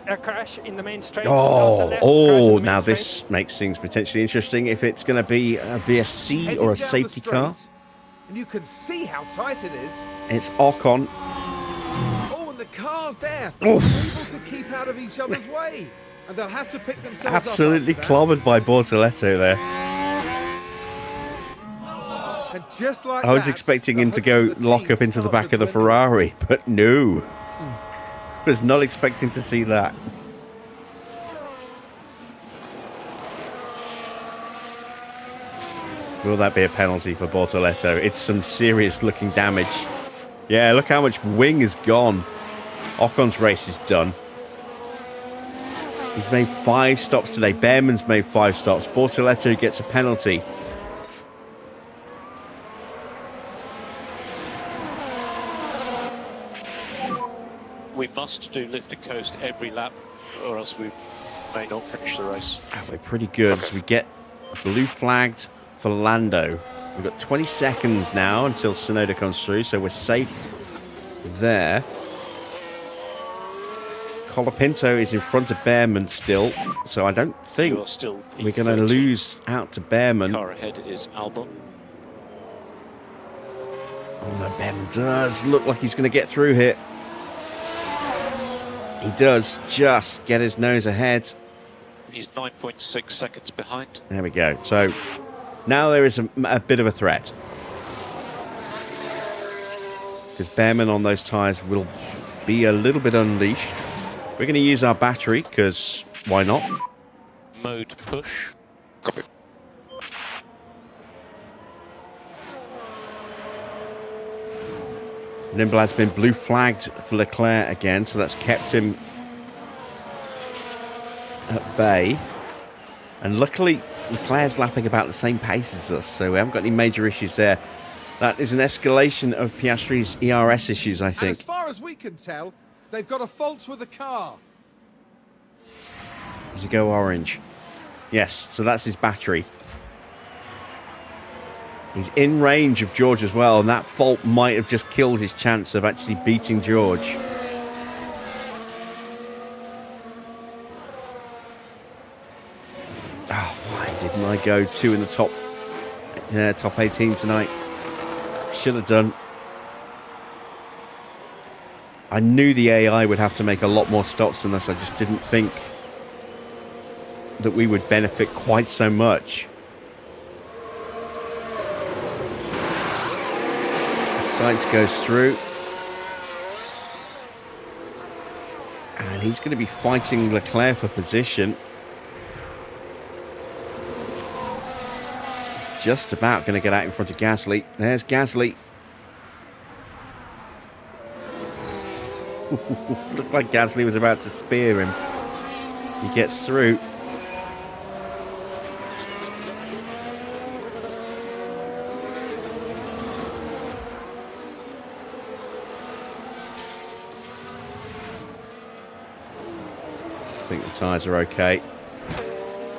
A crash in the main straight. Now this makes things potentially interesting if it's going to be a VSC Heading or a down safety the car. straight, and you can see how tight it is. It's Ocon. Oh, and the car's there. Oof. Able to keep out of each other's way. And they'll have to pick themselves Absolutely up after that. clobbered by Bortoletto there. And just like I was that, expecting the him to hopes go of the lock team up into the back started of the dwindling. Ferrari, but no. Was not expecting to see that. Will that be a penalty for Bortoletto? It's some serious looking damage. Yeah, look how much wing is gone. Ocon's race is done. He's made 5 stops today. Behrman's made 5 stops. Bortoletto gets a penalty. We must do lift and coast every lap, or else we may not finish the race. We're pretty good. So we get blue flagged for Lando. We've got 20 seconds now until Tsunoda comes through, so we're safe there. Colapinto is in front of Bearman still, so I don't think You are still we're going to lose out to Bearman. Car ahead is Albon. Oh no, Bearman does look like he's going to get through here. He does just get his nose ahead. He's 9.6 seconds behind. There we go. So now there is a bit of a threat. Because Bearman on those tyres will be a little bit unleashed. We're going to use our battery, because why not? Mode push. Copy. Limblad's been blue flagged for Leclerc again, so that's kept him at bay. And luckily, Leclerc's lapping about the same pace as us, so we haven't got any major issues there. That is an escalation of Piastri's ERS issues, I And think. as far as we can tell, they've got a fault with the car. Does he go orange? Yes, so that's his battery. He's in range of George as well, and that fault might have just killed his chance of actually beating George. Oh, why didn't I go 2 in the top 18 tonight? Should have done. I knew the AI would have to make a lot more stops than us. I just didn't think that we would benefit quite so much. Sainz goes through. And he's going to be fighting Leclerc for position. He's just about going to get out in front of Gasly. There's Gasly. Looked like Gasly was about to spear him. He gets through. I think the tyres are okay.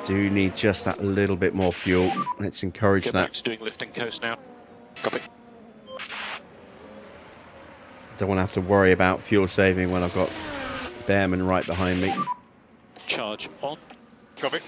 Do need just that little bit more fuel. Let's encourage Get that. back to doing lifting coast now. Copy. Don't want to have to worry about fuel saving when I've got Bearman right behind me. Charge on. Copy.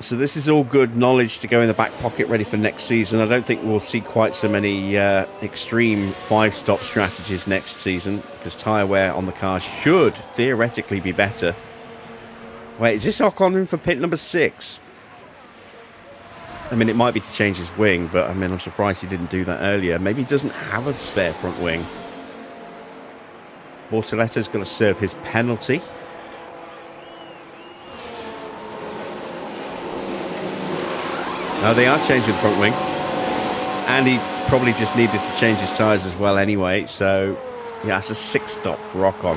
So this is all good knowledge to go in the back pocket ready for next season. I don't think we'll see quite so many extreme 5-stop strategies next season, because tyre wear on the car should theoretically be better. Wait, is this Ocon in for pit number 6? I mean, it might be to change his wing, but I mean, I'm surprised he didn't do that earlier. Maybe he doesn't have a spare front wing. Bortoletto's going to serve his penalty. No, they are changing the front wing. And he probably just needed to change his tyres as well anyway. So, yeah, it's a 6-stop for Ocon.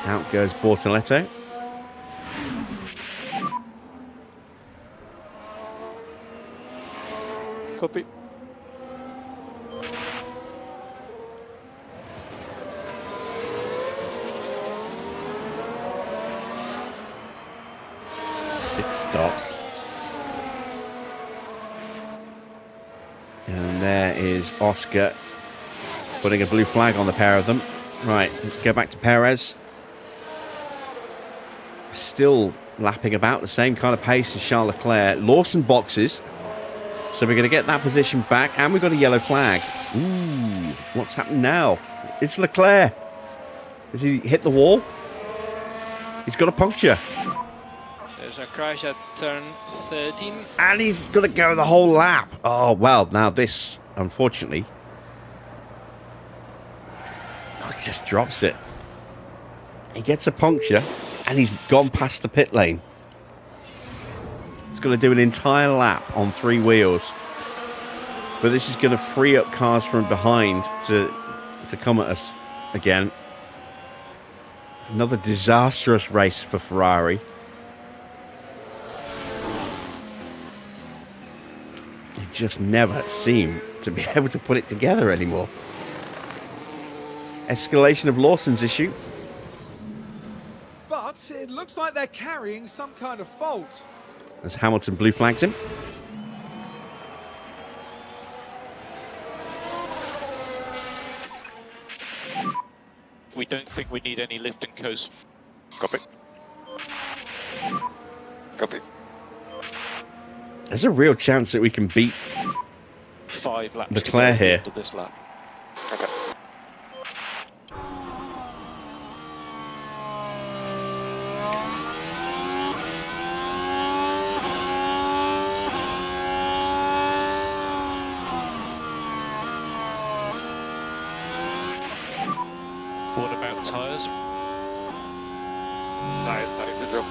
Out goes Bortoletto. Copy. Stops. And there is Oscar putting a blue flag on the pair of them. Right, let's go back to Perez. Still lapping about the same kind of pace as Charles Leclerc. Lawson boxes. So we're going to get that position back. And we've got a yellow flag. Ooh, what's happened now? It's Leclerc. Has he hit the wall? He's got a puncture. There's a crash at turn 13. And he's going to go the whole lap. Oh, well, now this, unfortunately... Oh, he just drops it. He gets a puncture, and he's gone past the pit lane. He's going to do an entire lap on 3 wheels. But this is going to free up cars from behind to come at us again. Another disastrous race for Ferrari. You just never seem to be able to put it together anymore. Escalation of Lawson's issue. But it looks like they're carrying some kind of fault. As Hamilton blue flags him. We don't think we need any lift and coast. Copy. Copy. There's a real chance that we can beat 5 laps Leclerc to go here. at the end of this lap. Okay. What about tyres? Tires starting to drop.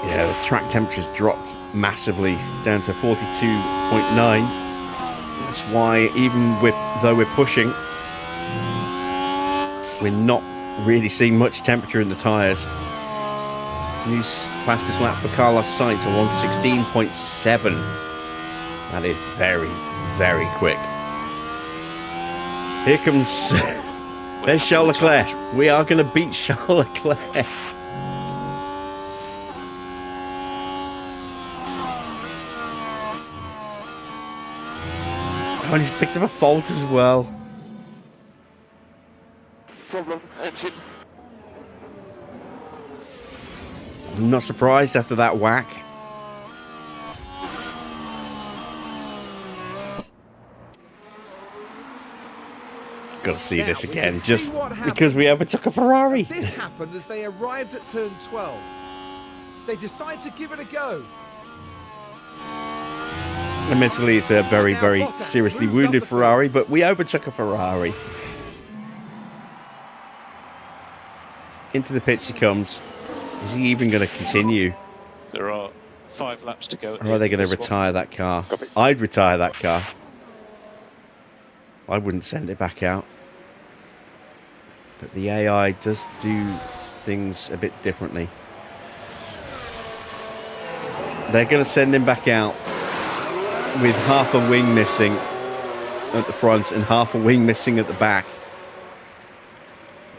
Yeah, the track temperature's dropped massively down to 42.9. That's why even though we're pushing, we're not really seeing much temperature in the tyres. New fastest lap for Carlos Sainz at 116.7. That is very, very quick. Here comes... There's Charles Leclerc. We are going to beat Charles Leclerc. Oh, and he's picked up a fault as well. Problem, engine. I'm not surprised after that whack. Got to see Now, this we again, can see just what happened. because we overtook a Ferrari. This happened as they arrived at turn 12. They decide to give it a go. Admittedly, it's a very, Now very Bottas seriously moves up wounded the Ferrari, field. but we overtook a Ferrari. Into the pits he comes. Is he even going to continue? There are 5 laps to go. Or are they going to retire that car? Copy. I'd retire that car. I wouldn't send it back out. But the AI does do things a bit differently. They're going to send him back out with half a wing missing at the front and half a wing missing at the back.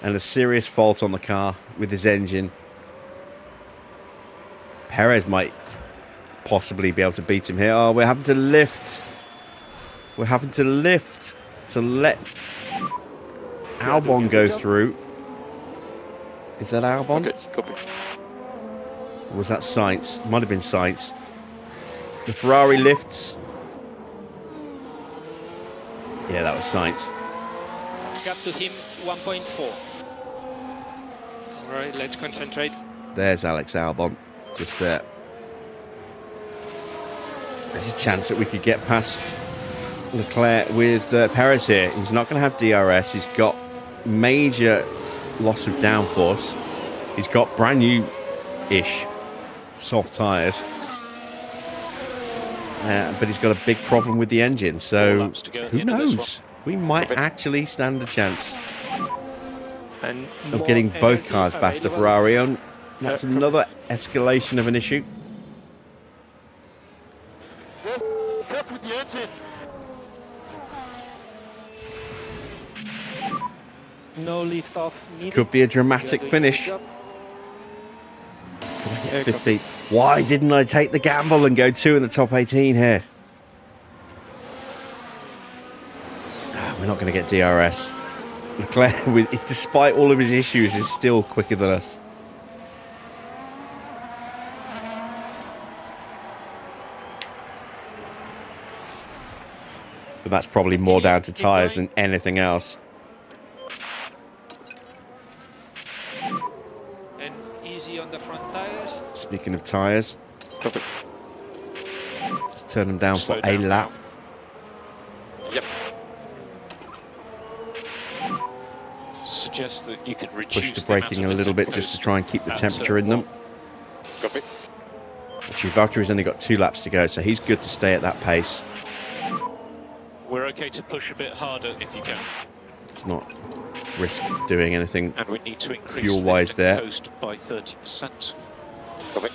And a serious fault on the car with his engine. Perez might possibly be able to beat him here. Oh, we're having to lift. We're having to lift to let Albon go through. Is that Albon? Okay, copy. Or was that Sainz? Might have been Sainz. The Ferrari lifts. Yeah, that was Sainz. Gap to him 1.4. Alright, let's concentrate. There's Alex Albon, just there. There's a chance that we could get past Leclerc with Perez here. He's not going to have DRS. He's got major loss of downforce. He's got brand new-ish soft tyres. But he's got a big problem with the engine. 4 So laps to go at the who end of this knows? We might actually stand a chance And of getting more both energy cars past the available. Ferrari. And that's another escalation of an issue. Careful with the engine. No lift off. This could be a dramatic finish. 15. Why didn't I take the gamble and go 2 in the top 18 here? We're not going to get DRS. Leclerc, despite all of his issues, is still quicker than us. But that's probably more down to tyres than anything else. And easy on the front tires. Speaking of tyres, Copy. let's turn them down Slow for a down lap. Yep. Suggests that you can reduce Push the the amount braking of a little lift bit and just to coast try and keep the at temperature in them. Copy. Actually, Valtteri's only got 2 laps to go, so he's good to stay at that pace. We're okay to push a bit harder if you can. It's not risk doing anything And we need to increase fuel-wise lift there. coast by 30%. Copy.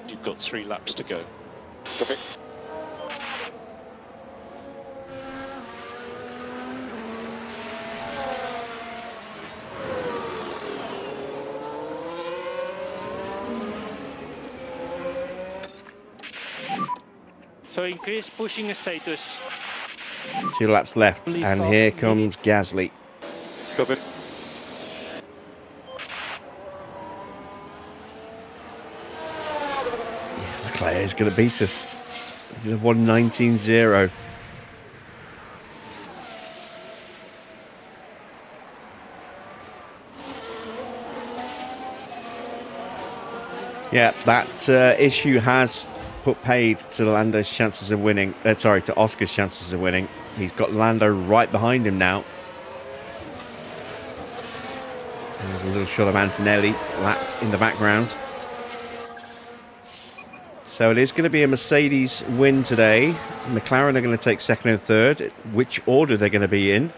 You've got 3 laps to go. Copy. So increase pushing status. 2 laps left, Lead and off. here comes Gasly. Copy. Leclerc is going to beat us. 1:19.0. Yeah, that issue has put paid to Lando's chances of winning. Sorry, to Oscar's chances of winning. He's got Lando right behind him now. There's a little shot of Antonelli lapped in the background. So it is going to be a Mercedes win today. McLaren are going to take second and third. Which order they're going to be in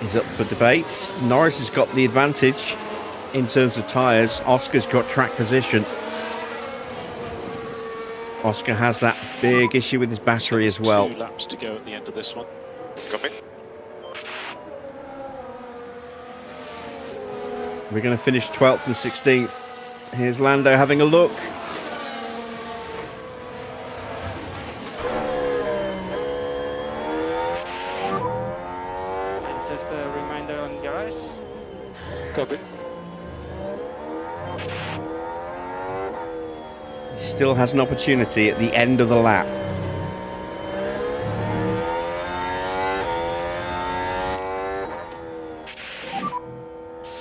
is up for debate. Norris has got the advantage in terms of tyres. Oscar's got track position. Oscar has that big issue with his battery as well. 2 laps to go at the end of this one. Copy. We're going to finish 12th and 16th. Here's Lando having a look. And just a reminder on garage. Copy. Still has an opportunity at the end of the lap.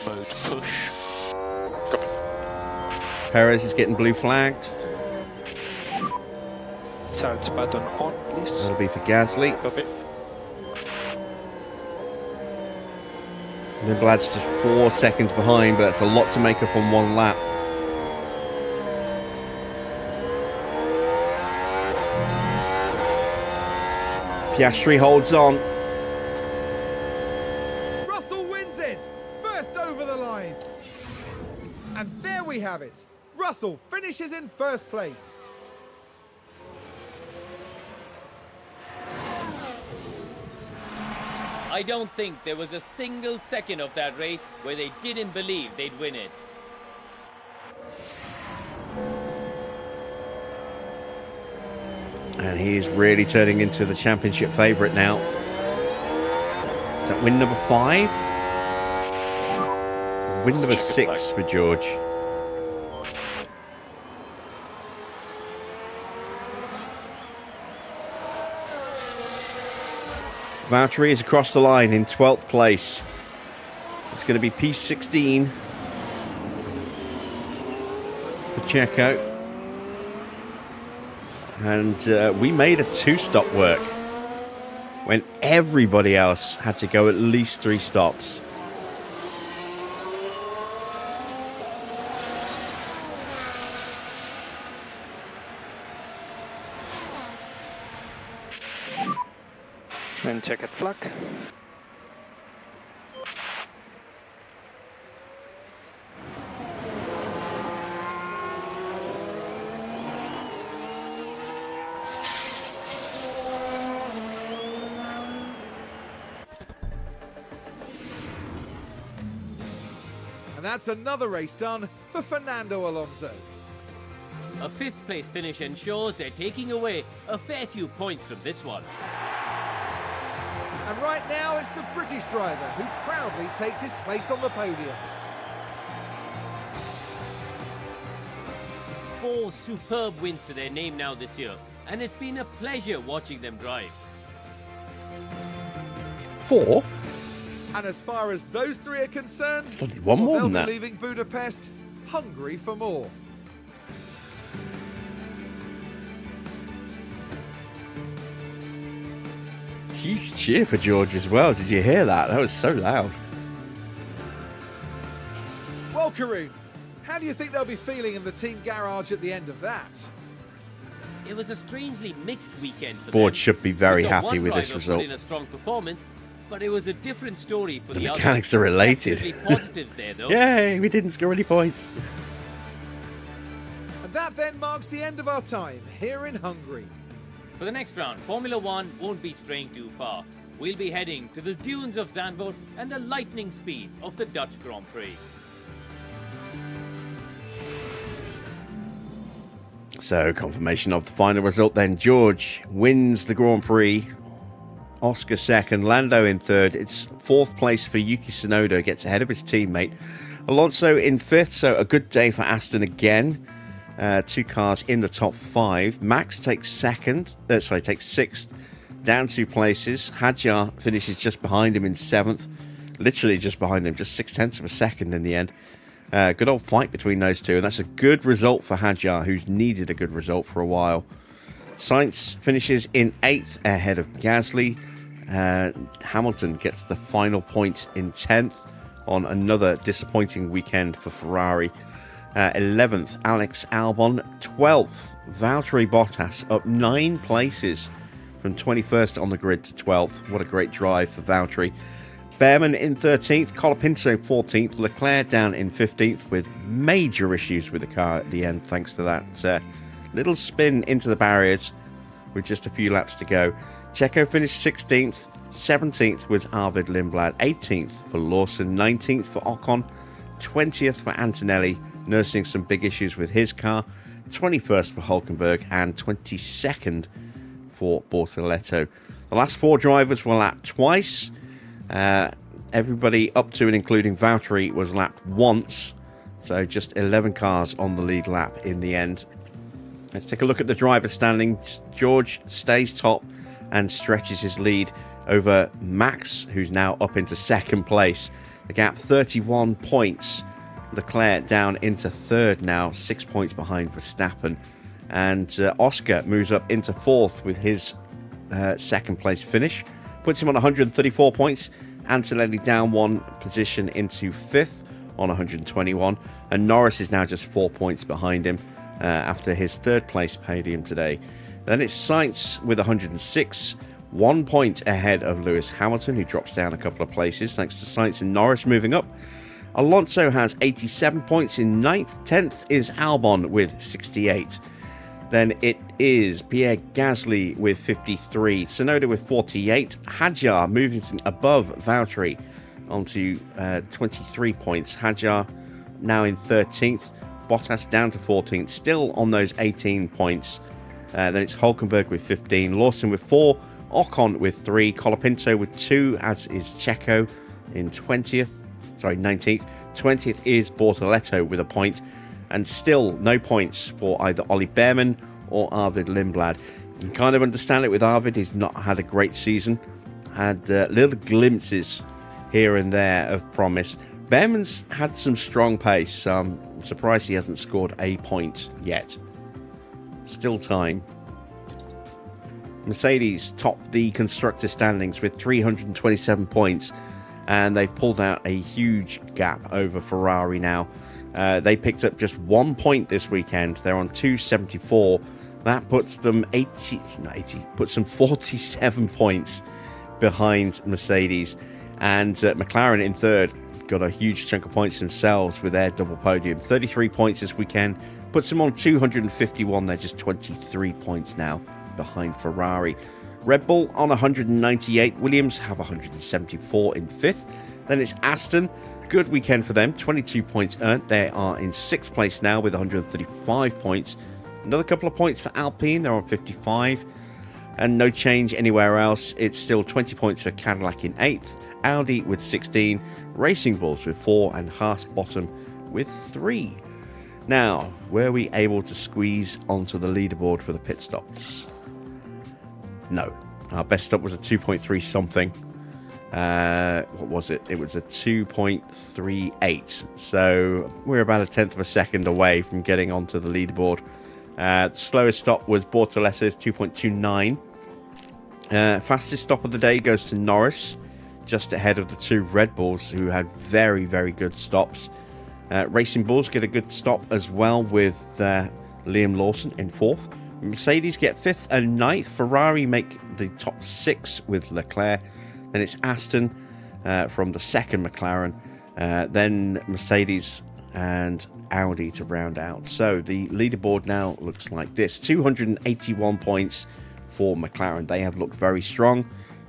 Mode push. Copy. Perez is getting blue flagged. Charge button on, please. That'll be for Gasly. Copy. Nimblad's just 4 seconds behind, but that's a lot to make up on 1 lap. Piastri holds on. Russell wins it! First over the line. And there we have it. Russell finishes in first place. I don't think there was a single second of that race where they didn't believe they'd win it. And he is really turning into the championship favourite now. Is that win number 5? Win number 6 for George. Valtteri is across the line in 12th place. It's going to be P16 for Checo. And we made a 2-stop work when everybody else had to go at least 3 stops. And check it flag. And that's another race done for Fernando Alonso. A 5th place finish ensures they're taking away a fair few points from this one. And right now it's the British driver who proudly takes his place on the podium. 4 superb wins to their name now this year, and it's been a pleasure watching them drive. 4? And as far as those 3 are concerned, Bloody one more they'll than be that. leaving Budapest hungry for more. Huge cheer for George as well. Did you hear that? That was so loud. Well, Karun, how do you think they'll be feeling in the team garage at the end of that? It was a strangely mixed weekend for Board them. should be very We saw happy one with this driver result. put in a strong performance, but it was a different story for The the mechanics others. are related. Definitely positives there, though. Yay, we didn't score any points. And that then marks the end of our time here in Hungary. For the next round, Formula One won't be straying too far. We'll be heading to the dunes of Zandvoort and the lightning speed of the Dutch Grand Prix. So, confirmation of the final result then. George wins the Grand Prix. Oscar second, Lando in third. It's fourth place for Yuki Tsunoda, gets ahead of his teammate. Alonso in fifth, so a good day for Aston again. 2 cars in the top 5. Max takes takes sixth, down 2 places. Hadjar finishes just behind him in 7th, literally just behind him, just 0.6 of a second in the end. Good old fight between those two, and that's a good result for Hadjar, who's needed a good result for a while. Sainz finishes in 8th ahead of Gasly. Hamilton gets the final point in 10th on another disappointing weekend for Ferrari. 11th, Alex Albon. 12th, Valtteri Bottas, up 9 places from 21st on the grid to 12th. What a great drive for Valtteri. Behrman in 13th, Colapinto 14th, Leclerc down in 15th with major issues with the car at the end thanks to that little spin into the barriers with just a few laps to go. Checo finished 16th, 17th was Arvid Lindblad, 18th for Lawson, 19th for Ocon, 20th for Antonelli, nursing some big issues with his car, 21st for Hulkenberg, and 22nd for Bortoletto. The last 4 drivers were lapped twice. Everybody up to and including Valtteri was lapped once, so just 11 cars on the lead lap in the end. Let's take a look at the driver standings. George stays top and stretches his lead over Max, who's now up into 2nd place. The gap 31 points. Leclerc down into 3rd now, 6 points behind Verstappen. And Oscar moves up into 4th with his 2nd place finish. Puts him on 134 points. Antonelli down 1 position into 5th on 121. And Norris is now just 4 points behind him after his 3rd place podium today. Then it's Sainz with 106, 1 point ahead of Lewis Hamilton, who drops down a couple of places thanks to Sainz and Norris moving up. Alonso has 87 points in 9th. 10th is Albon with 68. Then it is Pierre Gasly with 53. Tsunoda with 48. Hadjar moving above Valtteri onto 23 points. Hadjar now in 13th. Bottas down to 14th. Still on those 18 points. Then it's Hulkenberg with 15. Lawson with 4. Ocon with 3. Colapinto with 2, as is Checo in 19th. 20th is Bortoletto with a point, and still no points for either Ollie Behrman or Arvid Lindblad. You can kind of understand it with Arvid. He's not had a great season, had little glimpses here and there of promise. Behrman's had some strong pace, so I'm surprised he hasn't scored a point yet. Still time. Mercedes topped the constructor standings with 327 points, and they've pulled out a huge gap over Ferrari now. They picked up just 1 point this weekend. They're on 274. That puts them 47 points behind Mercedes. And McLaren in 3rd got a huge chunk of points themselves with their double podium. 33 points this weekend. Puts them on 251. They're just 23 points now behind Ferrari. Red Bull on 198. Williams have 174 in 5th. Then it's Aston. Good weekend for them. 22 points earned. They are in 6th place now with 135 points. Another couple of points for Alpine. They're on 55. And no change anywhere else. It's still 20 points for Cadillac in 8th. Audi with 16. Racing Bulls with 4. And Haas bottom with 3. Now, were we able to squeeze onto the leaderboard for the pit stops? No. Our best stop was a 2.3 something. What was it? It was a 2.38. So we're about a 10th of a second away from getting onto the leaderboard. The slowest stop was Bortoletto's 2.29. Fastest stop of the day goes to Norris, just ahead of the 2 Red Bulls, who had very, very good stops. Racing Bulls get a good stop as well with Liam Lawson in 4th. Mercedes get 5th and 9th. Ferrari make the top 6 with Leclerc. Then it's Aston from the 2nd McLaren. Then Mercedes and Audi to round out. So the leaderboard now looks like this. 281 points for McLaren. They have looked very strong.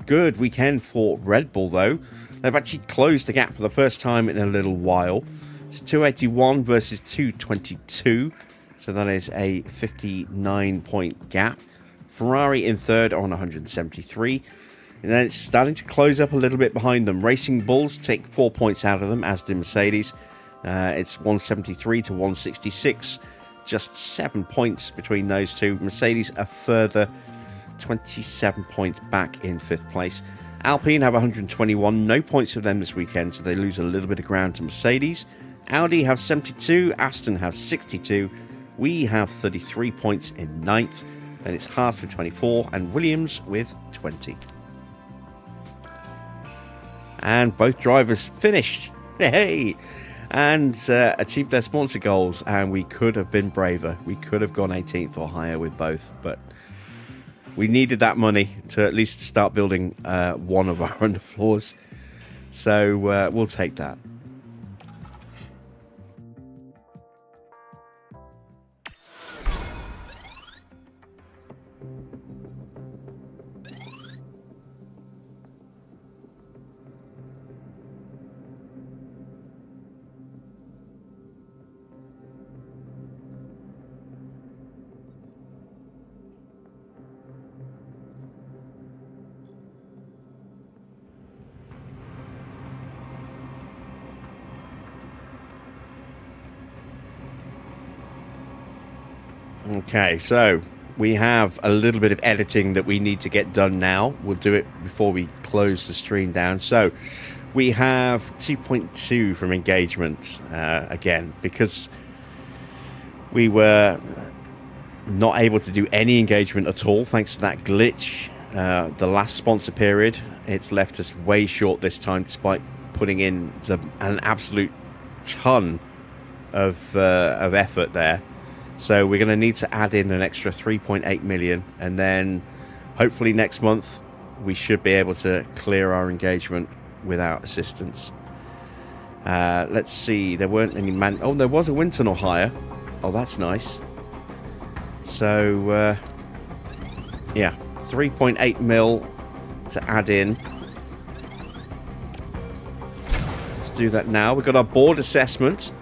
Good weekend for Red Bull, though. They've actually closed the gap for the first time in a little while. It's 281 versus 222. So that is a 59-point gap. Ferrari in 3rd on 173. And then it's starting to close up a little bit behind them. Racing Bulls take 4 points out of them, as did Mercedes. It's 173 to 166. Just 7 points between those two. Mercedes a further 27 points back in 5th place. Alpine have 121. No points for them this weekend, so they lose a little bit of ground to Mercedes. Audi have 72. Aston have 62. We have 33 points in 9th. Then it's Haas with 24 and Williams with 20. And both drivers finished. Hey! And achieved their sponsor goals. And we could have been braver. We could have gone 18th or higher with both. But we needed that money to at least start building one of our underfloors. So we'll take that. Okay, so we have a little bit of editing that we need to get done now. We'll do it before we close the stream down. So we have 2.2 from engagement again, because we were not able to do any engagement at all thanks to that glitch. The last sponsor period, it's left us way short this time, despite putting in an absolute ton of effort there. So we're going to need to add in an extra 3.8 million, and then hopefully next month we should be able to clear our engagement without assistance. Let's see, there weren't any oh, there was a wind tunnel hire. Oh, that's nice. So yeah, 3.8 mil to add in. Let's do that now. We've got our board assessment.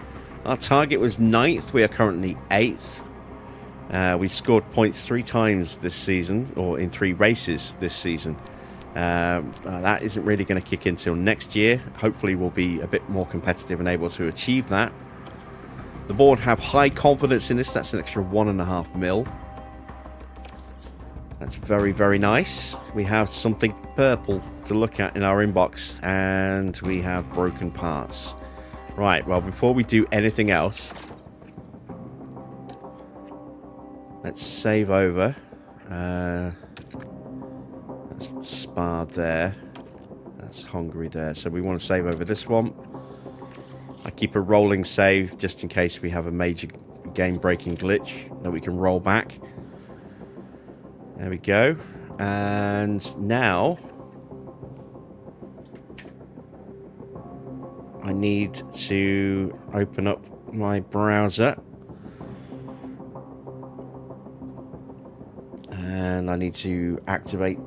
Our target was 9th. We are currently 8th. We've scored points 3 times this season, or in 3 races this season. That isn't really going to kick in until next year. Hopefully we'll be a bit more competitive and able to achieve that. The board have high confidence in this. That's an extra 1.5 mil. That's very, very nice. We have something purple to look at in our inbox, and we have broken parts. Right, well, before we do anything else, let's save over. That's Spa there. That's Hungary there. So we want to save over this one. I keep a rolling save just in case we have a major game-breaking glitch that we can roll back. There we go. And now I need to open up my browser, and I need to activate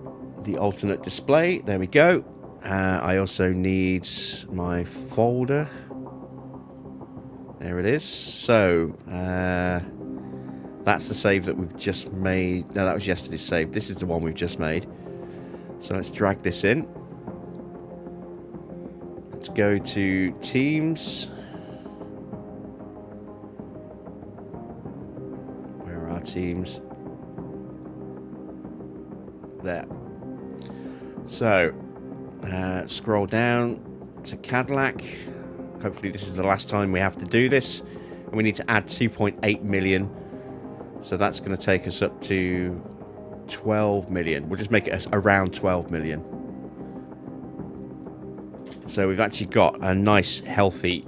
the alternate display. There we go. I also need my folder. There it is. So that's the save that we've just made. No, that was yesterday's save. This is the one we've just made. So let's drag this in. Let's go to Teams. Where are our teams? There. So, scroll down to Cadillac. Hopefully this is the last time we have to do this. And we need to add 2.8 million. So that's going to take us up to 12 million. We'll just make it around 12 million. So we've actually got a nice, healthy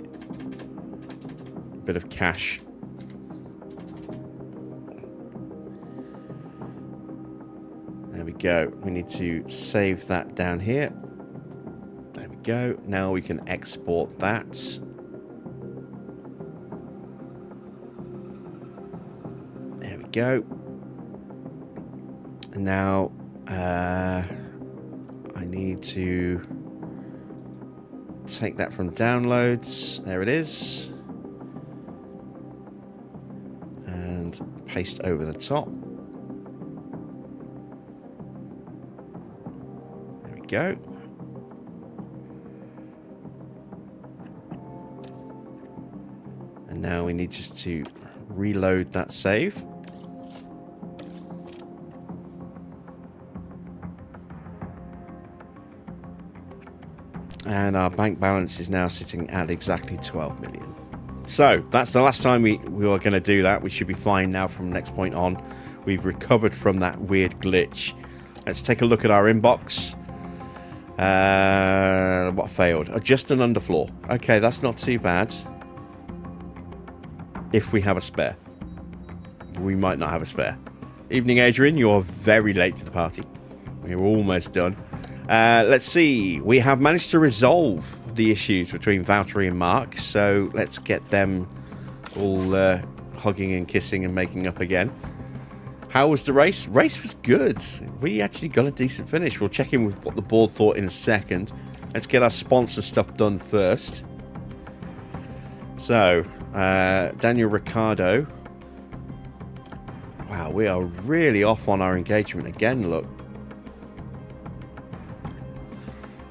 bit of cash. go. We need to save that down here. There we go. Now we can export that. There we go. And now I need to take that from downloads. There it is. And paste over the top. There we go. And now we need just to reload that save. And our bank balance is now sitting at exactly 12 million. So that's the last time we were going to do that. We should be fine now from next point on. We've recovered from that weird glitch. Let's take a look at our inbox. What failed? Adjust an underfloor. Okay, that's not too bad. If we have a spare. We might not have a spare. Evening, Adrian. You're very late to the party. We're almost done. Let's see. We have managed to resolve the issues between Valtteri and Mark. So let's get them all hugging and kissing and making up again. How was the race? Race was good. We actually got a decent finish. We'll check in with what the board thought in a second. Let's get our sponsor stuff done first. So, Daniel Ricciardo. Wow, we are really off on our engagement again, look.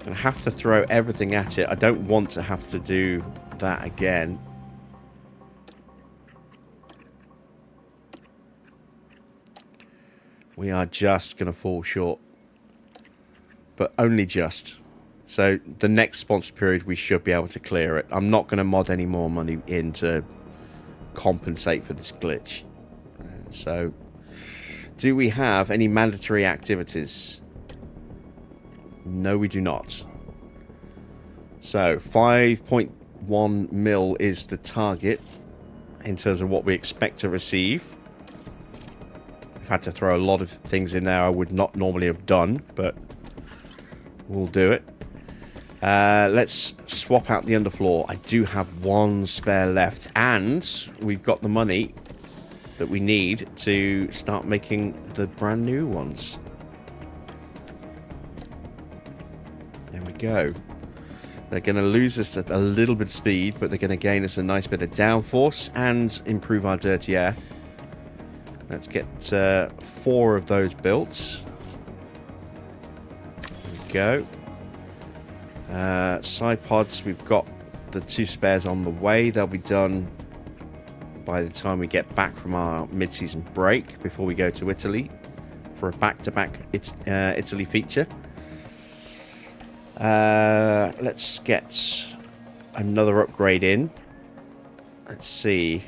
Gonna have to throw everything at it. I don't want to have to do that again. We are just going to fall short. But only just. So the next sponsor period, we should be able to clear it. I'm not going to mod any more money in to compensate for this glitch. So, do we have any mandatory activities? No, we do not. So, 5.1 mil is the target in terms of what we expect to receive. I've had to throw a lot of things in there I would not normally have done, but we'll do it. Let's swap out the underfloor. I do have one spare left, and we've got the money that we need to start making the brand new ones. There we go. They're going to lose us a little bit of speed, but they're going to gain us a nice bit of downforce and improve our dirty air. Let's get 4 of those built. There we go. Side pods, we've got the 2 spares on the way. They'll be done by the time we get back from our mid-season break before we go to Italy for a back-to-back Italy feature. Let's get another upgrade in. Let's see.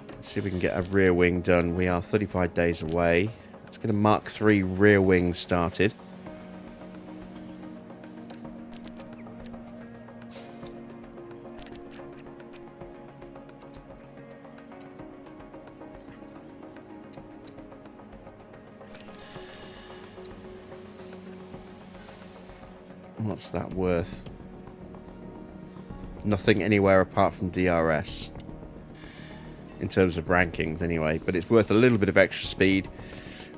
Let's see if we can get a rear wing done. We are 35 days away. Let's get a Mark III rear wing started. What's that worth? Nothing anywhere apart from DRS. In terms of rankings anyway, but it's worth a little bit of extra speed,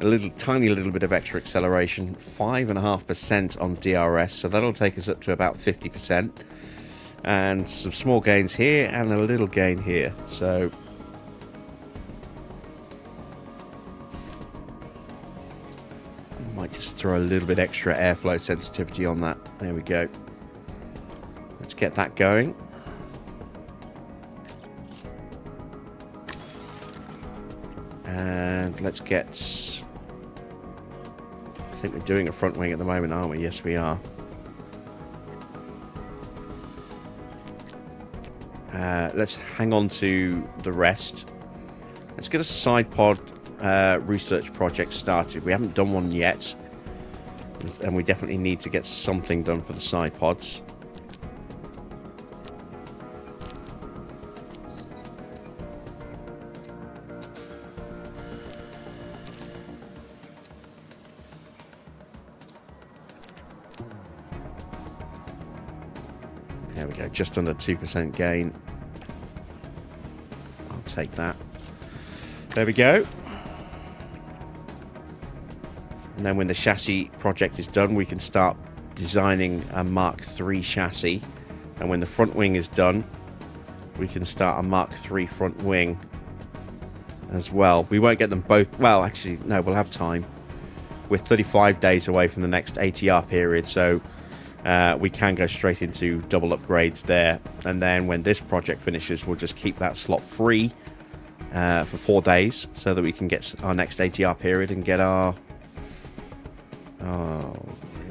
a tiny little bit of extra acceleration, 5.5% on DRS, so that'll take us up to about 50%, and some small gains here and a little gain here. So I might just throw a little bit extra airflow sensitivity on that. There we go. Let's get that going. And let's get... I think we're doing a front wing at the moment, aren't we? Yes, we are. Let's hang on to the rest. Let's get a side pod research project started. We haven't done one yet. And we definitely need to get something done for the side pods. There we go, just under 2% gain. I'll take that. There we go. And then when the chassis project is done, we can start designing a Mark III chassis. And when the front wing is done, we can start a Mark III front wing as well. We won't get them both. Well, actually, no, we'll have time. We're 35 days away from the next ATR period, so we can go straight into double upgrades there. And then when this project finishes, we'll just keep that slot free for 4 days so that we can get our next ATR period and get our... Oh,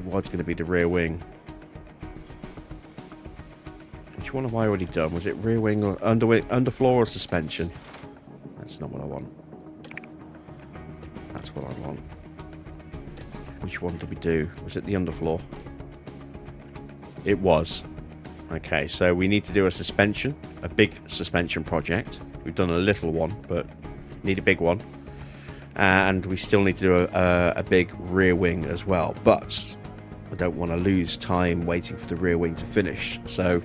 what's going to be the rear wing? Which one have I already done? Was it rear wing or underfloor or suspension? That's not what I want. That's what I want. Which one did we do? Was it the underfloor? It was. Okay, so we need to do a suspension, a big suspension project. We've done a little one, but need a big one. And we still need to do a big rear wing as well. But I don't want to lose time waiting for the rear wing to finish. So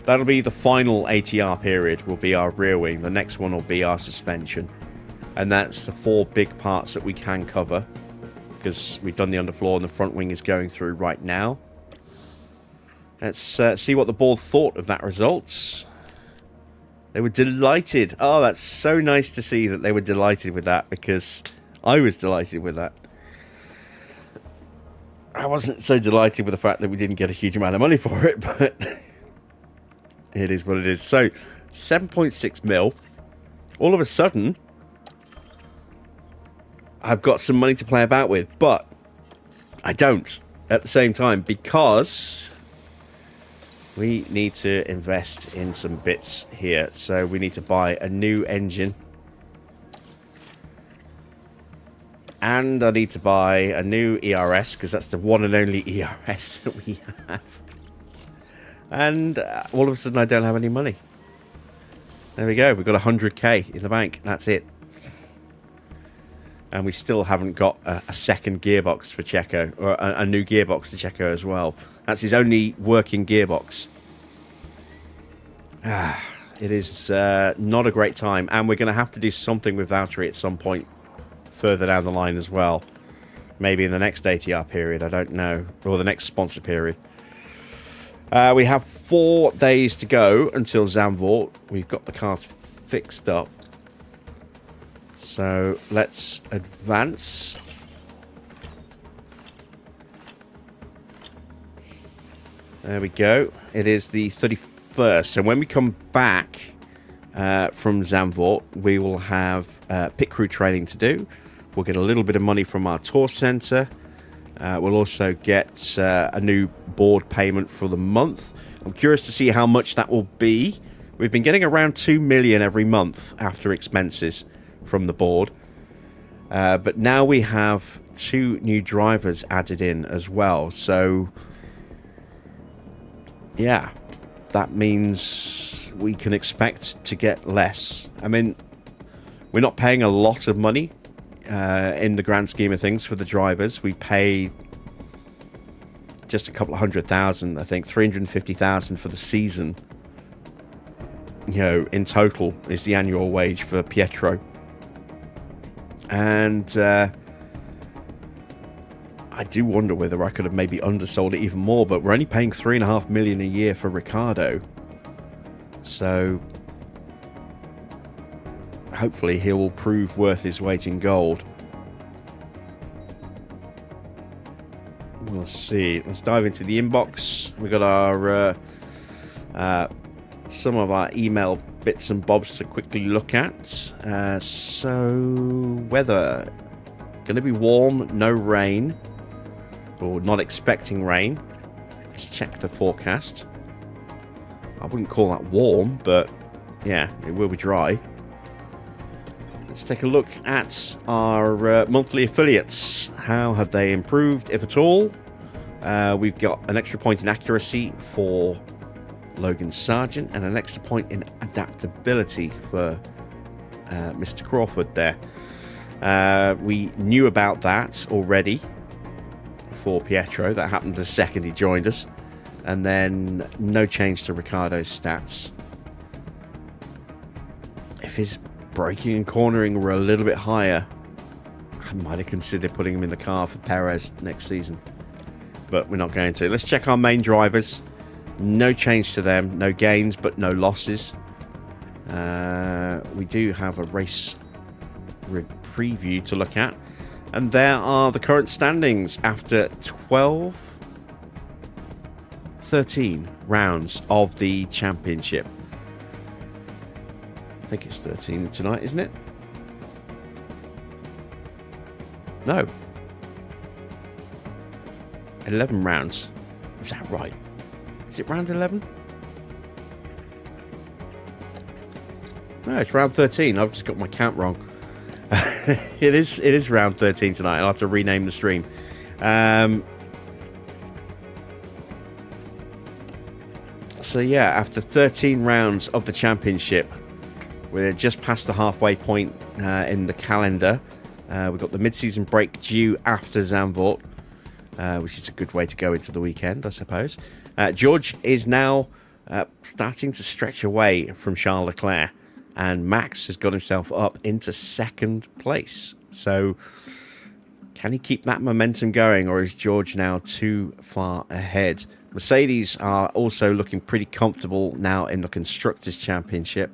that'll be the final ATR period, will be our rear wing. The next one will be our suspension. And that's the 4 big parts that we can cover, because we've done the underfloor and the front wing is going through right now. Let's see what the board thought of that results. They were delighted. Oh, that's so nice to see that they were delighted with that, because I was delighted with that. I wasn't so delighted with the fact that we didn't get a huge amount of money for it, but it is what it is. So, 7.6 mil. All of a sudden, I've got some money to play about with, but I don't at the same time, because we need to invest in some bits here. So we need to buy a new engine. And I need to buy a new ERS, because that's the one and only ERS that we have. And all of a sudden I don't have any money. There we go. We've got 100k in the bank. That's it. And we still haven't got a second gearbox for Checo, or a new gearbox to Checo as well. That's his only working gearbox. It is not a great time, and we're going to have to do something with Valtteri at some point further down the line as well. Maybe in the next ATR period, I don't know, or the next sponsor period. We have 4 days to go until Zandvoort. We've got the car fixed up. So let's advance. There we go. It is the 31st. So when we come back from Zandvoort, we will have pit crew training to do. We'll get a little bit of money from our tour centre. We'll also get a new board payment for the month. I'm curious to see how much that will be. We've been getting around 2 million every month after expenses from the board. But now we have 2 new drivers added in as well. So, yeah, that means we can expect to get less. I mean, we're not paying a lot of money in the grand scheme of things for the drivers. We pay just a couple of $100,000, I think, 350,000 for the season. You know, in total is the annual wage for Pietro. And I do wonder whether I could have maybe undersold it even more, but we're only paying 3.5 million a year for Ricardo. So hopefully he will prove worth his weight in gold. We'll see. Let's dive into the inbox. We got our some of our email bits and bobs to quickly look at. So weather going to be warm, no rain, or not expecting rain. Let's check the forecast. I wouldn't call that warm, but yeah, it will be dry. Let's take a look at our monthly affiliates. How have they improved, if at all? We've got an extra point in accuracy for Logan Sargent and an extra point in adaptability for Mr. Crawford there. We knew about that already for Pietro. That happened the second he joined us. And then no change to Ricciardo's stats. If his braking and cornering were a little bit higher, I might have considered putting him in the car for Perez next season. But we're not going to. Let's check our main drivers. No change to them. No gains, but no losses. We do have a race preview to look at. And there are the current standings after 13 rounds of the championship. I think it's 13 tonight, isn't it? No. 11 rounds. Is that right? Is it round 11? No, it's round 13. I've just got my count wrong. It is round 13 tonight. I'll have to rename the stream. So yeah, after 13 rounds of the championship, we're just past the halfway point in the calendar. We've got the mid-season break due after Zandvoort, which is a good way to go into the weekend, I suppose. George is now starting to stretch away from Charles Leclerc, and Max has got himself up into second place. So can he keep that momentum going, or is George now too far ahead? Mercedes are also looking pretty comfortable now in the Constructors' Championship.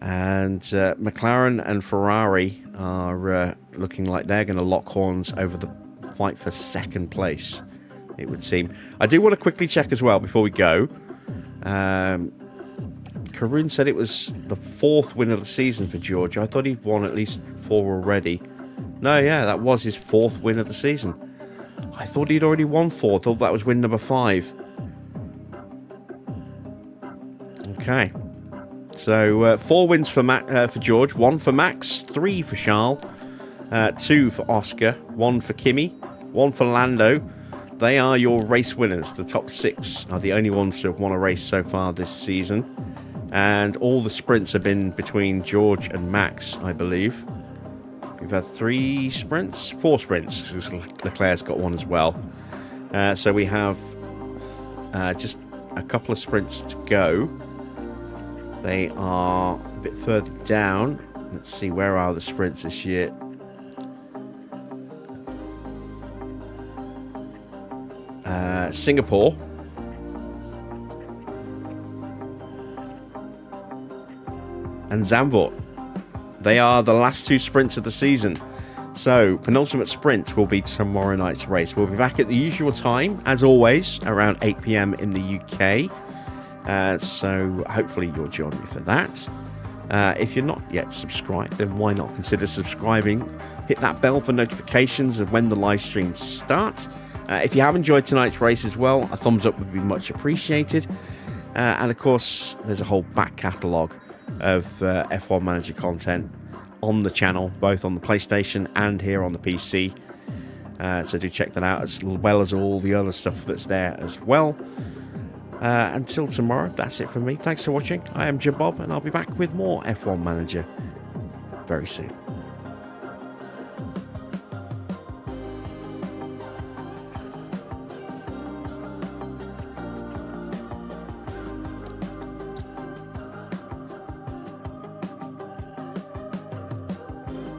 And McLaren and Ferrari are looking like they're going to lock horns over the fight for second place, it would seem. I do want to quickly check as well before we go. Karun said it was the 4th win of the season for George. I thought he'd won at least 4 already. No, yeah, that was his 4th win of the season. I thought he'd already won 4. I thought that was win number 5. Okay. So 4 wins for George, 1 for Max, 3 for Charles, 2 for Oscar, 1 for Kimi, 1 for Lando. They are your race winners. The top 6 are the only ones to have won a race so far this season. And all the sprints have been between George and Max, I believe. We've had 4 sprints, because Leclerc's got 1 as well. So we have just a couple of sprints to go. They are a bit further down. Let's see, where are the sprints this year? Singapore. And Zandvoort. They are the last 2 sprints of the season. So, penultimate sprint will be tomorrow night's race. We'll be back at the usual time, as always, around 8 p.m. in the UK. So, hopefully you'll join me for that. If you're not yet subscribed, then why not consider subscribing? Hit that bell for notifications of when the live streams start. If you have enjoyed tonight's race as well, a thumbs up would be much appreciated. And of course, there's a whole back catalogue of F1 Manager content on the channel, both on the PlayStation and here on the PC. So do check that out, as well as all the other stuff that's there as well. Until tomorrow, that's it from me. Thanks for watching. I am Jim Bob, and I'll be back with more F1 Manager very soon.